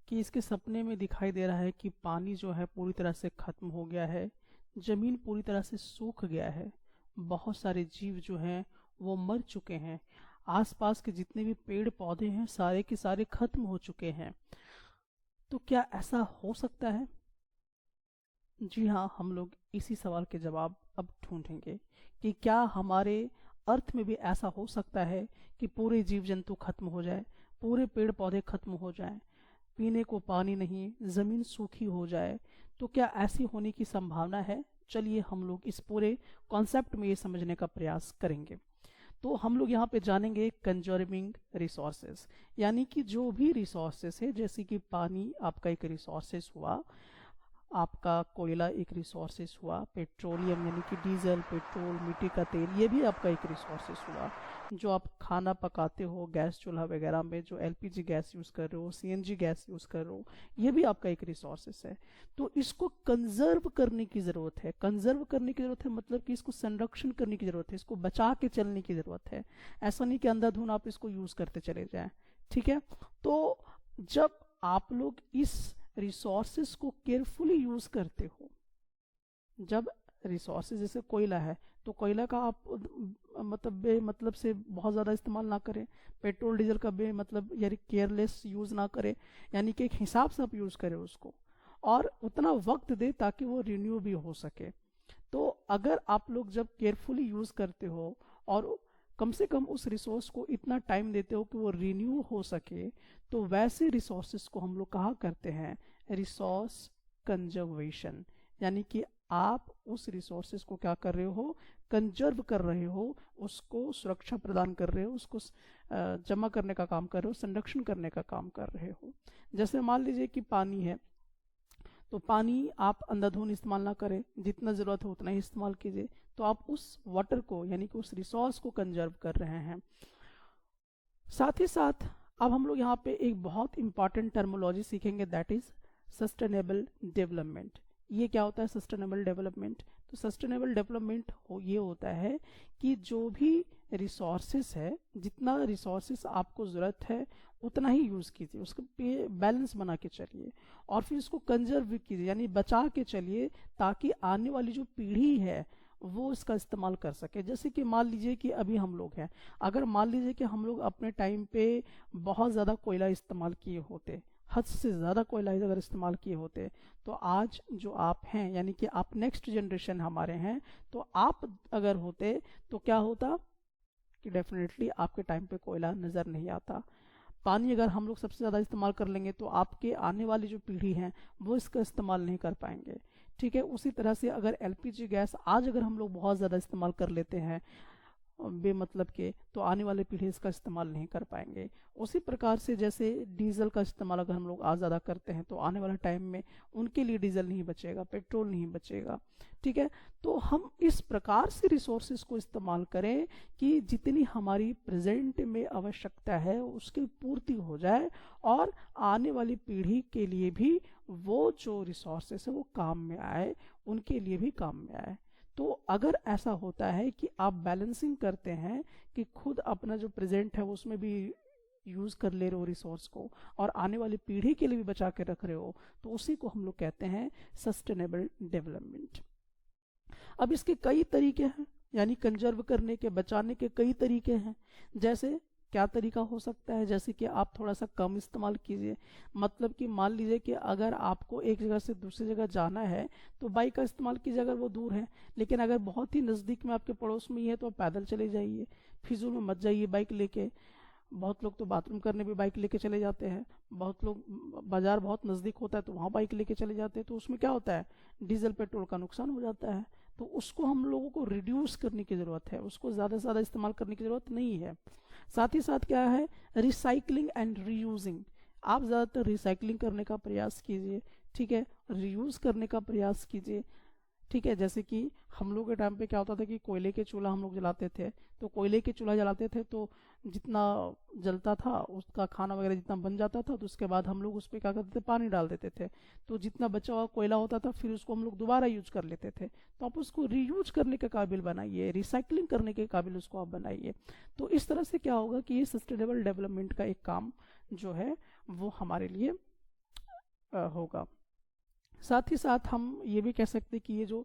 S1: कि इसके सपने में दिखाई दे रहा है कि पानी जो है पूरी तरह से खत्म हो गया है, जमीन पूरी तरह से सूख गया है, बहुत सारे जीव जो हैं वो मर चुके हैं, आसपास के जितने भी पेड़ पौधे हैं सारे के सारे खत्म हो चुके हैं। तो क्या ऐसा हो सकता है? जी हाँ, हम लोग इसी सवाल के जवाब अब ढूंढेंगे कि क्या हमारे अर्थ में भी ऐसा हो सकता है कि पूरे जीव जंतु खत्म हो जाए, पूरे पेड़ पौधे खत्म हो जाएं, पीने को पानी नहीं, जमीन सूखी हो जाए। तो क्या ऐसी होने की संभावना है? चलिए हम लोग इस पूरे कॉन्सेप्ट में ये समझने का प्रयास करेंगे। तो हम लोग यहाँ पे जानेंगे कंजर्विंग रिसोर्सेज, यानी कि जो भी रिसोर्सेज है, जैसे कि पानी आपका एक रिसोर्सेज हुआ, आपका कोयला एक रिसोर्सेस हुआ, पेट्रोलियम यानी कि डीजल, पेट्रोल, मिट्टी का तेल, ये भी आपका एक रिसोर्सेस हुआ। जो आप खाना पकाते हो गैस चूल्हा वगैरह में, जो एलपीजी गैस यूज़ कर रहे हो, सीएनजी गैस यूज़ कर रहे हो, ये भी आपका एक रिसोर्सेस है। तो इसको कंजर्व करने की ज़रूरत है। कंजर्व करने की ज़रूरत है मतलब कि इसको संरक्षण करने की ज़रूरत है, इसको बचा के चलने की ज़रूरत है। ऐसा नहीं कि अंधाधुन आप इसको यूज़ करते चले जाएं, ठीक है। तो जब आप लोग इस रिसोर्सेस को केयरफुली यूज करते हो, जब रिसोर्सेज जैसे कोयला है तो कोयला का आप मतलब बेमतलब से बहुत ज़्यादा इस्तेमाल ना करें, पेट्रोल डीजल का बेमतलब यानी केयरलेस यूज़ ना करें, यानी कि एक हिसाब से आप यूज़ करें उसको, और उतना वक्त दे ताकि वो रिन्यू भी हो सके। तो अगर आप लोग जब केयरफुली यूज़ करते हो और कम से कम उस रिसोर्स को इतना टाइम देते हो कि वो रिन्यू हो सके, तो वैसे रिसोर्सेस को हम लोग कहा करते हैं रिसोर्स कंजर्वेशन। यानी कि आप उस रिसोर्सेस को क्या कर रहे हो, कंजर्व कर रहे हो, उसको सुरक्षा प्रदान कर रहे हो, उसको जमा करने का काम कर रहे हो, संरक्षण करने का काम कर रहे हो। जैसे मान लीजिए कि पानी है, तो पानी आप अंधाधुन इस्तेमाल ना करें, जितना ज़रूरत हो उतना ही इस्तेमाल कीजिए। तो आप उस वाटर को यानी कि उस रिसोर्स को कंजर्व कर रहे हैं। साथ ही साथ अब हम लोग यहाँ पे एक बहुत इंपॉर्टेंट टर्मोलॉजी सीखेंगे, दैट इज सस्टेनेबल डेवलपमेंट। ये क्या होता है सस्टेनेबल डेवलपमेंट? तो सस्टेनेबल डेवलपमेंट ये होता है कि जो भी रिसोर्सेस है, जितना रिसोर्सेस आपको ज़रूरत है उतना ही यूज़ कीजिए, उसका बैलेंस बना के चलिए, और फिर उसको कंजर्व कीजिए, यानी बचा के चलिए, ताकि आने वाली जो पीढ़ी है वो इसका इस्तेमाल कर सके। जैसे कि मान लीजिए कि अभी हम लोग हैं, अगर मान लीजिए कि हम लोग अपने टाइम पे बहुत ज़्यादा कोयला इस्तेमाल किए होते, हद से ज़्यादा कोयला अगर इस्तेमाल किए होते, तो आज जो आप हैं, यानी कि आप नेक्स्ट जनरेशन हमारे हैं, तो आप अगर होते तो क्या होता कि डेफिनेटली आपके टाइम पे कोयला नज़र नहीं आता। पानी अगर हम लोग सबसे ज़्यादा इस्तेमाल कर लेंगे तो आपके आने वाली जो पीढ़ी है वो इसका इस्तेमाल नहीं कर पाएंगे। ठीक है, उसी तरह से अगर एलपीजी गैस आज अगर हम लोग बहुत ज़्यादा इस्तेमाल कर लेते हैं बेमतलब के, तो आने वाले पीढ़ी इसका इस्तेमाल नहीं कर पाएंगे। उसी प्रकार से जैसे डीजल का इस्तेमाल अगर हम लोग आज ज़्यादा करते हैं तो आने वाले टाइम में उनके लिए डीजल नहीं बचेगा, पेट्रोल नहीं बचेगा। ठीक है, तो हम इस प्रकार से रिसोर्सेज को इस्तेमाल करें कि जितनी हमारी प्रेजेंट में आवश्यकता है उसकी पूर्ति हो जाए, और आने वाली पीढ़ी के लिए भी वो जो रिसोर्सेज है वो काम में आए, उनके लिए भी काम में आए। तो अगर ऐसा होता है कि आप बैलेंसिंग करते हैं कि खुद अपना जो प्रेजेंट है उसमें भी यूज़ कर ले रहे हो रिसोर्स को, और आने वाली पीढ़ी के लिए भी बचा के रख रहे हो, तो उसी को हम लोग कहते हैं सस्टेनेबल डेवलपमेंट। अब इसके कई तरीके हैं, यानी कंजर्व करने के, बचाने के कई तरीके हैं। जैसे क्या तरीका हो सकता है, जैसे कि आप थोड़ा सा कम इस्तेमाल कीजिए। मतलब कि मान लीजिए कि अगर आपको एक जगह से दूसरी जगह जाना है तो बाइक का इस्तेमाल कीजिए अगर वो दूर है, लेकिन अगर बहुत ही नज़दीक में आपके पड़ोस में ही है तो आप पैदल चले जाइए, फिजूल में मत जाइए बाइक लेके। बहुत लोग तो बाथरूम करने भी बाइक लेके चले जाते हैं, बहुत लोग बाजार बहुत नज़दीक होता है तो वहाँ बाइक लेके चले जाते हैं, तो उसमें क्या होता है, डीजल पेट्रोल का नुकसान हो जाता है। तो उसको हम लोगों को रिड्यूस करने की ज़रूरत है, उसको ज़्यादा से ज़्यादा इस्तेमाल करने की ज़रूरत नहीं है। साथ ही साथ क्या है, रिसाइकलिंग एंड रीयूजिंग। आप ज़्यादातर रिसाइकलिंग करने का प्रयास कीजिए, ठीक है, रीयूज़ करने का प्रयास कीजिए। ठीक है, जैसे कि हम लोग के टाइम पे क्या होता था कि कोयले के चूल्हा हम लोग जलाते थे, तो कोयले के चूल्हा जलाते थे तो जितना जलता था उसका खाना वगैरह जितना बन जाता था, तो उसके बाद हम लोग उस पर क्या करते थे, पानी डाल देते थे, तो जितना बचा हुआ कोयला होता था फिर उसको हम लोग दोबारा यूज कर लेते थे। तो आप उसको रीयूज करने के काबिल बनाइए, रिसाइकलिंग करने के काबिल उसको आप बनाइए। तो इस तरह से क्या होगा कि ये सस्टेनेबल डेवलपमेंट का एक काम जो है वो हमारे लिए होगा। साथ ही साथ हम ये भी कह सकते हैं कि ये जो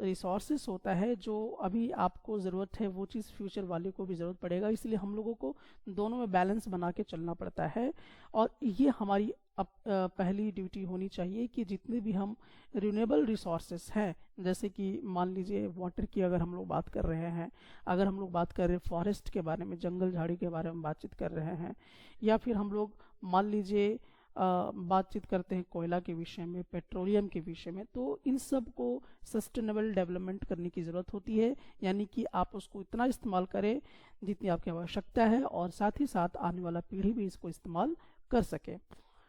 S1: रिसोर्सेस होता है, जो अभी आपको ज़रूरत है वो चीज़ फ्यूचर वाले को भी ज़रूरत पड़ेगा, इसलिए हम लोगों को दोनों में बैलेंस बना के चलना पड़ता है। और ये हमारी पहली ड्यूटी होनी चाहिए कि जितने भी हम रिन्यूएबल रिसोर्सेस हैं, जैसे कि मान लीजिए वाटर की अगर हम लोग बात कर रहे हैं, अगर हम लोग बात कर रहे हैं फॉरेस्ट के बारे में, जंगल झाड़ी के बारे में बातचीत कर रहे हैं, या फिर हम लोग मान लीजिए बातचीत करते हैं कोयला के विषय में, पेट्रोलियम के विषय में, तो इन सब को सस्टेनेबल डेवलपमेंट करने की ज़रूरत होती है। यानी कि आप उसको इतना इस्तेमाल करें जितनी आपकी आवश्यकता है, और साथ ही साथ आने वाला पीढ़ी भी इसको इस्तेमाल कर सके।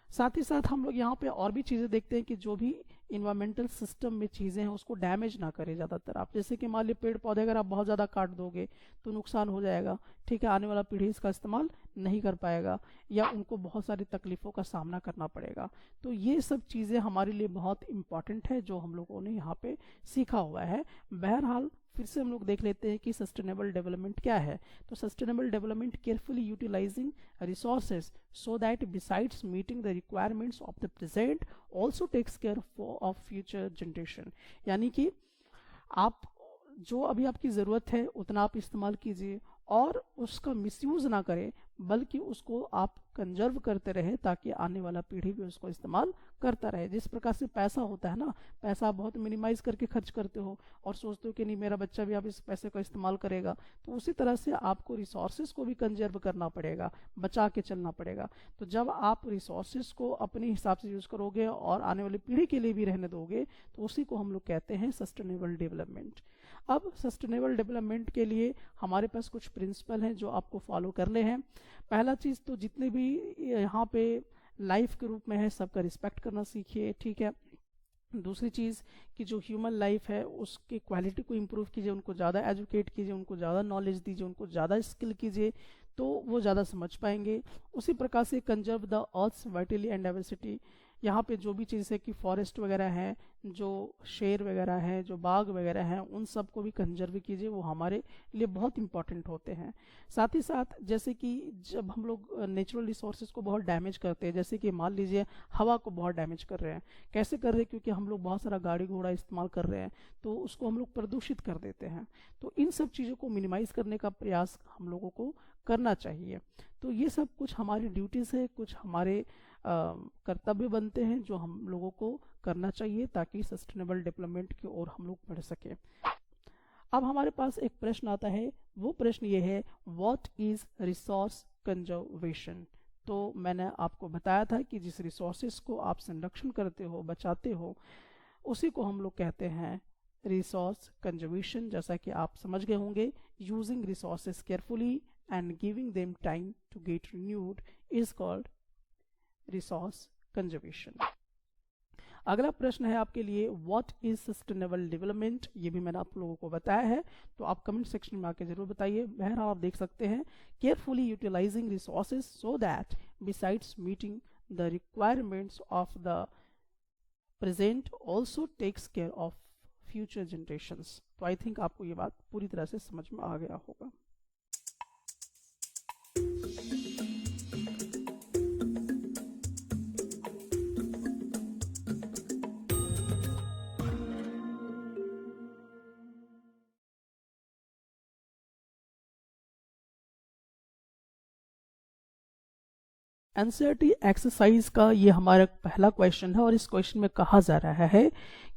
S1: साथ ही साथ हम लोग यहाँ पे और भी चीज़ें देखते हैं कि जो भी इन्वायरमेंटल सिस्टम में चीज़ें हैं उसको डैमेज ना करें ज़्यादातर। आप जैसे कि मान लीजिए पेड़ पौधे अगर आप बहुत ज़्यादा काट दोगे तो नुकसान हो जाएगा, ठीक है, आने वाला पीढ़ी इसका इस्तेमाल नहीं कर पाएगा, या उनको बहुत सारी तकलीफ़ों का सामना करना पड़ेगा। तो ये सब चीज़ें हमारे लिए बहुत इंपॉर्टेंट है जो हम लोगों ने यहाँ पे सीखा हुआ है। बहरहाल फिर से हम लोग देख लेते हैं कि सस्टेनेबल डेवलपमेंट क्या है। तो sustainable development carefully utilising resources so that besides meeting the requirements of the present also takes care of future generation. यानी कि आप जो अभी आपकी ज़रूरत है उतना आप इस्तेमाल कीजिए, और उसका मिसयूज़ ना करें, बल्कि उसको आप कंजर्व करते रहे ताकि आने वाला पीढ़ी भी उसको इस्तेमाल करता रहे। जिस प्रकार से पैसा होता है ना, पैसा आप बहुत मिनिमाइज करके खर्च करते हो और सोचते हो कि नहीं मेरा बच्चा भी अब इस पैसे का इस्तेमाल करेगा, तो उसी तरह से आपको रिसोर्सेज को भी कंजर्व करना पड़ेगा, बचा के चलना पड़ेगा। तो जब आप रिसोर्सेज को अपने हिसाब से यूज़ करोगे और आने वाली पीढ़ी के लिए भी रहने दोगे, तो उसी को हम लोग कहते हैं सस्टेनेबल डेवलपमेंट। अब सस्टेनेबल डेवलपमेंट के लिए हमारे पास कुछ प्रिंसिपल हैं जो आपको फॉलो करने हैं। पहला चीज़ तो जितने भी यहाँ पे लाइफ के रूप में है सबका रिस्पेक्ट करना सीखिए, ठीक है। दूसरी चीज़ कि जो ह्यूमन लाइफ है उसकी क्वालिटी को इम्प्रूव कीजिए, उनको ज़्यादा एजुकेट कीजिए, उनको ज़्यादा नॉलेज दीजिए, उनको ज़्यादा स्किल कीजिए, तो वो ज़्यादा समझ पाएंगे। उसी प्रकार से conserve the earth's vitality and diversity, यहाँ पे जो भी चीज़ है कि फॉरेस्ट वगैरह है, जो शेर वगैरह है, जो बाघ वगैरह हैं, उन सब को भी कंजर्व कीजिए, वो हमारे लिए बहुत इंपॉर्टेंट होते हैं। साथ ही साथ जैसे कि जब हम लोग नेचुरल रिसोर्सेज को बहुत डैमेज करते हैं, जैसे कि मान लीजिए हवा को बहुत डैमेज कर रहे हैं, कैसे कर रहे हैं, क्योंकि हम लोग बहुत सारा गाड़ी घोड़ा इस्तेमाल कर रहे हैं, तो उसको हम लोग प्रदूषित कर देते हैं। तो इन सब चीज़ों को मिनिमाइज करने का प्रयास हम लोगों को करना चाहिए। तो ये सब कुछ हमारी ड्यूटीज़ है, कुछ हमारे कर्तव्य बनते हैं जो हम लोगों को करना चाहिए ताकि सस्टेनेबल डेवलपमेंट की ओर हम लोग बढ़ सके। अब हमारे पास एक प्रश्न आता है, वो प्रश्न ये है, व्हाट इज रिसोर्स कंजर्वेशन। तो मैंने आपको बताया था कि जिस रिसोर्सेस को आप संरक्षण करते हो, बचाते हो, उसी को हम लोग कहते हैं रिसोर्स कंजर्वेशन। जैसा कि आप समझ गए होंगे, using resources carefully and giving them time to get renewed is called resource conservation. अगला प्रश्न है आपके लिए, व्हाट इज सस्टेनेबल डेवलपमेंट। ये भी मैंने आप लोगों को बताया है, तो आप कमेंट सेक्शन में आके जरूर बताइए। बहरहाल आप देख सकते हैं, carefully utilising resources so that besides meeting the requirements of the present also takes care of future generations. So I think आपको ये बात पूरी तरह से समझ में आ गया होगा। एनसीईआरटी एक्सरसाइज का ये हमारा पहला क्वेश्चन है और इस क्वेश्चन में कहा जा रहा है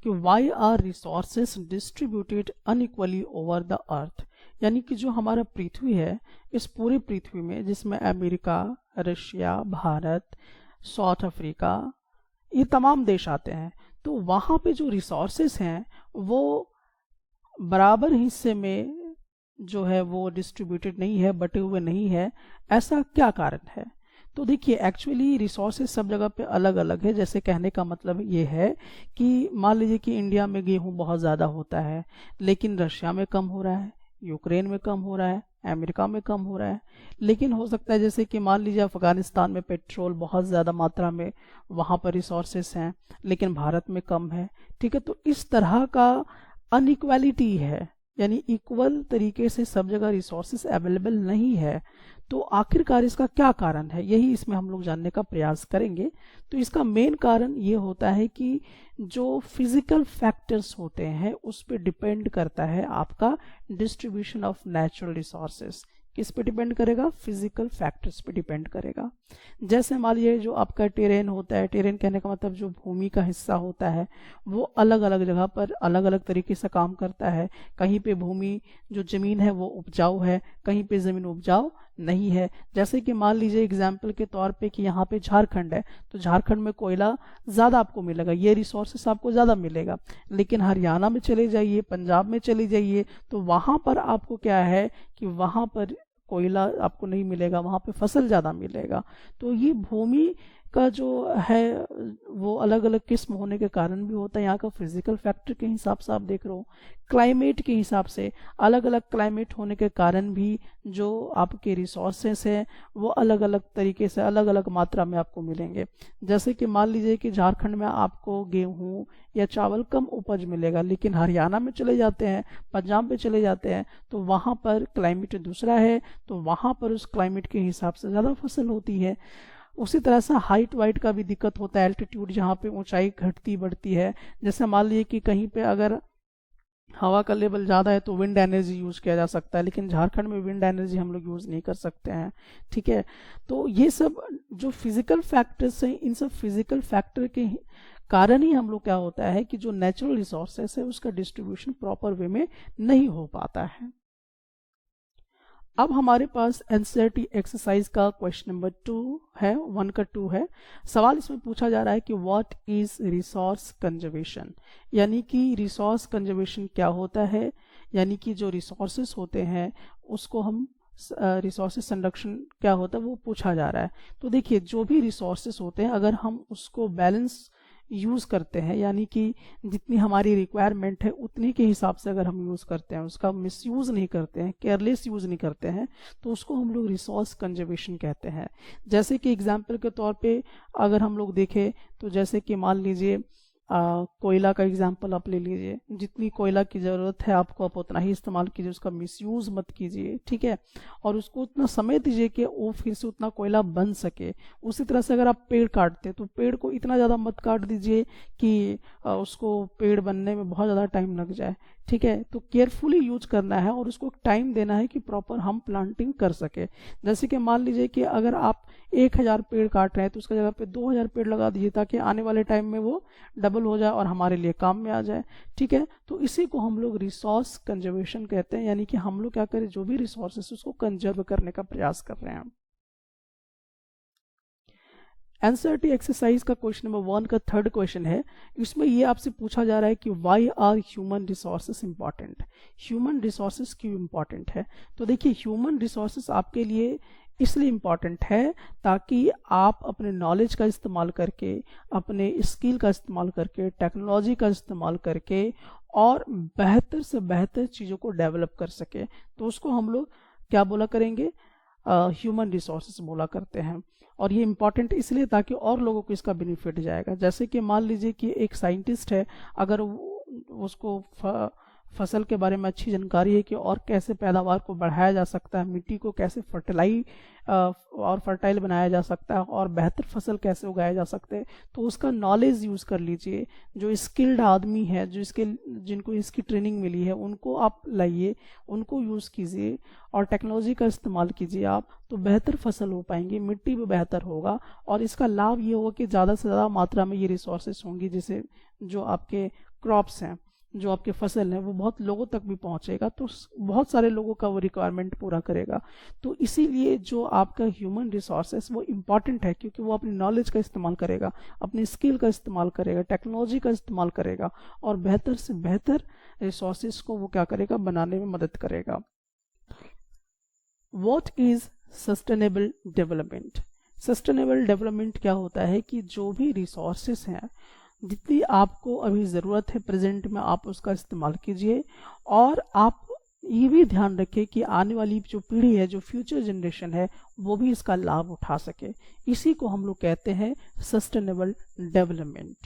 S1: कि why are resources distributed unequally over the earth. यानी कि जो हमारा पृथ्वी है, इस पूरी पृथ्वी में जिसमें America, Russia, Bharat, south Africa, ये तमाम देश आते हैं, तो वहाँ पे जो रिसोर्सेस हैं वो बराबर हिस्से में जो है वो डिस्ट्रीब्यूटेड नहीं है, बटे हुए नहीं है। ऐसा क्या कारण है? तो देखिए, एक्चुअली रिसोर्सेज सब जगह पे अलग अलग है। जैसे कहने का मतलब ये है कि मान लीजिए कि इंडिया में गेहूं बहुत ज़्यादा होता है, लेकिन रशिया में कम हो रहा है, यूक्रेन में कम हो रहा है, अमेरिका में कम हो रहा है। लेकिन हो सकता है जैसे कि मान लीजिए अफगानिस्तान में पेट्रोल बहुत ज़्यादा मात्रा में वहाँ पर रिसोर्सेस हैं, लेकिन भारत में कम है। ठीक है, तो इस तरह का अनइक्वालिटी है, यानी इक्वल तरीके से सब जगह रिसोर्सेस अवेलेबल नहीं है। तो आखिरकार इसका क्या कारण है, यही इसमें हम लोग जानने का प्रयास करेंगे। तो इसका मेन कारण ये होता है कि जो फिजिकल फैक्टर्स होते हैं उस पर डिपेंड करता है आपका डिस्ट्रीब्यूशन ऑफ नेचुरल रिसोर्सेस। किस पे डिपेंड करेगा? फिजिकल फैक्टर्स पे डिपेंड करेगा। जैसे मान लीजिए जो आपका टेरेन होता है, टेरेन कहने का मतलब जो भूमि का हिस्सा होता है, वो अलग अलग जगह पर अलग अलग तरीके से काम करता है। कहीं पे भूमि जो जमीन है वो उपजाऊ है, कहीं पे जमीन उपजाऊ नहीं है। जैसे कि मान लीजिए एग्जाम्पल के तौर पे कि यहाँ पे झारखंड है, तो झारखंड में कोयला ज़्यादा आपको मिलेगा, ये रिसोर्सेस आपको ज़्यादा मिलेगा। लेकिन हरियाणा में चले जाइए, पंजाब में चले जाइए, तो वहाँ पर आपको क्या है कि वहाँ पर कोयला आपको नहीं मिलेगा, वहाँ पे फसल ज़्यादा मिलेगा। तो ये भूमि का जो है वो अलग अलग किस्म होने के कारण भी होता है। यहाँ का फिजिकल फैक्टर के हिसाब से आप देख रहे हो, क्लाइमेट के हिसाब से अलग अलग क्लाइमेट होने के कारण भी जो आपके रिसोर्सेस हैं वो अलग अलग तरीके से अलग अलग मात्रा में आपको मिलेंगे। जैसे कि मान लीजिए कि झारखंड में आपको गेहूं या चावल कम उपज मिलेगा, लेकिन हरियाणा में चले जाते हैं, पंजाब में चले जाते हैं, तो वहाँ पर क्लाइमेट दूसरा है, तो वहाँ पर उस क्लाइमेट के हिसाब से ज़्यादा फसल होती है। उसी तरह से हाइट वाइट का भी दिक्कत होता है, एल्टीट्यूड जहाँ पे ऊंचाई घटती बढ़ती है। जैसे मान लीजिए कि कहीं पे अगर हवा का लेवल ज़्यादा है तो विंड एनर्जी यूज़ किया जा सकता है, लेकिन झारखंड में विंड एनर्जी हम लोग यूज़ नहीं कर सकते हैं। ठीक है, तो ये सब जो फिजिकल फैक्टर्स हैं, इन सब फिजिकल फैक्टर के कारण ही हम लोग क्या होता है कि जो नेचुरल रिसोर्सेस है उसका डिस्ट्रीब्यूशन प्रॉपर वे में नहीं हो पाता है। अब हमारे पास एनसीईआरटी एक्सरसाइज का क्वेश्चन नंबर 2 है, 1 का 2 है। सवाल इसमें पूछा जा रहा है कि व्हाट इज रिसोर्स कंजर्वेशन, यानी कि रिसोर्स कंजर्वेशन क्या होता है, यानी कि जो रिसोर्सेस होते हैं उसको हम रिसोर्सेस संरक्षण क्या होता है वो पूछा जा रहा है। तो देखिए, जो भी रिसोर्सेस होते हैं अगर हम उसको बैलेंस यूज़ करते हैं, यानी कि जितनी हमारी रिक्वायरमेंट है उतनी के हिसाब से अगर हम यूज़ करते हैं, उसका मिसयूज़ नहीं करते हैं, केयरलेस यूज़ नहीं करते हैं, तो उसको हम लोग रिसोर्स कंजर्वेशन कहते हैं। जैसे कि एग्जाम्पल के तौर पे अगर हम लोग देखें तो जैसे कि मान लीजिए कोयला का एग्जाम्पल आप ले लीजिए, जितनी कोयला की ज़रूरत है आपको आप उतना ही इस्तेमाल कीजिए, उसका मिसयूज़ मत कीजिए, ठीक है, और उसको उतना समय दीजिए कि वो फिर से उतना कोयला बन सके। उसी तरह से अगर आप पेड़ काटते हैं तो पेड़ को इतना ज़्यादा मत काट दीजिए कि उसको पेड़ बनने में बहुत ज़्यादा टाइम लग जाए, ठीक है। तो केयरफुली यूज करना है और उसको टाइम देना है कि प्रॉपर हम प्लांटिंग कर सके। जैसे कि मान लीजिए कि अगर आप 1000 पेड़ काट रहे हैं तो उसका जगह पे 2000 पेड़ लगा दीजिए, ताकि आने वाले टाइम में वो डबल हो जाए और हमारे लिए काम में आ जाए, ठीक है। तो इसी को हम लोग रिसोर्स कंजर्वेशन कहते हैं, यानी कि हम लोग क्या करें, जो भी रिसोर्सेस उसको कंजर्व करने का प्रयास कर रहे हैं। एनसीईआरटी एक्सरसाइज का क्वेश्चन नंबर 1 का थर्ड क्वेश्चन है। इसमें ये आपसे पूछा जा रहा है कि why are human resources important. Human resources क्यों इंपॉर्टेंट है? तो देखिए, ह्यूमन रिसोर्सेस आपके लिए इसलिए इम्पॉर्टेंट है ताकि आप अपने नॉलेज का इस्तेमाल करके, अपने स्किल का इस्तेमाल करके, टेक्नोलॉजी का इस्तेमाल करके और बेहतर से बेहतर चीज़ों को डेवलप कर सके। तो उसको हम लोग क्या बोला करेंगे, ह्यूमन रिसोर्सेस बोला करते हैं। और ये इम्पॉर्टेंट इसलिए ताकि और लोगों को इसका बेनिफिट जाएगा। जैसे कि मान लीजिए कि एक साइंटिस्ट है, अगर उसको फसल के बारे में अच्छी जानकारी है कि और कैसे पैदावार को बढ़ाया जा सकता है, मिट्टी को कैसे फर्टाइल बनाया जा सकता है और बेहतर फसल कैसे उगाए जा सकते हैं, तो उसका नॉलेज यूज़ कर लीजिए। जो स्किल्ड आदमी है, जिनको इसकी ट्रेनिंग मिली है, उनको आप लाइए, उनको यूज़ कीजिए और टेक्नोलॉजी का इस्तेमाल कीजिए आप, तो बेहतर फसल हो पाएंगी, मिट्टी भी बेहतर होगा और इसका लाभ ये होगा कि ज़्यादा से ज़्यादा मात्रा में ये रिसोर्सेस होंगी, जिसे जो आपके क्रॉप्स हैं, जो आपके फसल है, वो बहुत लोगों तक भी पहुंचेगा, तो बहुत सारे लोगों का वो रिक्वायरमेंट पूरा करेगा। तो इसीलिए जो आपका ह्यूमन रिसोर्सेस वो इम्पॉर्टेंट है, क्योंकि वो अपनी नॉलेज का इस्तेमाल करेगा, अपनी स्किल का इस्तेमाल करेगा, टेक्नोलॉजी का इस्तेमाल करेगा और बेहतर से बेहतर रिसोर्सेस को वो क्या करेगा, बनाने में मदद करेगा। What is sustainable development? Sustainable development क्या होता है कि जो भी रिसोर्सेस हैं, जितनी आपको अभी ज़रूरत है प्रेजेंट में, आप उसका इस्तेमाल कीजिए और आप ये भी ध्यान रखें कि आने वाली जो पीढ़ी है, जो फ्यूचर जनरेशन है, वो भी इसका लाभ उठा सके। इसी को हम लोग कहते हैं सस्टेनेबल डेवलपमेंट,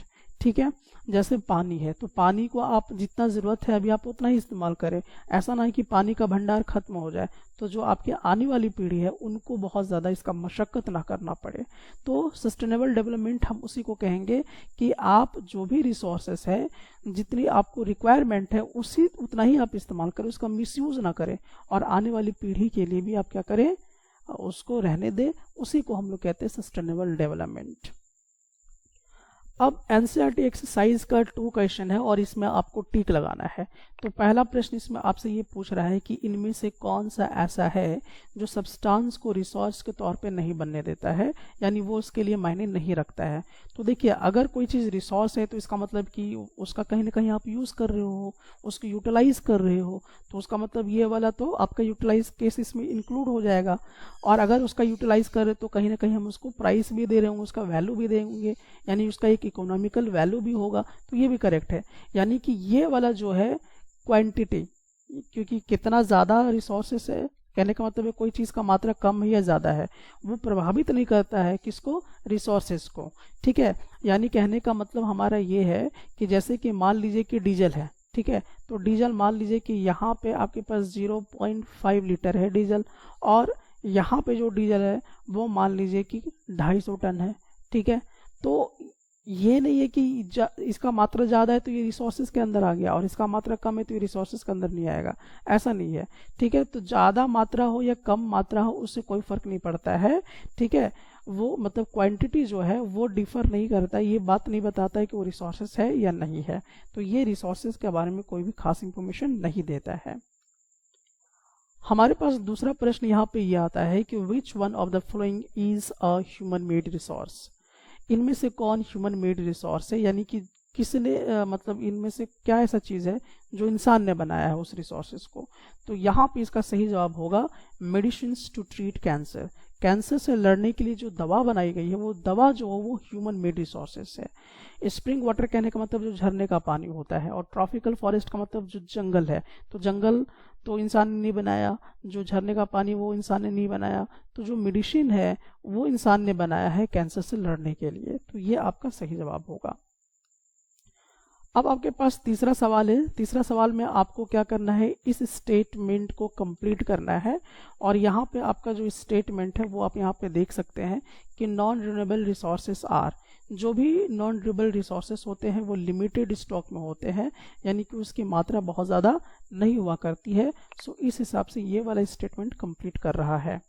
S1: ठीक है। जैसे पानी है, तो पानी को आप जितना ज़रूरत है अभी आप उतना ही इस्तेमाल करें। ऐसा ना है कि पानी का भंडार खत्म हो जाए, तो जो आपकी आने वाली पीढ़ी है उनको बहुत ज़्यादा इसका मशक्क़त ना करना पड़े। तो सस्टेनेबल डेवलपमेंट हम उसी को कहेंगे कि आप जो भी रिसोर्सेस है, जितनी आपको रिक्वायरमेंट है उतना ही आप इस्तेमाल करें, उसका मिसयूज़ ना करें और आने वाली पीढ़ी के लिए भी आप क्या करें, उसको रहने दें। उसी को हम लोग कहते हैं सस्टेनेबल डेवलपमेंट। अब एनसीईआरटी एक्सरसाइज का 2 क्वेश्चन है और इसमें आपको टिक लगाना है। तो पहला प्रश्न इसमें आपसे ये पूछ रहा है कि इनमें से कौन सा ऐसा है जो सब्सटेंस को रिसोर्स के तौर पे नहीं बनने देता है, यानी वो उसके लिए मायने नहीं रखता है। तो देखिए, अगर कोई चीज़ रिसोर्स है तो इसका मतलब कि उसका कहीं ना कहीं आप यूज़ कर रहे हो, उसको यूटिलाइज कर रहे हो, तो उसका मतलब ये वाला तो आपका यूटिलाइज केस इसमें इंक्लूड हो जाएगा। और अगर उसका यूटिलाइज कर रहे तो कहीं ना कहीं हम उसको प्राइस भी दे रहे होंगे, उसका वैल्यू भी देंगे, यानी उसका एक इकोनॉमिकल वैल्यू भी होगा, तो ये भी करेक्ट है। यानी कि ये वाला जो है क्वांटिटी, क्योंकि कितना ज़्यादा रिसोर्सेस है, कहने का मतलब है कोई चीज़ का मात्रा कम है या ज़्यादा है, वो प्रभावित नहीं करता है किसको, रिसोर्सेस को, ठीक है। यानी कहने का मतलब हमारा ये है कि जैसे कि मान लीजिए कि डीजल है, ठीक है, तो डीजल मान लीजिए कि यहाँ पे आपके पास 0.5 लीटर है डीजल और यहाँ पे जो डीजल है वो मान लीजिए कि 250 टन है, ठीक है। तो ये नहीं है कि इसका मात्रा ज़्यादा है तो ये रिसोर्सेज के अंदर आ गया और इसका मात्रा कम है तो ये रिसोर्सेज के अंदर नहीं आएगा, ऐसा नहीं है, ठीक है। तो ज़्यादा मात्रा हो या कम मात्रा हो उससे कोई फ़र्क नहीं पड़ता है, ठीक है। वो मतलब क्वांटिटी जो है वो डिफर नहीं करता, ये बात नहीं बताता है कि वो रिसोर्सेज है या नहीं है। तो ये रिसोर्सेज के बारे में कोई भी खास इंफॉर्मेशन नहीं देता है। हमारे पास दूसरा प्रश्न यहाँ पे ये आता है कि which one of the following is a human made resource? इनमें से कौन ह्यूमन मेड रिसोर्स है, यानी कि किसने मतलब इनमें से क्या ऐसा चीज़ है जो इंसान ने बनाया है उस रिसोर्सेज को? तो यहाँ पे इसका सही जवाब होगा medicines to treat cancer. Cancer से लड़ने के लिए जो दवा बनाई गई है वो दवा जो है वो ह्यूमन मेड रिसोर्सेस है। स्प्रिंग वाटर कहने का मतलब जो झरने का पानी होता है, और ट्रॉपिकल फॉरेस्ट का मतलब जो जंगल है। तो जंगल तो इंसान ने नहीं बनाया, जो झरने का पानी वो इंसान ने नहीं बनाया, तो जो मेडिसिन है वो इंसान ने बनाया है कैंसर से लड़ने के लिए। तो ये आपका सही जवाब होगा। अब आपके पास तीसरा सवाल है। तीसरा सवाल में आपको क्या करना है, इस स्टेटमेंट को कंप्लीट करना है। और यहाँ पे आपका जो स्टेटमेंट है वो आप यहाँ पे देख सकते हैं कि नॉन रिन्यूएबल रिसोर्सेस आर, जो भी नॉन रिन्यूएबल रिसोर्सेस होते हैं वो लिमिटेड स्टॉक में होते हैं, यानी कि उसकी मात्रा बहुत ज़्यादा नहीं हुआ करती है। सो इस हिसाब से ये वाला स्टेटमेंट कंप्लीट कर रहा है।